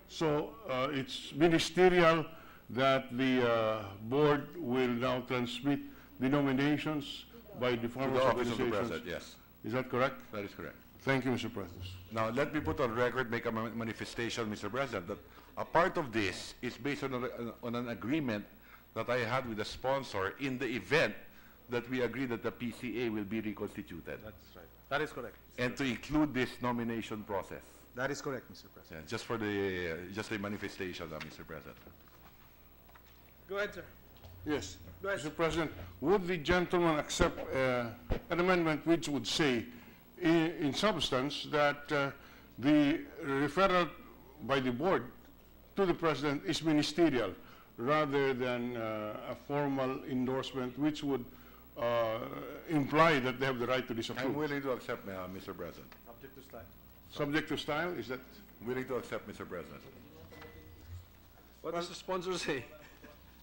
So it's ministerial that the board will now transmit the nominations by the farmers' organizations. To the office of the President, yes. Is that correct? That is correct. Thank you, Mr. President. Now, let me put on record, make a manifestation, Mr. President, that a part of this is based on an agreement that I had with the sponsor in the event that we agree that the PCA will be reconstituted. That's right. That is correct. And to include this nomination process. That is correct, Mr. President. Yeah, just for the just a manifestation, Mr. President. Go ahead, sir. Yes. Go ahead. Mr. President, would the gentleman accept an amendment which would say, in substance, that the referral by the board to the President is ministerial, rather than a formal endorsement which would imply that they have the right to disapprove? I'm willing to accept, Mr. President. Subject to style. Subject to style, is that? Willing to accept, Mr. President. What does the sponsor say?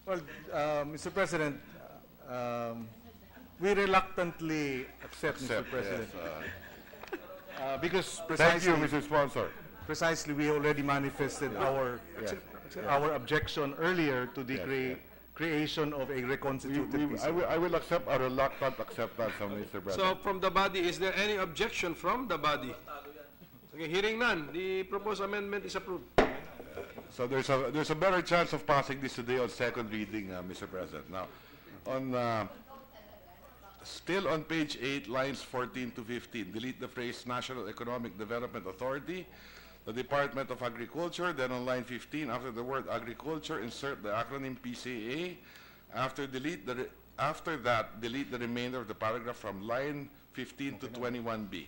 Well, Mr. President, we reluctantly accept, Mr. President, yes, because thank you, precisely, Mr. Sponsor. precisely we already manifested our objection earlier to the creation of a reconstituted PCA. I will accept a reluctant acceptance, Mr. President. So from the body, is there any objection from the body? Okay, hearing none, the proposed amendment is approved. So there's a better chance of passing this today on second reading, Mr. President. Now, on Still on page 8, lines 14 to 15, delete the phrase National Economic Development Authority, the Department of Agriculture. Then on line 15, after the word agriculture, insert the acronym PCA. After that, delete the remainder of the paragraph from line 15 to 21B.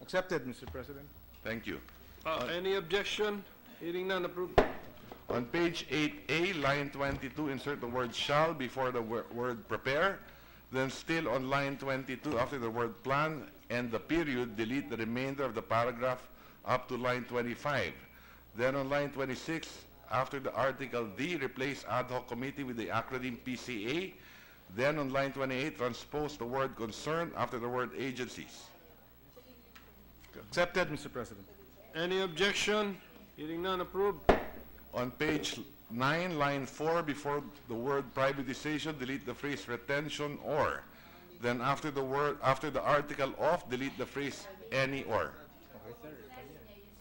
Accepted, Mr. President. Thank you. Any objection? Hearing none, approved. On page 8A, line 22, insert the word shall before the word prepare. Then still on line 22, after the word plan and the period, delete the remainder of the paragraph up to line 25. Then on line 26, after the article D, replace ad hoc committee with the acronym PCA. Then on line 28, transpose the word concern after the word agencies. Accepted, Mr. President. Any objection? Hearing none, approved. On page 9, line 4, before the word privatization, delete the phrase retention or. Then after the article of, delete the phrase any or.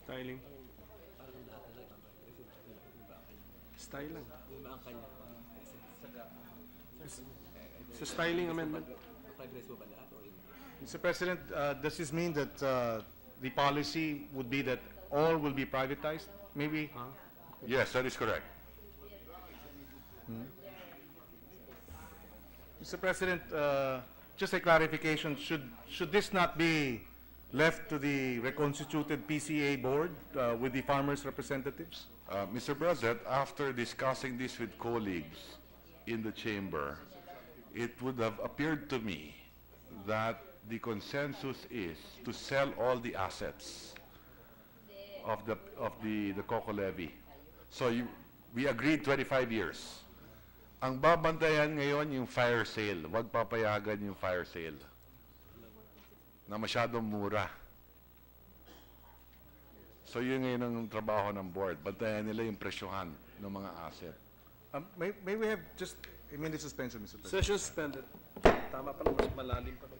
Styling. Styling. It's a styling amendment. Mr. President, does this mean that the policy would be that all will be privatized? Maybe. Yes, that is correct. Mr. President, just a clarification, should this not be left to the reconstituted PCA board with the farmers' representatives? Mr. President, after discussing this with colleagues in the chamber, it would have appeared to me that the consensus is to sell all the assets of the COCO levy. So we agreed 25 years. Ang babantayan ngayon yung fire sale. Huwag papayagan yung fire sale na masyadong mura. So yun ngayon ang trabaho ng board. Bantayan nila yung presyohan ng mga asset. May we have just a minute suspension, Mr. President? Session suspended. Tama pa naman, mas malalim pa naman.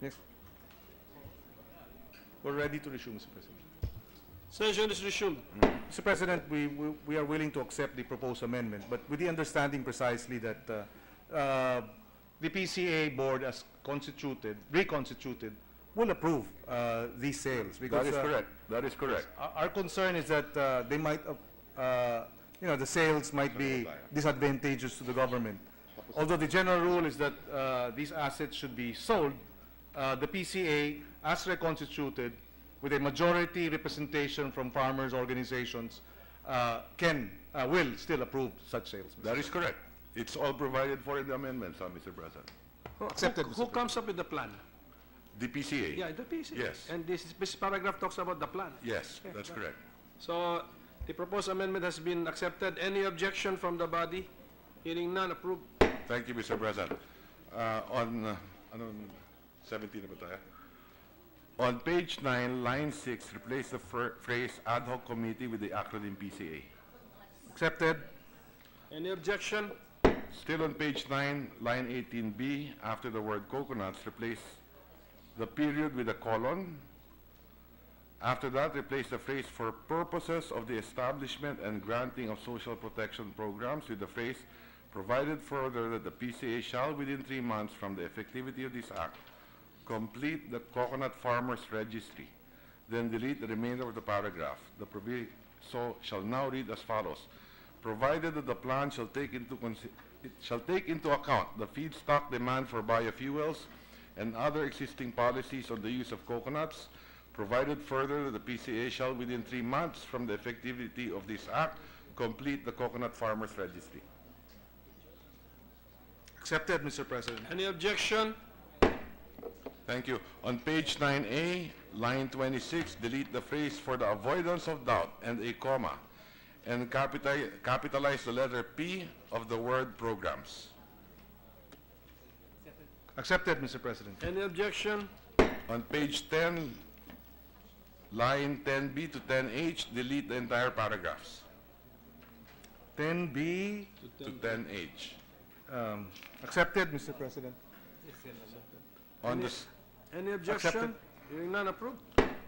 Yes. We're ready to resume, Mr. President. Session is resumed. Mr. President, we are willing to accept the proposed amendment, but with the understanding precisely that the PCA board as reconstituted, will approve these sales. Because, That is correct. That is correct. Our concern is that they might, the sales might be disadvantageous to the government. Although the general rule is that these assets should be sold, the PCA, as reconstituted, with a majority representation from farmers' organizations, will still approve such sales. That is correct. It's all provided for in the amendments, Mr. President. Accepted, Who comes up with the plan? The PCA? Yeah, the PCA. Yes. And this paragraph talks about the plan. Yes, that's correct. So the proposed amendment has been accepted. Any objection from the body? Hearing none, approved. Thank you, Mr. President. On 17 na ba tayo? On page 9, line 6, replace the phrase ad hoc committee with the acronym PCA. Accepted. Any objection? Still on page 9, line 18B, after the word coconuts, replace the period with a colon. After that, replace the phrase for purposes of the establishment and granting of social protection programs with the phrase provided further that the PCA shall within 3 months from the effectivity of this act complete the coconut farmers registry. Then delete the remainder of the paragraph. The proviso shall now read as follows. Provided that the plan shall take into account the feedstock demand for biofuels and other existing policies on the use of coconuts, provided further that the PCA shall within 3 months from the effectivity of this act complete the coconut farmers registry. Accepted, Mr. President. Any objection? Thank you. On page 9A, line 26, delete the phrase for the avoidance of doubt and a comma, and capitalize the letter P of the word programs. Accepted, Mr. President. Any objection? On page 10, line 10B to 10H, delete the entire paragraphs. 10B, To 10H. accepted, Mr. President. On the, Any objection? Accepted. Hearing none, approved.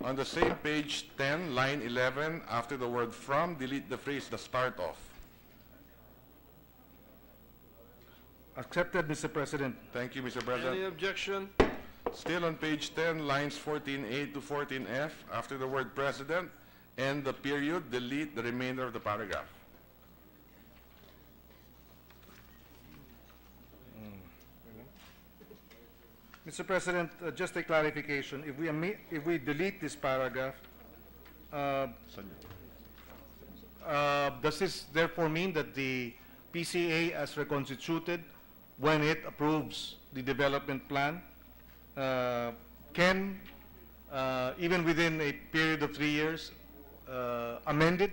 on the same page 10, line 11, after the word from, delete the phrase the start of. Accepted, Mr. President. Thank you, Mr. President. Any objection? Still on page 10, lines 14A to 14F, after the word president and the period, delete the remainder of the paragraph. Mr. President, just a clarification. If we delete this paragraph, does this therefore mean that the PCA as reconstituted, when it approves the development plan, can, even within a period of 3 years, amend it?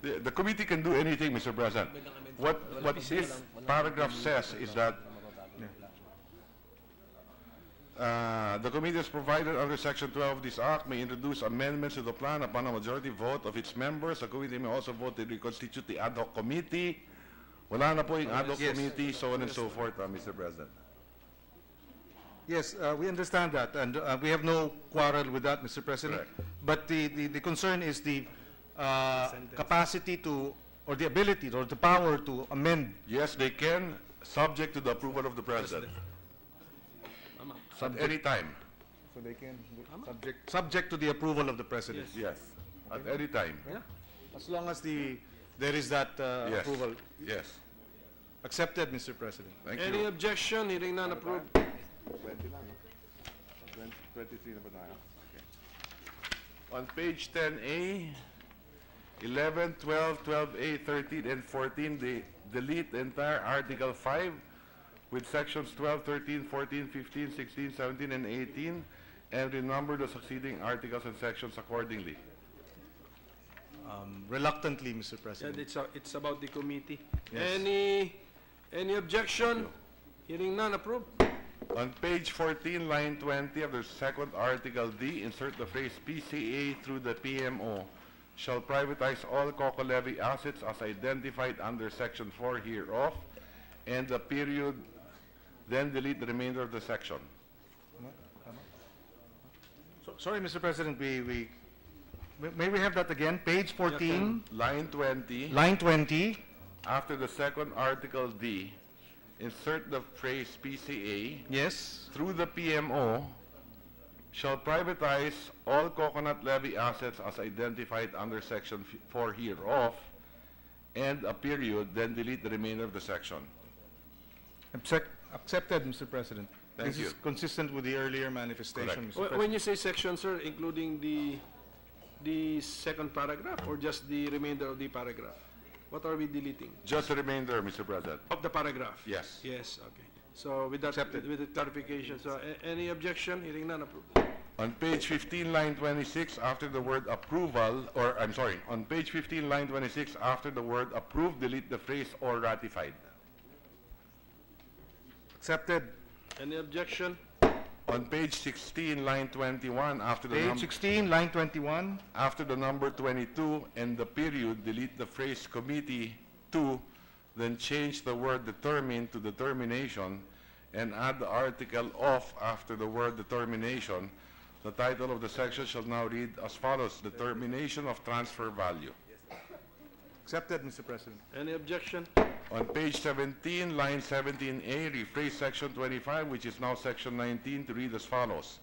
The committee can do anything, Mr. President. What this paragraph says is that the committee has provided under Section 12 of this Act may introduce amendments to the plan upon a majority vote of its members. The committee may also vote to reconstitute the ad hoc committee. Wala na po yung ad hoc committee, so on and so forth, Mr. President. Yes, we understand that, and we have no quarrel with that, Mr. President. Correct. But the concern is the capacity to, or the ability, or the power to amend. Yes, they can, subject to the approval of the President. At any time. So they can, subject to the approval of the President. Yes, at any time. Yeah. As long as there is that Yes. approval. Yes. Accepted, Mr. President. Thank Any you. objection? Hearing none, approved. 23 na ba tayo? Okay. On page 10A, 11, 12, 12A, 13, and 14, they delete the entire Article 5 with sections 12, 13, 14, 15, 16, 17, and 18, and renumber the succeeding articles and sections accordingly. Reluctantly, Mr. Yeah, President. it's about the committee. Yes. Any objection? Hearing none, approved. On page 14, line 20 of the second Article D, insert the phrase PCA through the PMO shall privatize all COCO levy assets as identified under Section 4 hereof, and the period, then delete the remainder of the section. Sorry, Mr. President, may we have that again? Page 14, Line 20, line 20. after the second Article D, insert the phrase PCA, Yes. through the PMO, shall privatize all coconut levy assets as identified under Section 4 hereof, and a period, then delete the remainder of the section. Accepted, Mr. President. Thank This you. is consistent with the earlier manifestation, Mr. When President. you say section, sir, including the second paragraph or just the remainder of the paragraph? What are we deleting? Just the remainder, Mr. President. Of the paragraph? Yes. Yes, okay. So with that, Accepted. with the clarification, so any objection? Hearing none, approved. On page 15, line 26, after the word approval, or I'm sorry, on page 15, line 26, after the word approved, delete the phrase or ratified. Accepted. Any objection? On page 16, line 21, after the Page 16, line 21. after the number 22 and the period, delete the phrase committee to, then change the word determine to determination, and add the article of after the word determination. The title of the section shall now read as follows: Determination of transfer value. Accepted, Mr. President. Any objection? On page 17, line 17A, rephrase section 25, which is now section 19, to read as follows.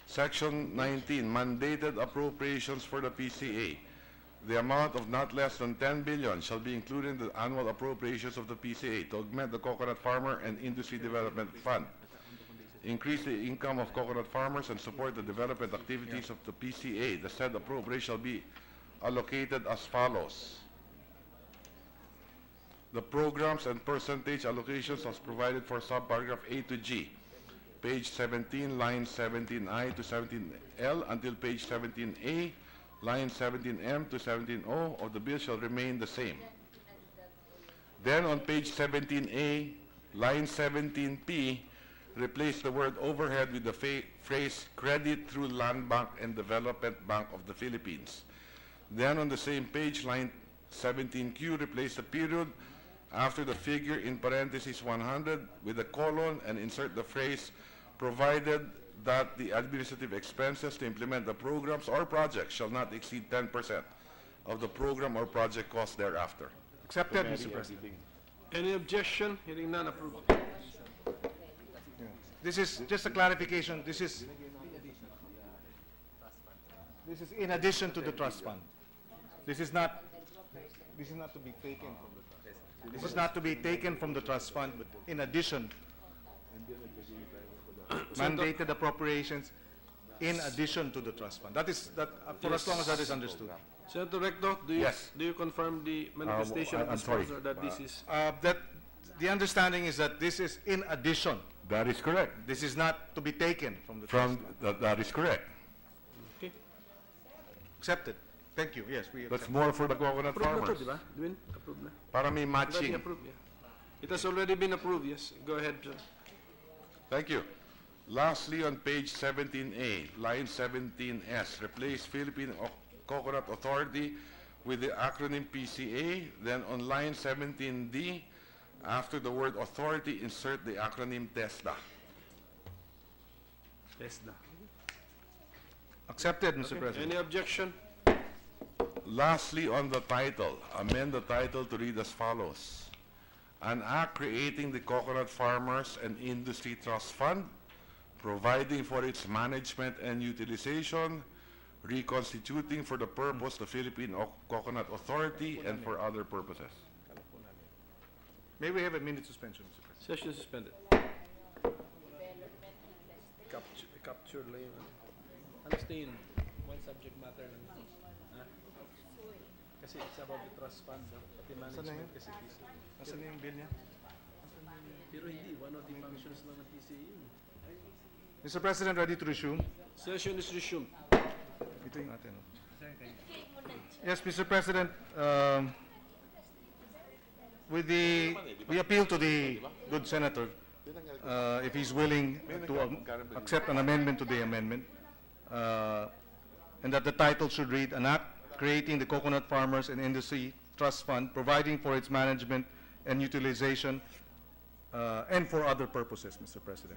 Section 19, mandated appropriations for the PCA. The amount of not less than 10 billion shall be included in the annual appropriations of the PCA to augment the Coconut Farmer and Industry Development Fund, increase the income of coconut farmers, and support the development activities of the PCA. The said appropriation shall be allocated as follows. The programs and percentage allocations as provided for subparagraph A to G, page 17, line 17I to 17L until page 17A, line 17M to 17O of the bill shall remain the same. Then on page 17A, line 17P, replace the word overhead with the phrase credit through Land Bank and Development Bank of the Philippines. Then on the same page, line 17Q, replace the period after the figure in parentheses 100 with a colon and insert the phrase provided that the administrative expenses to implement the programs or projects shall not exceed 10% of the program or project cost thereafter. Accepted, Mr. President. Any objection? Hearing none, approved. This is just a clarification. This is in addition to the trust fund. This is not to be taken from the trust. This is not to be taken from the trust fund, but in addition, mandated appropriations in addition to the trust fund. That is for as long as that is understood. Senator Recto, Yes. do you confirm the manifestation of I'm the sorry. sponsor that this is? That the understanding is that this is in addition. That is correct. This is not to be taken from the trust fund. That is correct. Okay. Accepted. Thank you. Yes, we That's accept. more for the coconut Approved na to, farmers. di ba? Edwin, approved na. Para may Already matching. approved, yeah. It has already been approved, yes. Go ahead, sir. Thank you. Lastly, on page 17A, line 17S, replace Philippine Coconut Authority with the acronym PCA. Then on line 17D, after the word authority, insert the acronym TESDA. TESDA. Accepted, Mr. Okay. President. Any objection? Lastly, on the title, amend the title to read as follows. An act creating the Coconut Farmers and Industry Trust Fund, providing for its management and utilization, reconstituting for the purpose the Philippine Coconut Authority, and for other purposes. May we have a minute suspension, Mr. President? Session suspended. Capture lang yun. Ano stay in? One subject matter lang. Ha? Kasi it's about the trust fund, no? Pati management kasi PCA. Nasaan na yung bill niya? Pero hindi, one of the functions lang ng PCA yun. Mr. President, ready to resume? Session is resumed. Ito yung atin. no? Yes, Mr. President, we appeal to the good senator if he's willing to accept an amendment to the amendment, and that the title should read, an act creating the Coconut Farmers and Industry Trust Fund, providing for its management and utilization, and for other purposes, Mr. President.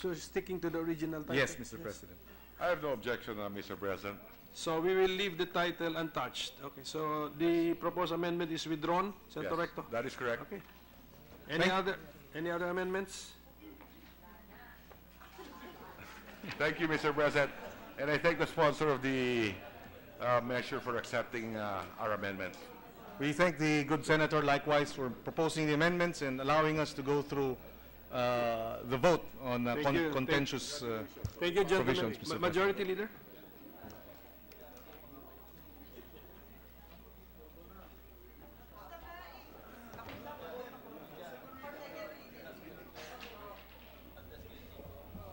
So sticking to the original title? Yes, Mr. President. I have no objection, Mr. President. So we will leave the title untouched. Okay, so the proposed amendment is withdrawn, Senator Yes, Recto? that is correct. Okay. Any other amendments? Thank you, Mr. President. And I thank the sponsor of the measure for accepting our amendments. We thank the good senator likewise for proposing the amendments and allowing us to go through the vote on Thank you. contentious Thank you, gentlemen. provisions, Mr. Majority Leader?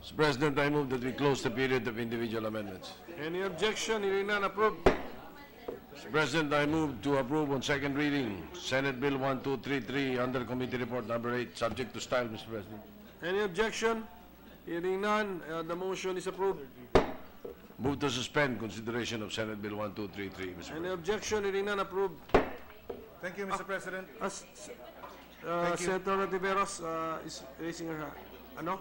Mr. President, I move that we close the period of individual amendments. Any objection? Hearing none, approved. Mr. President, I move to approve on second reading Senate Bill 1233 under Committee Report Number 8, subject to style, Mr. President. Any objection? Hearing none, the motion is approved. Move to suspend consideration of Senate Bill 1233, Mr. Any President. objection? Hearing none, approved. Thank you, Mr. President. You. Senator Tiveros is raising her hand. Ano?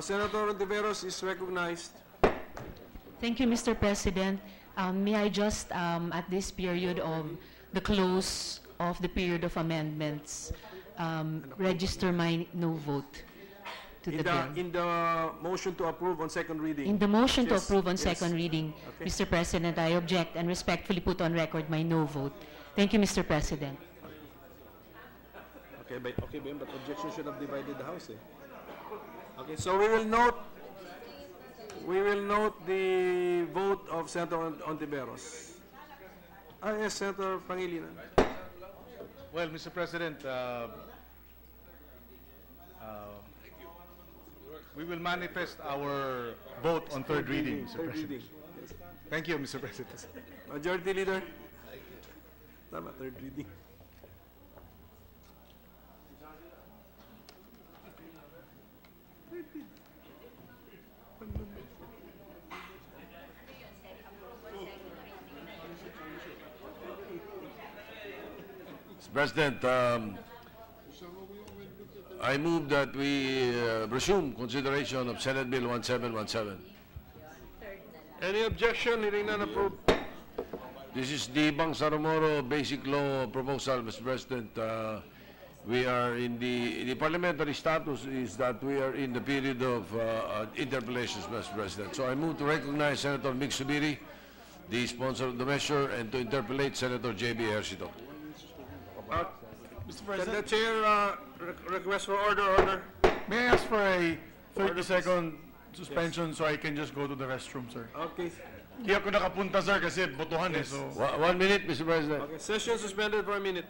Senator Tiveros is recognized. Thank you, Mr. President. May I just, at this period of the close of the period of amendments, register my no vote to the bill? In the motion to approve on second reading. In the motion to Yes, approve on yes. second reading, Okay. Mr. President, I object and respectfully put on record my no vote. Thank you, Mr. President. Okay, but objection should have divided the House. Okay, so we will note the vote of Senator Ontiveros. Yes, Senator Pangilinan. Well, Mr. President, we will manifest our vote on third reading, Mr. Third President. reading. Thank you, Mr. President. Majority Leader. Tama, third reading. Mr. President, I move that we resume consideration of Senate Bill 1717. Any objection? Hearing none, approved. This is the Bangsamoro Basic Law proposal, Mr. President. We are in the parliamentary status is that we are in the period of interpolations, Mr. President. So I move to recognize Senator Mig Subiri, the sponsor of the measure, and to interpolate Senator J.B. Ejercito. Mr. Can the President, chair request for order? may I ask for a 30-second suspension so I can just go to the restroom, sir? Okay. Hindi ako nakapunta, sir, kasi botohan eh, so... 1 minute, Mr. President. Okay, session suspended for a minute.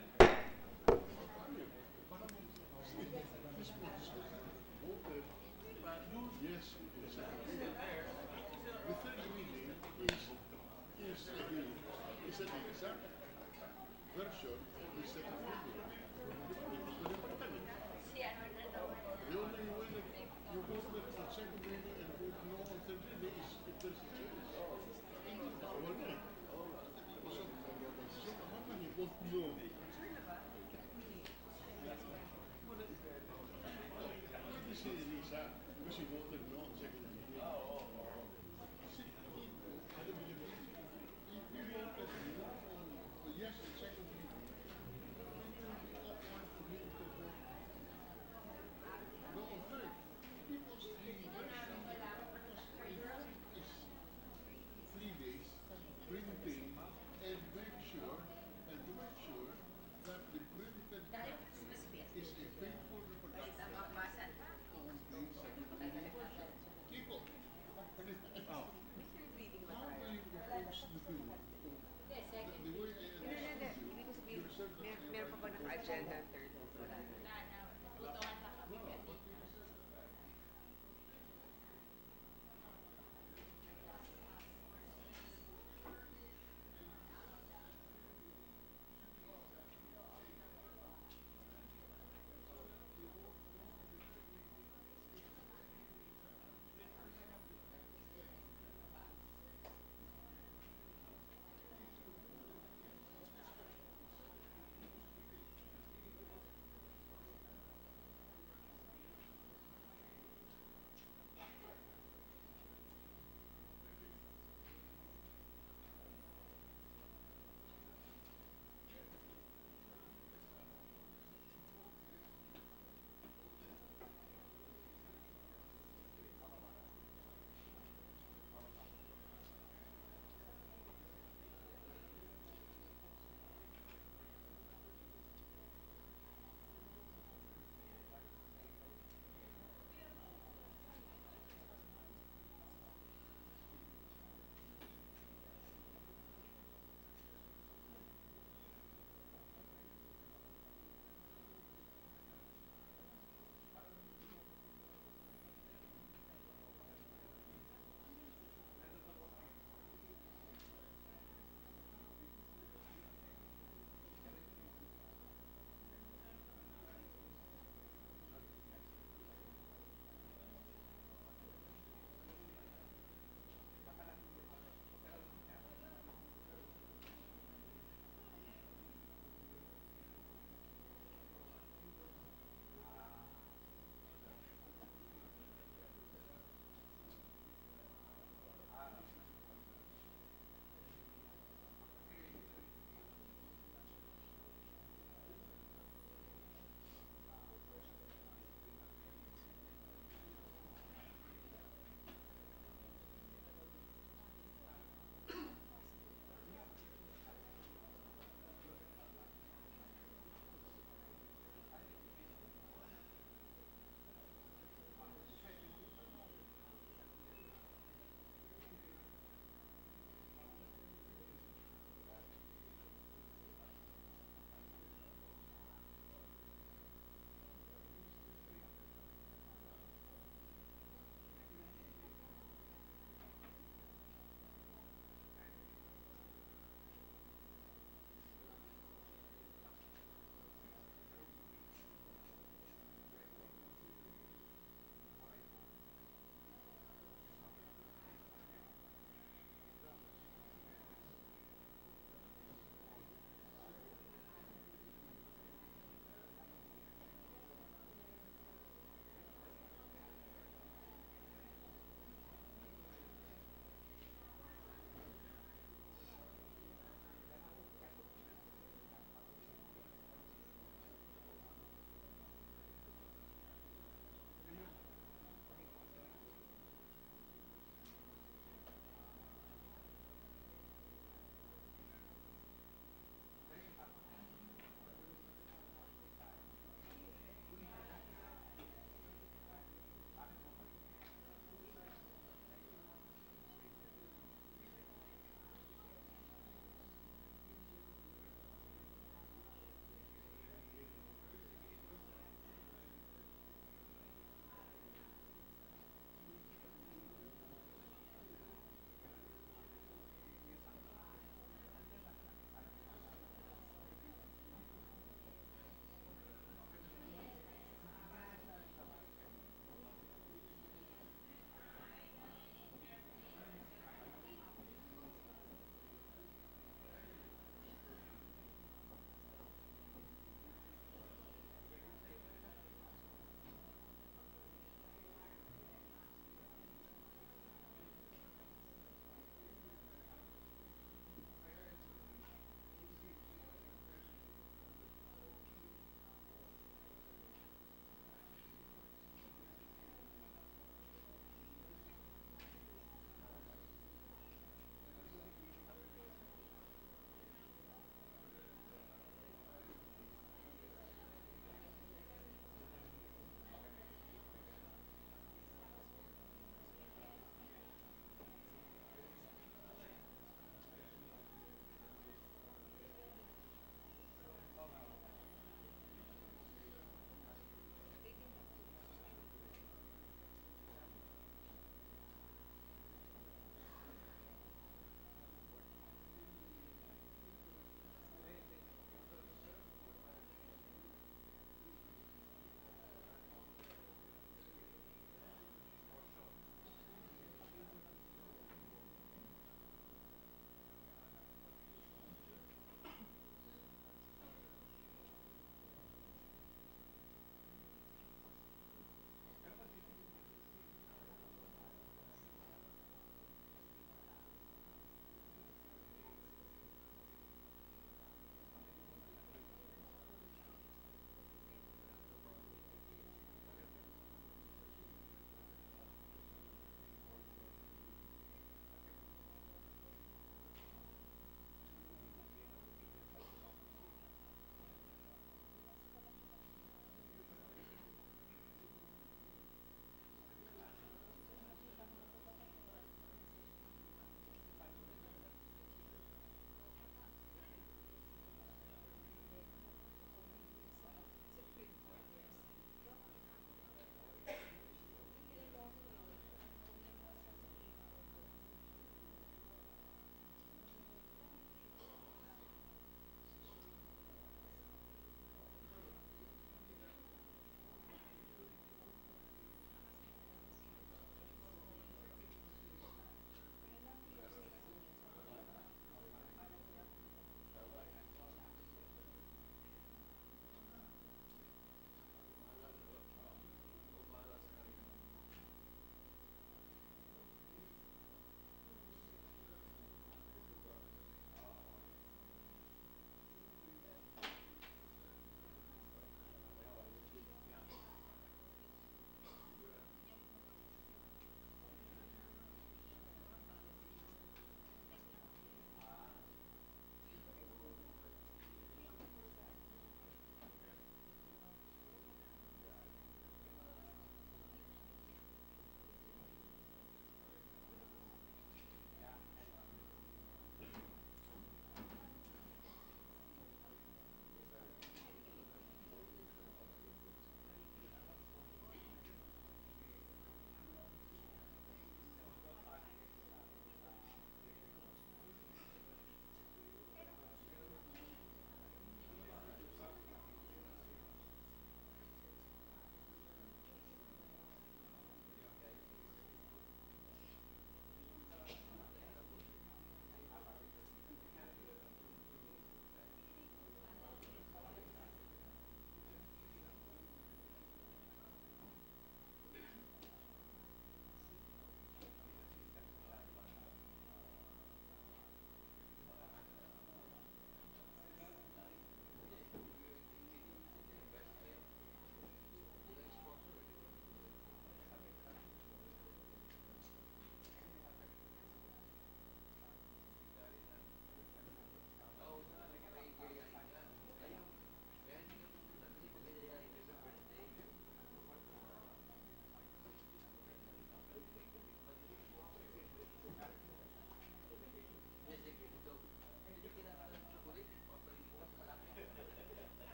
Meron pa ba naka-agenda third?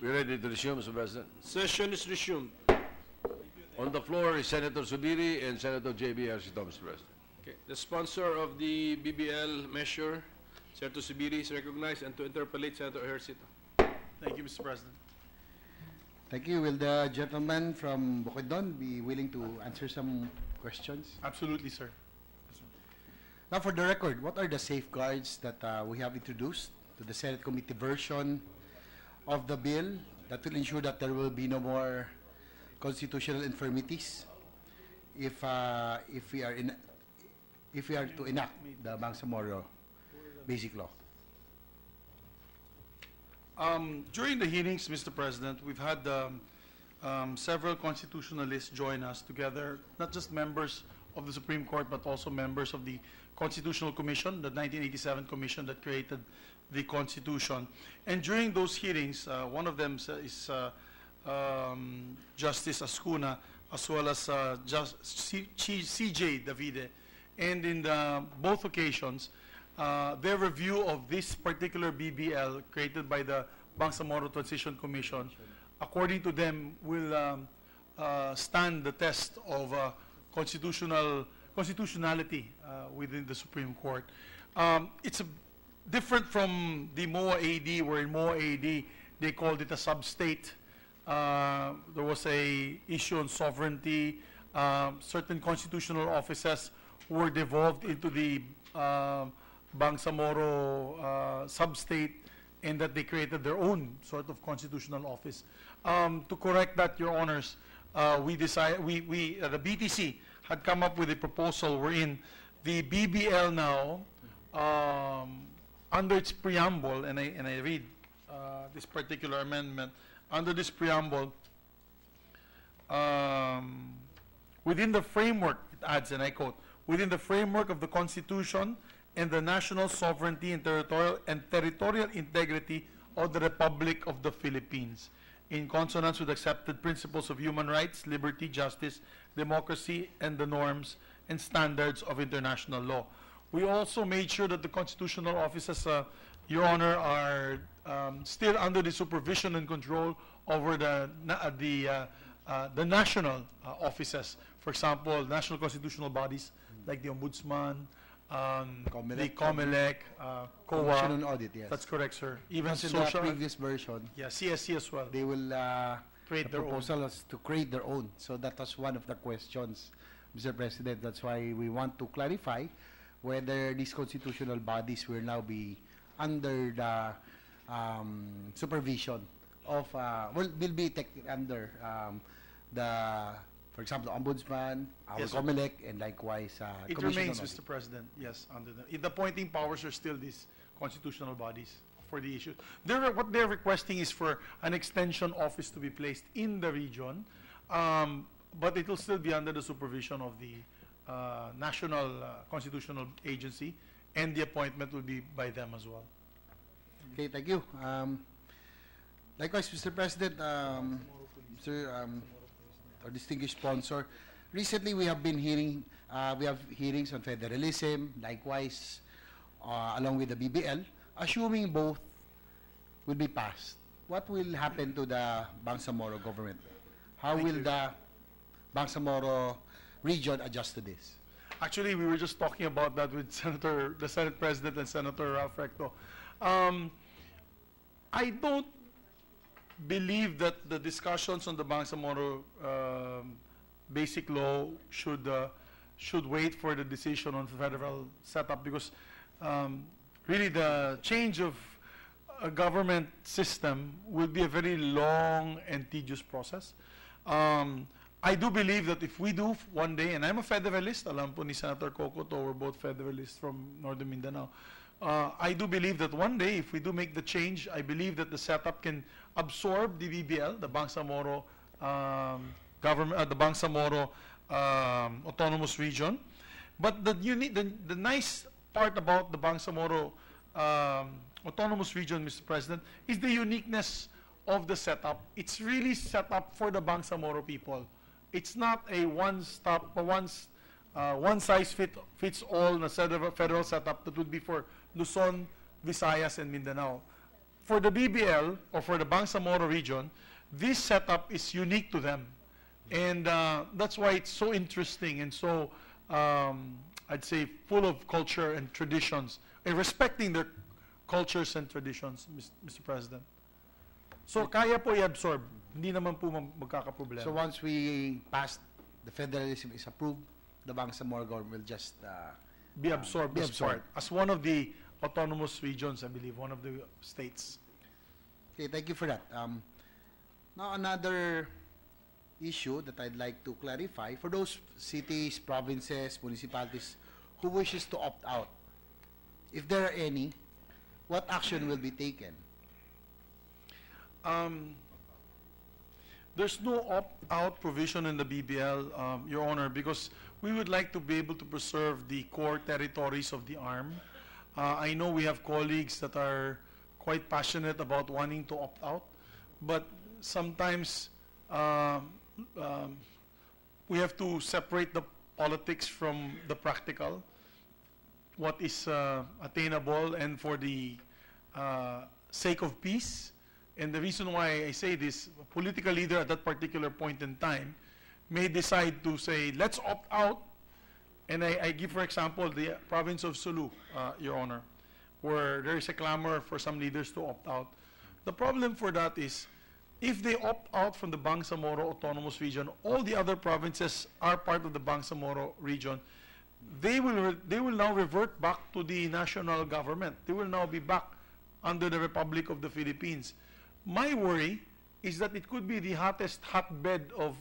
We're ready to resume, Mr. President. Session is resumed. On the floor is Senator Subiri and Senator J.B. Ejercito, Mr. President. Okay. The sponsor of the BBL measure, Senator Subiri, is recognized, and to interpolate, Senator Ejercito. Thank you, Mr. President. Thank you. Will the gentleman from Bukidnon be willing to answer some questions? Absolutely, sir. Now, for the record, what are the safeguards that we have introduced to the Senate committee version of the bill that will ensure that there will be no more constitutional infirmities if we are to enact the Bangsamoro Basic Law? During the hearings, Mr. President, we've had several constitutionalists join us together, not just members of the Supreme Court, but also members of the Constitutional Commission, the 1987 commission that created the Constitution. And during those hearings, one of them is Justice Ascuna, as well as C.J. Davide. And in both occasions, their review of this particular BBL created by the Bangsamoro Transition Commission, according to them, will stand the test of constitutionality within the Supreme Court. It's different from the MOA AD, where in MOA AD they called it a sub-state. There was a issue on sovereignty. Certain constitutional offices were devolved into the Bangsamoro sub-state, and that they created their own sort of constitutional office. To correct that, Your Honors, the BTC had come up with a proposal wherein the BBL now, under its preamble, and I read this particular amendment, under this preamble, within the framework, it adds, and I quote, within the framework of the Constitution and the national sovereignty and territorial integrity of the Republic of the Philippines, in consonance with accepted principles of human rights, liberty, justice, democracy, and the norms and standards of international law. We also made sure that the constitutional offices, Your Honor, are still under the supervision and control over the national offices. For example, national constitutional bodies like the Ombudsman, the COMELEC, COA. Commission on Audit, yes. That's correct, sir. Even Because in the previous version, yeah, CSC as well. they will Create the their own. proposal was to create their own. So that was one of the questions, Mr. President. That's why we want to clarify whether these constitutional bodies will now be under the supervision of, will be under for example, Ombudsman, our Yes, sir. COMELEC, and likewise It Commission remains, on Audit. Mr. President, yes, under the appointing powers are still these constitutional bodies for the issue. What they're requesting is for an extension office to be placed in the region, but it will still be under the supervision of the National Constitutional Agency, and the appointment will be by them as well. Okay, thank you. Likewise, Mr. President, our distinguished sponsor, recently we have been hearing, we have hearings on federalism, likewise, along with the BBL, assuming both will be passed. What will happen to the Bangsamoro government? How will the Bangsamoro region adjust to this? Actually, we were just talking about that with the Senate President and Senator Ralph Recto. I don't believe that the discussions on the Bangsamoro basic law should wait for the decision on federal setup, because really the change of a government system will be a very long and tedious process. I do believe that if we do one day, and I'm a Federalist, alam po ni Senator Cocoto, we're both Federalists from Northern Mindanao. I do believe that one day, if we do make the change, I believe that the setup can absorb the BBL, the Bangsamoro government, the Bangsamoro autonomous region. But the nice part about the Bangsamoro autonomous region, Mr. President, is the uniqueness of the setup. It's really set up for the Bangsamoro people. It's not a one-size-fits-all federal setup that would be for Luzon, Visayas, and Mindanao. for the BBL or for the Bangsamoro region, this setup is unique to them. And that's why it's so interesting and so, I'd say, full of culture and traditions, and respecting their cultures and traditions, Mr. President. So, kaya po i-absorb. Hindi naman po magkakaproblema. So once we pass, the federalism is approved, the Bangsamoro government will just be absorbed be as absorbed. part, as one of the autonomous regions, I believe, one of the states. Okay, thank you for that. Now another issue that I'd like to clarify, for those cities, provinces, municipalities who wishes to opt out, if there are any, what action will be taken? There's no opt-out provision in the BBL, Your Honor, because we would like to be able to preserve the core territories of the arm. I know we have colleagues that are quite passionate about wanting to opt out, but sometimes we have to separate the politics from the practical, what is attainable, and for the sake of peace. And the reason why I say this, a political leader at that particular point in time may decide to say, let's opt out. And I give, for example, the province of Sulu, Your Honor, where there is a clamor for some leaders to opt out. The problem for that is, if they opt out from the Bangsamoro Autonomous Region, all the other provinces are part of the Bangsamoro region. They will now revert back to the national government. They will now be back under the Republic of the Philippines. My worry is that it could be the hottest hotbed of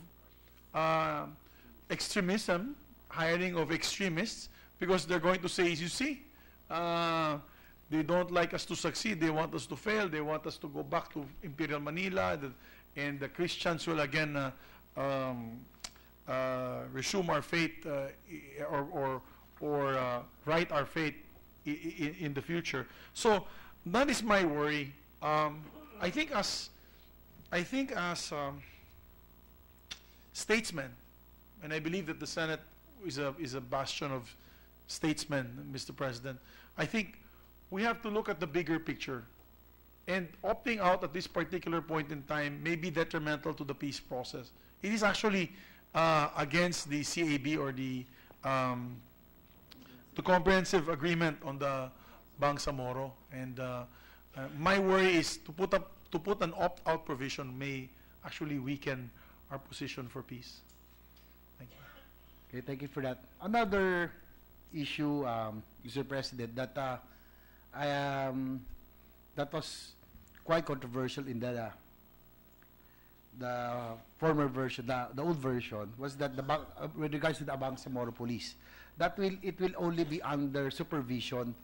extremism, hiring of extremists, because they're going to say, you see, they don't like us to succeed, they want us to fail, they want us to go back to Imperial Manila, and the Christians will again resume our fate or write our fate in the future. So that is my worry. I think as statesmen, and I believe that the Senate is a bastion of statesmen, Mr. President, I think we have to look at the bigger picture. And opting out at this particular point in time may be detrimental to the peace process. It is actually against the CAB or the comprehensive agreement on the Bangsamoro. And my worry is to put an opt-out provision may actually weaken our position for peace. Thank you. Okay, thank you for that. Another issue, Mr. President, that that was quite controversial in the former version, the old version, was that with regards to the Bangsamoro police, that it will only be under supervision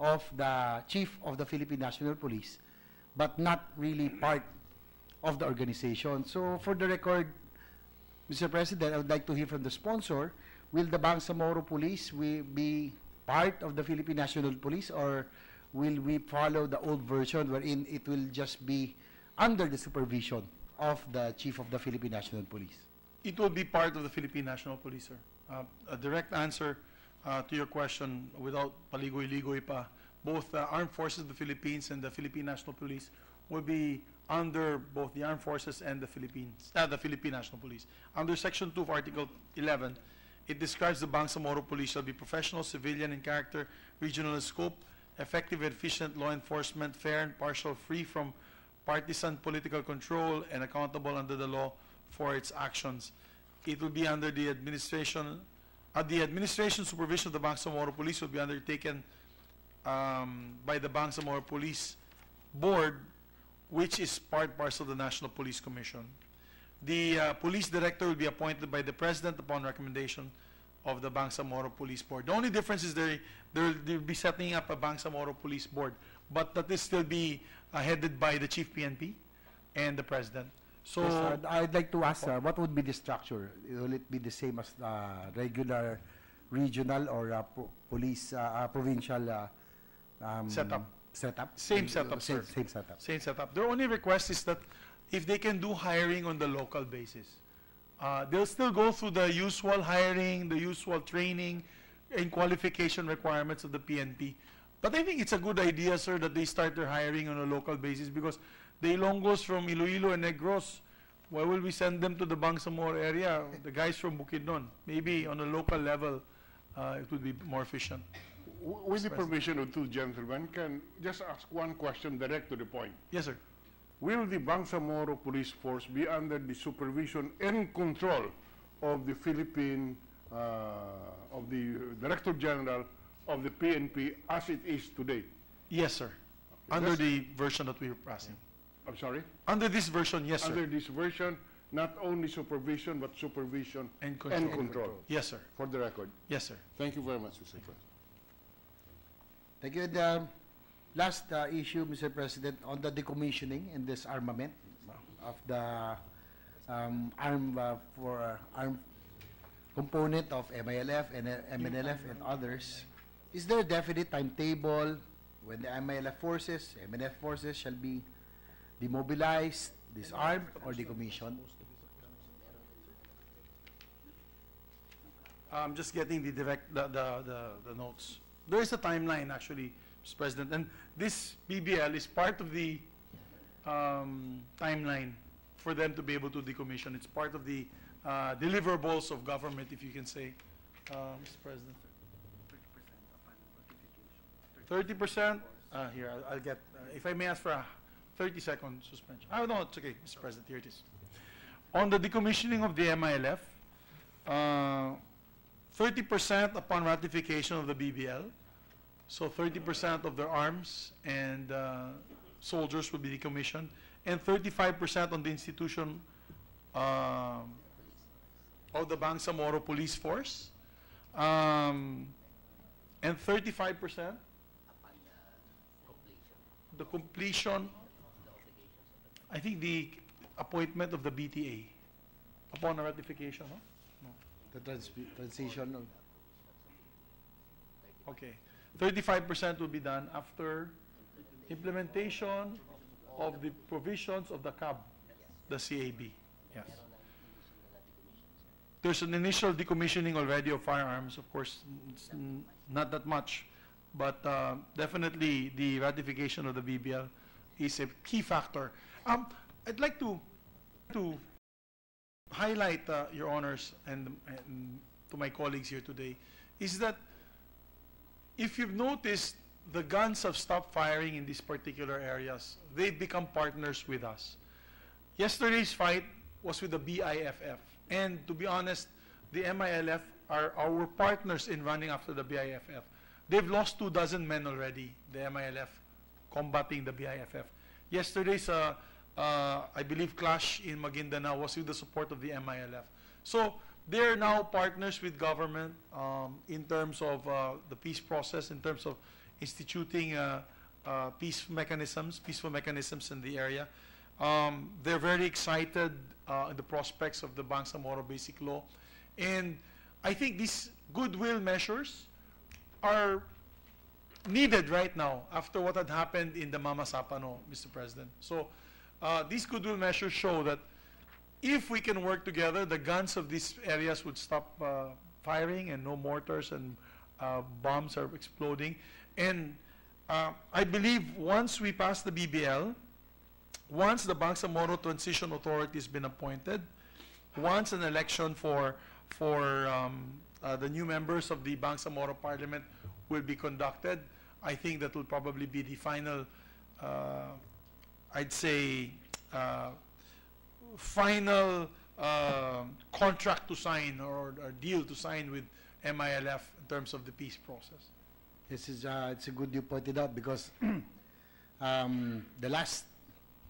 of the chief of the Philippine National Police, but not really part of the organization. So for the record, Mr. President, I would like to hear from the sponsor, will the Bangsamoro Police be part of the Philippine National Police, or will we follow the old version wherein it will just be under the supervision of the chief of the Philippine National Police? It will be part of the Philippine National Police, sir. A direct answer to your question without paligoy-ligoy pa, both the Armed Forces of the Philippines and the Philippine National Police will be under both the Armed Forces and the Philippine National Police. Under Section 2 of Article 11, it describes the Bangsamoro Police shall be professional, civilian in character, regional in scope, effective and efficient law enforcement, fair and partial, free from partisan political control, and accountable under the law for its actions. It will be under the administration, supervision of the Bangsamoro Police will be undertaken by the Bangsamoro Police Board, which is part parcel of the National Police Commission. The police director will be appointed by the President upon recommendation of the Bangsamoro Police Board. The only difference is they'll be setting up a Bangsamoro Police Board, but that will still be headed by the Chief PNP and the President. So yes, I'd like to ask, what would be the structure? Will it be the same as regular regional or police provincial setup? Same setup, sir. Same setup. Same setup. Their only request is that if they can do hiring on the local basis, they'll still go through the usual hiring, the usual training and qualification requirements of the PNP, But I think it's a good idea, sir, that they start their hiring on a local basis, because the Ilonggos from Iloilo and Negros, why will we send them to the Bangsamoro area? The guys from Bukidnon, maybe on a local level, it would be more efficient. With the permission of two gentlemen, can just ask one question direct to the point. Yes, sir. Will the Bangsamoro Police Force be under the supervision and control of the Philippine, of the Director General of the PNP as it is today? Yes, sir. Under the version that we were passing. I'm sorry? Under this version, yes, sir. Under this version, not only supervision, but supervision And control. Yes, sir. For the record. Yes, sir. Thank you very much, Mr. President. Thank you. The last issue, Mr. President, on the decommissioning and disarmament of the armed component of MILF and MNLF and others. Is there a definite timetable when the MILF forces, MNF forces shall be demobilized, disarmed, or decommissioned? I'm just getting the notes. There is a timeline, actually, Mr. President, and this BBL is part of the timeline for them to be able to decommission. It's part of the deliverables of government, if you can say, Mr. President. 30%? Here, I'll get, if I may ask for a 30-second suspension. Oh, no, it's okay, Mr. President, here it is. On the decommissioning of the MILF, 30% upon ratification of the BBL, so 30% of their arms and soldiers will be decommissioned, and 35% on the institution of the Bangsamoro Police Force, and 35% the completion, I think the appointment of the BTA upon ratification, no? The transition of... Okay. 35% will be done after implementation of the provisions of the CAB, the CAB. Yes. There's an initial decommissioning already of firearms. Of course, it's not that much, but definitely the ratification of the BBL is a key factor. I'd like to highlight, Your Honors, and to my colleagues here today, is that if you've noticed, the guns have stopped firing in these particular areas. They've become partners with us. Yesterday's fight was with the BIFF. And to be honest, the MILF are our partners in running after the BIFF. They've lost 24 men already, the MILF, combating the BIFF. Yesterday's, I believe, clash in Maguindanao was with the support of the MILF. So they're now partners with government in terms of the peace process, in terms of instituting peaceful mechanisms in the area. They're very excited in the prospects of the Bangsamoro Basic Law. And I think these goodwill measures are needed right now after what had happened in the Mama Sapano, Mr. President. So these goodwill measures show that if we can work together, the guns of these areas would stop firing and no mortars and bombs are exploding. And I believe once we pass the BBL, once the Bangsamoro Transition Authority has been appointed, once an election for the new members of the Bangsamoro Parliament will be conducted, I think that will probably be the final, I'd say, final contract to sign or deal to sign with MILF in terms of the peace process. This is it's a good you pointed out, because the last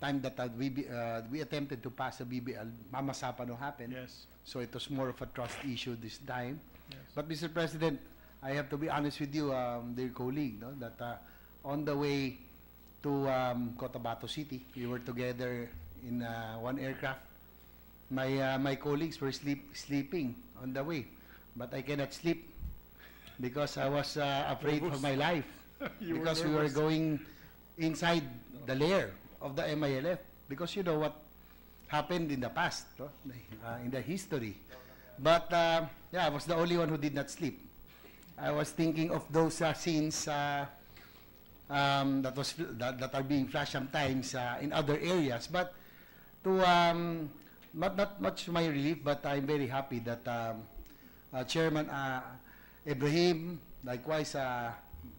time that we attempted to pass a BBL, Mama Sapano happened. Yes. So it was more of a trust issue this time. Yes. But Mr. President, I have to be honest with you, dear colleague, no, that on the way to Cotabato City, we were together in one aircraft. My colleagues were sleeping on the way, but I cannot sleep because I was afraid for my life because we were going inside the lair of the MILF, because you know what happened in the past, no? In the history. But yeah, I was the only one who did not sleep. I was thinking of those scenes that are being flashed sometimes in other areas. But to not much to my relief, but I'm very happy that Chairman Ibrahim, likewise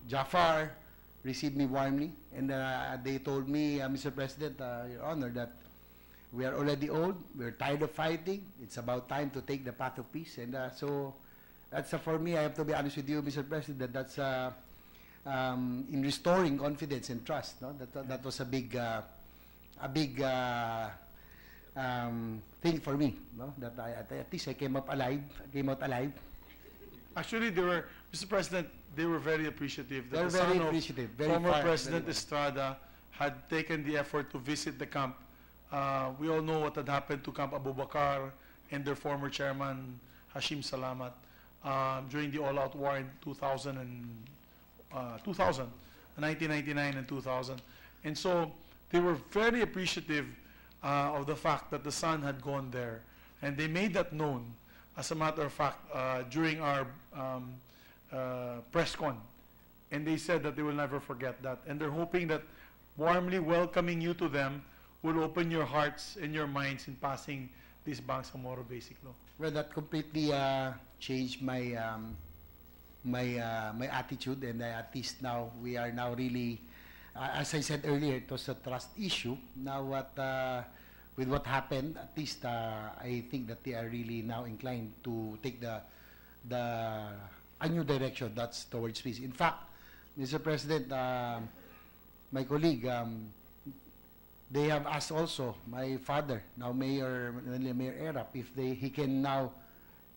Jafar, received me warmly, and they told me, Mr. President, Your Honor, that we are already old, we're tired of fighting, it's about time to take the path of peace. And so that's for me, I have to be honest with you, Mr. President, that's in restoring confidence and trust. No? That was a big thing for me. No? That at least I came out alive. Actually, they were, Mr. President, they were very appreciative. They're The very son of appreciative. Very former far, President very Estrada had taken the effort to visit the camp. We all know what had happened to Camp Abubakar and their former chairman, Hashim Salamat, during the all-out war in 1999 and 2000. And so they were very appreciative of the fact that the son had gone there. And they made that known, as a matter of fact, during our press con. And they said that they will never forget that. And they're hoping that warmly welcoming you to them will open your hearts and your minds in passing this Bangsamoro Basic Law. Well, that completely changed my my attitude, and at least now we are now really, as I said earlier, it was a trust issue. Now with what happened, at least I think that they are really now inclined to take a new direction, that's towards peace. In fact, Mr. President, my colleague, they have asked also my father, now Mayor Erap, if he can now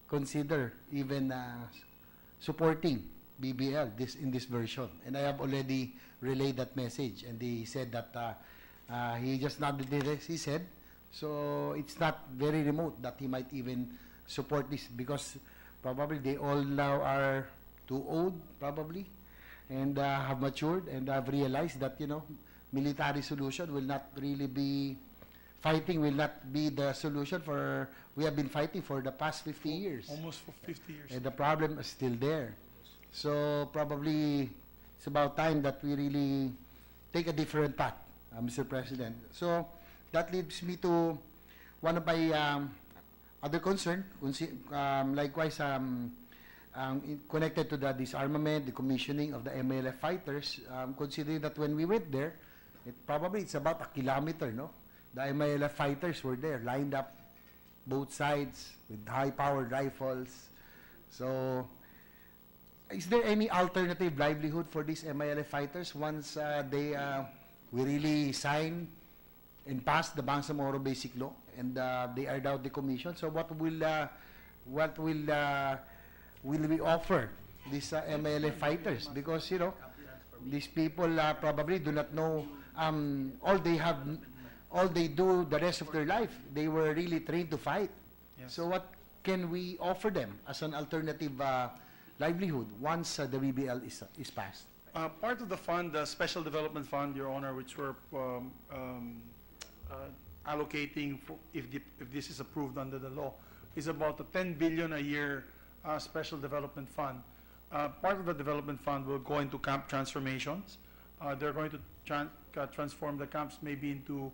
consider even supporting BBL in this version. And I have already relayed that message, and he said that he just nodded his head. So it's not very remote that he might even support this, because probably they all now are too old, probably, and have matured and have realized that, you know, military solution will not really be, fighting will not be the solution for, we have been fighting for the past 50 years. Almost for 50 years. And the problem is still there. So probably it's about time that we really take a different path, Mr. President. So that leads me to one of my other concern, likewise connected to the disarmament, the commissioning of the MLF fighters, considering that when we went there, it's about a kilometer, no? The MLF fighters were there, lined up both sides with high-powered rifles. So, is there any alternative livelihood for these MLF fighters once we really sign and pass the Bangsamoro Basic Law and they are now decommissioned? So, what will we offer these MLF fighters? Because, you know, these people probably do not know. All they do the rest of their life, they were really trained to fight. Yes. So what can we offer them as an alternative livelihood once the BBL is passed? Part of the fund, the Special Development Fund, Your Honor, which we're allocating for, if this is approved under the law, is about a 10 billion a year Special Development Fund. Part of the development fund will go into camp transformations. They're going to transform the camps maybe into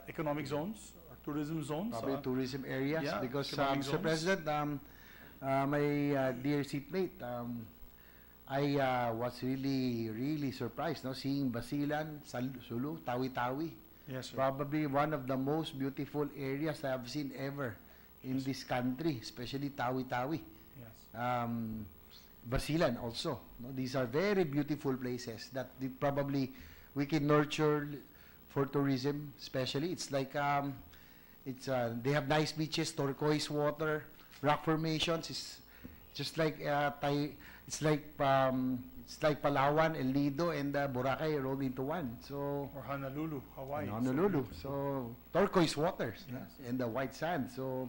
economic zones or tourism zones. Probably tourism areas, yeah, because economic Mr. zones. President, my dear seatmate, I was really surprised, no, seeing Basilan, Sulu, Tawi-Tawi. Yes, sir. Probably one of the most beautiful areas I have seen ever in this country, especially Tawi-Tawi. Yes. Basilan also. No? These are very beautiful places that probably we can nurture for tourism, especially. It's like they have nice beaches, turquoise water, rock formations. It's just like it's like Palawan, El Nido, and Boracay rolled into one. So Or Honolulu, Hawaii. Honolulu. So turquoise waters, Yes. and the white sand. So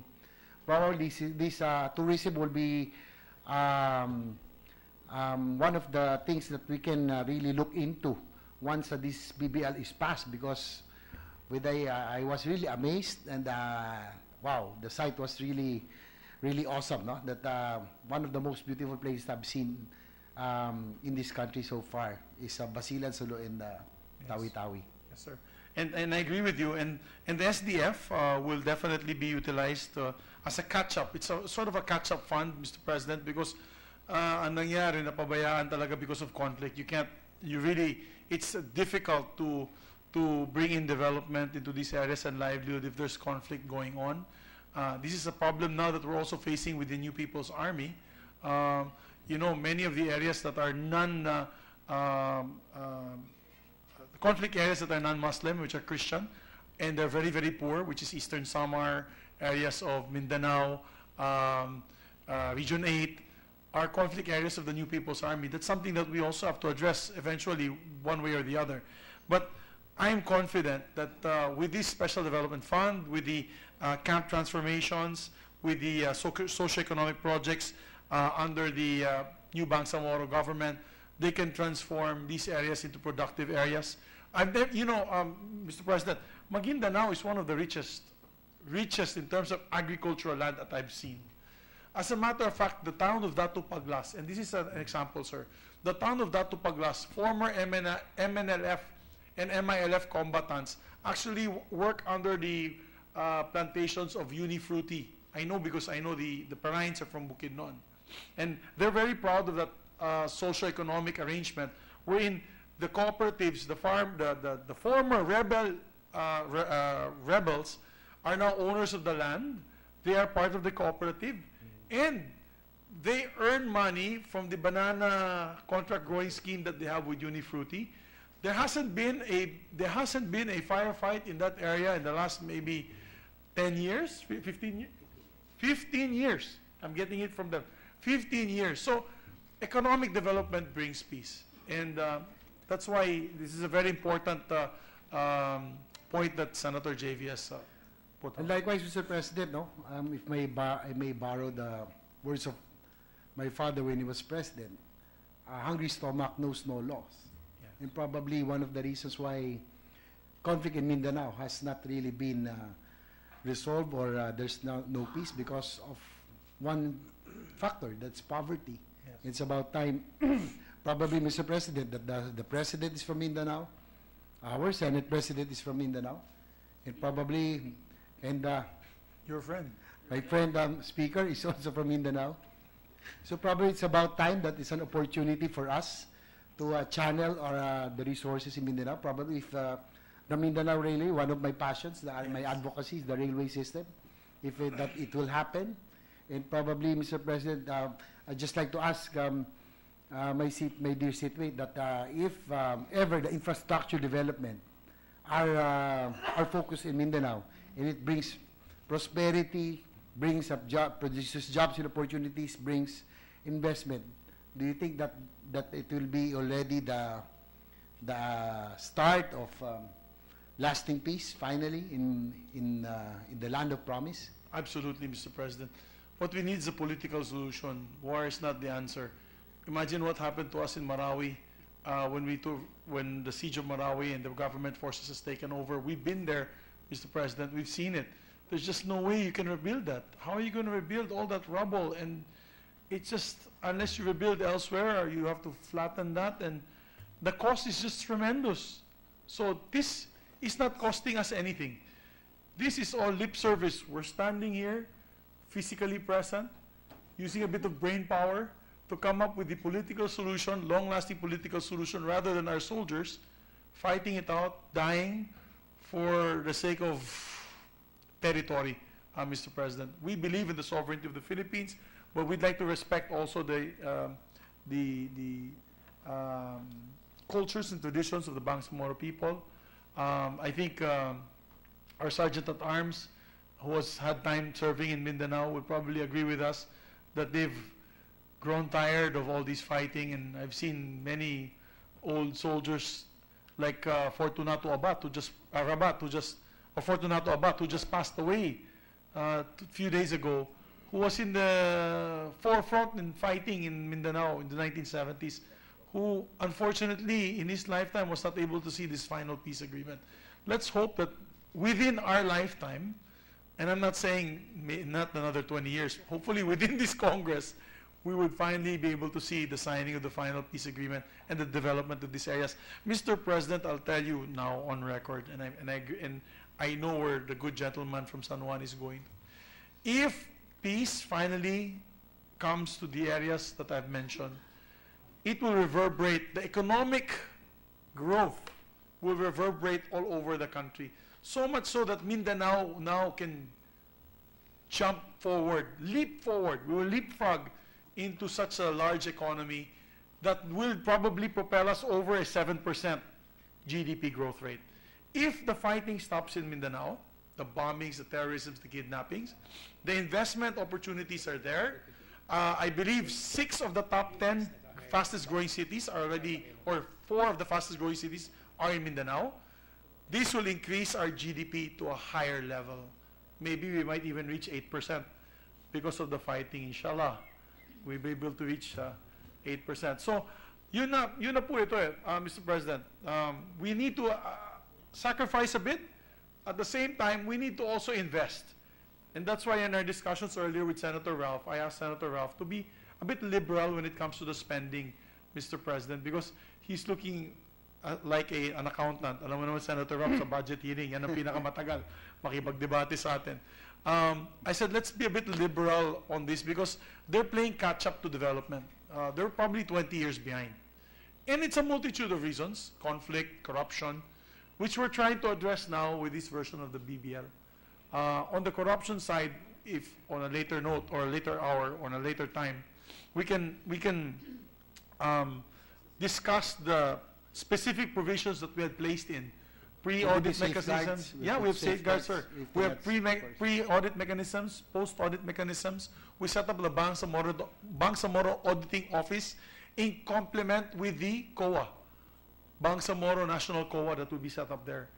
probably this tourism will be one of the things that we can really look into once this BBL is passed, because I was really amazed, and wow, the site was really awesome, no? That one of the most beautiful places I've seen in this country so far is Basilan, Sulu, and Tawi-Tawi. Yes, sir. And I agree with you. And the SDF will definitely be utilized as a catch-up. It's a sort of a catch-up fund, Mr. President, because ang nangyari, napabayaan talaga because of conflict. It's difficult to bring in development into these areas and livelihood if there's conflict going on. This is a problem now that we're also facing with the New People's Army. You know, many of the areas that are conflict areas that are non-Muslim, which are Christian, and they're very, very poor, which is Eastern Samar, areas of Mindanao, Region 8, are conflict areas of the New People's Army. That's something that we also have to address eventually, one way or the other. But I am confident that with this Special Development Fund, with the camp transformations, with the socio-economic projects under the new Bangsamoro government, they can transform these areas into productive areas. You know, Mr. President, Maguindanao is one of the richest in terms of agricultural land that I've seen. As a matter of fact, the town of Datu Paglas, and this is an example, sir, the town of Datu Paglas, former MNLF and MILF combatants actually work under the plantations of Unifruti. I know because I know the parents are from Bukidnon. And they're very proud of that socio-economic arrangement wherein the cooperatives, the former rebels are now owners of the land. They are part of the cooperative, and they earn money from the banana contract growing scheme that they have with Unifruti. There hasn't been a firefight in that area in the last maybe 10 years, 15 years. 15 years. I'm getting it from them. 15 years. So economic development brings peace. And that's why this is a very important point that Senator JV has put And out. likewise, Mr. President, no, if I may borrow the words of my father when he was president, a hungry stomach knows no laws. Yeah. And probably one of the reasons why conflict in Mindanao has not really been resolved or there's no peace because of one factor, that's poverty. Yes. It's about time, probably, Mr. President, that the President is from Mindanao, our Senate President is from Mindanao, and probably, and Your friend. my friend Speaker is also from Mindanao. So probably it's about time that it's an opportunity for us to channel the resources in Mindanao. Probably if the Mindanao Railway, one of my passions, my advocacy is the railway system. If that it will happen, and probably, Mr. President, I'd just like to ask my dear seatmate that if ever the infrastructure development are focused in Mindanao, and it brings prosperity, brings up produces jobs and opportunities, brings investment, do you think that it will be already the start of lasting peace finally in the land of promise? Absolutely, Mr. President. What we need is a political solution. War is not the answer. Imagine what happened to us in Marawi when the siege of Marawi and the government forces has taken over. We've been there, Mr. President. We've seen it. There's just no way you can rebuild that. How are you going to rebuild all that rubble? And it's just, unless you rebuild elsewhere, or you have to flatten that, and the cost is just tremendous. So this is not costing us anything. This is all lip service. We're standing here, physically present, using a bit of brain power to come up with the political solution, long-lasting political solution, rather than our soldiers fighting it out, dying for the sake of territory, Mr. President. We believe in the sovereignty of the Philippines, but we'd like to respect also the cultures and traditions of the Bangsamoro people. I think our Sergeant at Arms, who has had time serving in Mindanao, would probably agree with us that they've grown tired of all this fighting, and I've seen many old soldiers like Fortunato Abad, Fortunato Abad, who just passed away a few days ago, who was in the forefront in fighting in Mindanao in the 1970s, who unfortunately in his lifetime was not able to see this final peace agreement. Let's hope that within our lifetime, and I'm not saying not another 20 years, hopefully within this Congress, we would finally be able to see the signing of the final peace agreement and the development of these areas. Mr. President, I'll tell you now on record, and I know where the good gentleman from San Juan is going. If peace finally comes to the areas that I've mentioned, it will reverberate, the economic growth will reverberate all over the country. So much so that Mindanao now can jump forward, leap forward. We will leapfrog into such a large economy that will probably propel us over a 7% GDP growth rate. If the fighting stops in Mindanao, the bombings, the terrorism, the kidnappings, the investment opportunities are there. I believe 6 of the top 10 fastest growing cities are already, or 4 of the fastest growing cities are in Mindanao. This will increase our GDP to a higher level. Maybe we might even reach 8% because of the fighting, inshallah. We'll be able to reach 8%. So, yun na po ito Mr. President. We need to sacrifice a bit. At the same time, we need to also invest. And that's why in our discussions earlier with Senator Ralph, I asked Senator Ralph to be a bit liberal when it comes to the spending, Mr. President, because he's looking like an accountant. Alam mo naman, Senator Ralph, sa budget hearing, yan ang pinakamatagal, makipagdebate sa atin. I said, let's be a bit liberal on this because they're playing catch-up to development. They're probably 20 years behind. And it's a multitude of reasons, conflict, corruption, which we're trying to address now with this version of the BBL. On the corruption side, if on a later note or a later hour or on a later time, we can discuss the specific provisions that we had placed in pre-audit mechanisms. Yeah, we have safeguards, sir. We have pre-audit mechanisms, post-audit mechanisms. We set up the Bangsamoro Auditing Office in complement with the COA, Bangsamoro National COA that will be set up there.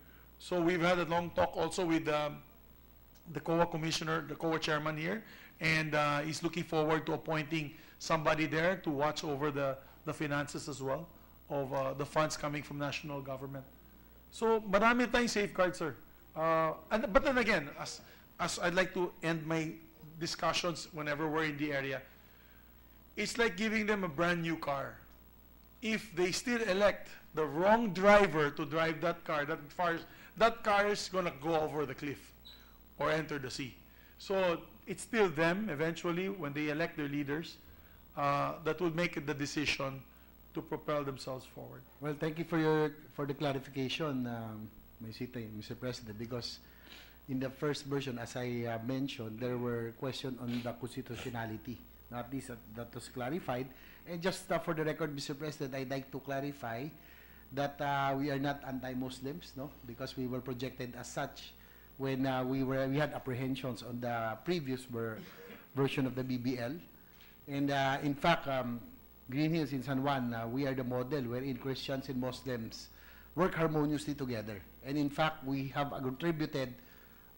So we've had a long talk also with the COA commissioner, the COA chairman here, and he's looking forward to appointing somebody there to watch over the finances as well of the funds coming from national government. So marami tayong safeguards, sir. But then again, as I'd like to end my discussions whenever we're in the area, it's like giving them a brand new car. If they still elect the wrong driver to drive that car, that car is going to go over the cliff or enter the sea. So it's still them eventually when they elect their leaders that will make the decision to propel themselves forward. Well, thank you for the clarification, Mr. President, because in the first version, as I mentioned, there were questions on the constitutionality. At least that was clarified. And just for the record, Mr. President, I'd like to clarify that we are not anti-Muslims, no, because we were projected as such when we had apprehensions on the previous version of the BBL. And in fact, Green Hills in San Juan, we are the model wherein Christians and Muslims work harmoniously together. And in fact, we have contributed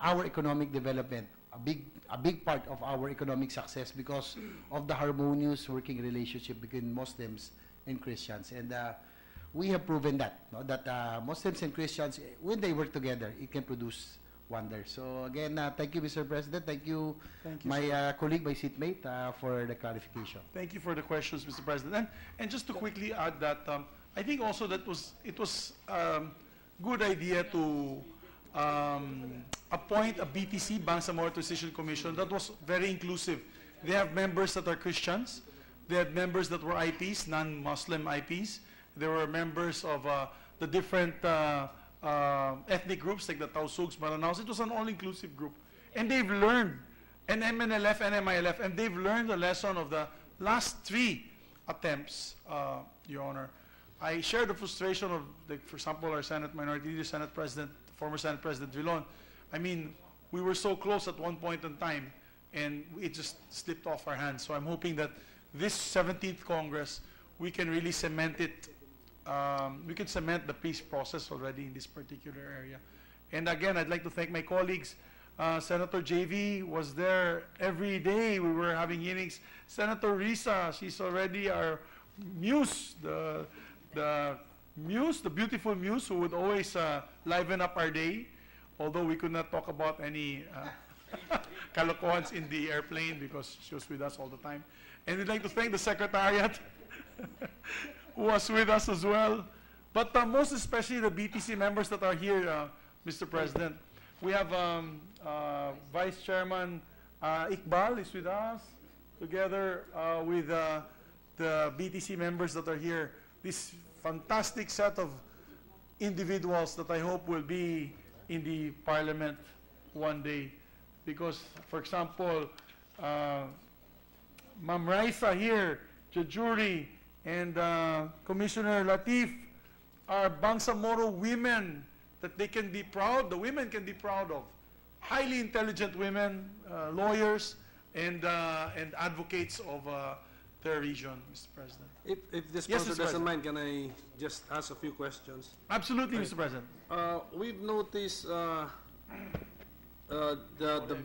our economic development, a big part of our economic success because of the harmonious working relationship between Muslims and Christians. And we have proven that, no, that Muslims and Christians, when they work together, it can produce wonders. So again, thank you, Mr. President. Thank you, my colleague, my seatmate, for the clarification. Thank you for the questions, Mr. President. And just to quickly add that, I think also that it was good idea to appoint a BTC, Bangsamoro Transition Commission, that was very inclusive. They have members that are Christians. They had members that were IPs, non-Muslim IPs. There were members of the different ethnic groups like the Tausugs, Maranaos. It was an all-inclusive group. And they've learned, and MNLF and MILF, and they've learned the lesson of the last 3 attempts, Your Honor. I share the frustration of, like, for example, our Senate Minority Leader, Senate President, former Senate President Vilon. I mean, we were so close at one point in time, and it just slipped off our hands. So I'm hoping that this 17th Congress, we can really cement it. We can cement the peace process already in this particular area. And again, I'd like to thank my colleagues. Senator JV was there every day. We were having hearings. Senator Risa, she's already our muse, the beautiful muse who would always liven up our day, although we could not talk about any kalokohans in the airplane because she was with us all the time. And we'd like to thank the Secretariat who was with us as well. But most especially the BTC members that are here, Mr. President. We have Vice Chairman Iqbal is with us, together with the BTC members that are here. This fantastic set of individuals that I hope will be in the Parliament one day. Because, for example, Ma'am Raisa here, Jajuri, and Commissioner Latif are Bangsamoro women that they can be proud, the women can be proud of. Highly intelligent women, lawyers, and advocates of their region, Mr. President. If the Yes, sponsor Mr. doesn't President. mind, can I just ask a few questions? Absolutely, Mr. President. We've noticed the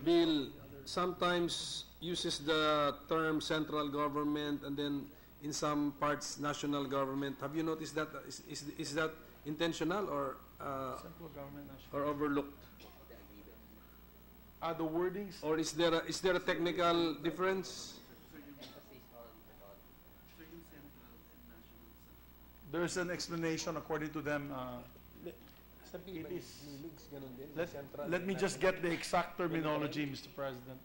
bill sometimes uses the term central government and then in some parts national government. Have you noticed that? Is that intentional or Central government, national. or overlooked? The wordings? Or is there a technical difference? There's an explanation according to them. It is. Let me just get the exact terminology, Mr. President.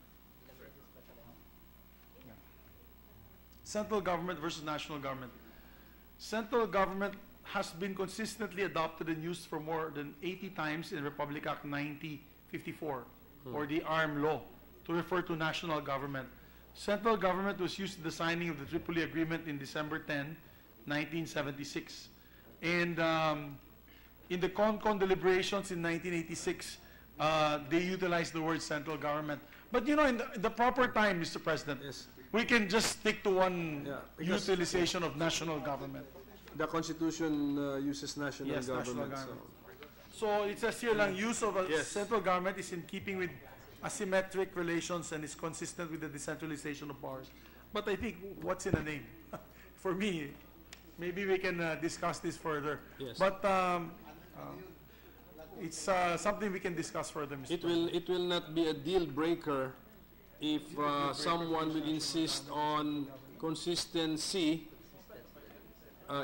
Yeah. Central government versus national government. Central government has been consistently adopted and used for more than 80 times in Republic Act 9054, or the ARM law, to refer to national government. Central government was used in the signing of the Tripoli Agreement in December 10, 1976. And in the CONCON deliberations in 1986, they utilized the word central government. But you know, in the proper time, Mr. President, Yes. we can just stick to one Yeah, because- utilization of national government. The Constitution uses national Yes, government. national government. So it says here lang, use of a Yes. central government is in keeping with asymmetric relations and is consistent with the decentralization of powers. But I think, what's in a name? For me, maybe we can discuss this further. Yes. But it's something we can discuss further, Mr. It will not be a deal breaker if someone will insist on consistency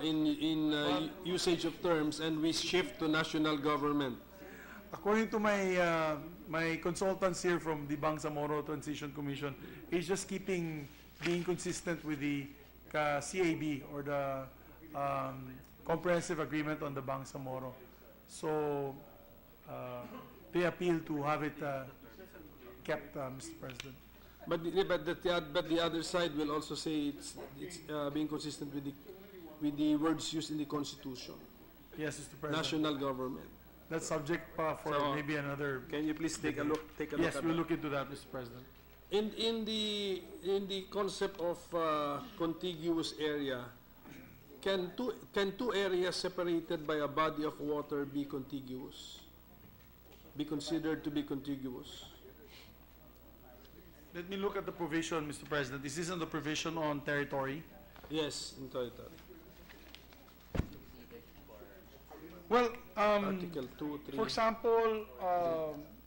in usage of terms and we shift to national government. According to my my consultants here from the Bangsamoro Transition Commission, he's just being consistent with the CAB, or the Comprehensive Agreement on the Bangsamoro. So they appeal to have it kept, Mr. President. But the other side will also say it's being consistent with the words used in the Constitution. Yes, Mr. President. National government. That's subject for So, maybe another. Can you please take a look? Yes, at we'll that? look into that, Mr. President. In the concept of contiguous area, can two areas separated by a body of water be contiguous? Be considered to be contiguous? Let me look at the provision, Mr. President. This isn't the provision on territory. Yes, in territory. Well, Article 2, 3. for example,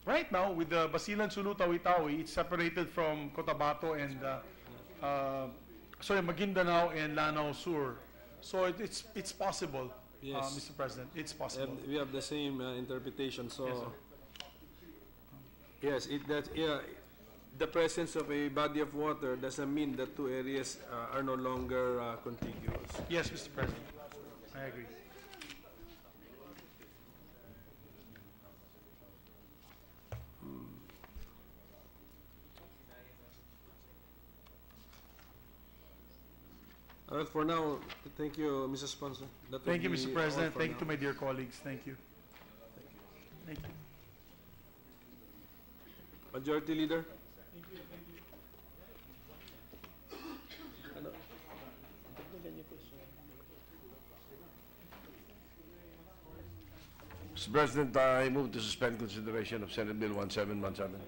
right now with the Basilan Sulu Tawi-Tawi, it's separated from Cotabato and Maguindanao and Lanao Sur. So it's possible, Yes. Mr. President. It's possible. We have the same interpretation. So Yes, sir. yes, the presence of a body of water doesn't mean that two areas are no longer contiguous. Yes, Mr. President. I agree. Well, for now, thank you, Mr. Sponsor. That will Thank you, be Mr. all President. for Thank you now. to my dear colleagues. Thank you. Thank you. Majority Leader. Mr. President, I move to suspend consideration of Senate Bill 1717.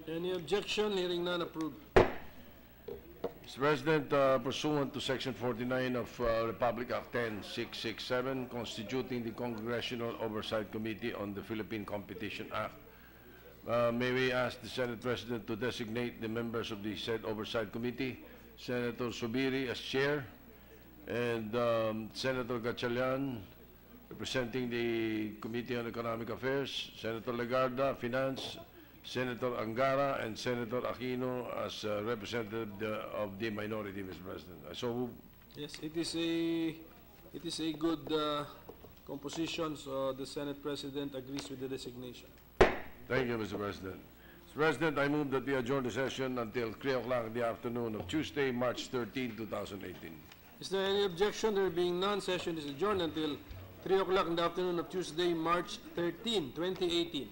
Any objection? Hearing none, approved. Mr. President, pursuant to Section 49 of Republic Act 10667, constituting the Congressional Oversight Committee on the Philippine Competition Act, may we ask the Senate President to designate the members of the said Oversight Committee, Senator Subiri as chair, and Senator Gatchalian representing the Committee on Economic Affairs, Senator Legarda, Finance, Senator Angara, and Senator Aquino as representative of the minority, Mr. President. So move. Yes, it is a good composition, so the Senate President agrees with the designation. Thank you, Mr. President. Mr. President, I move that we adjourn the session until 3 o'clock in the afternoon of Tuesday, March 13, 2018. Is there any objection? There being none, session is adjourned until 3 o'clock in the afternoon of Tuesday, March 13, 2018.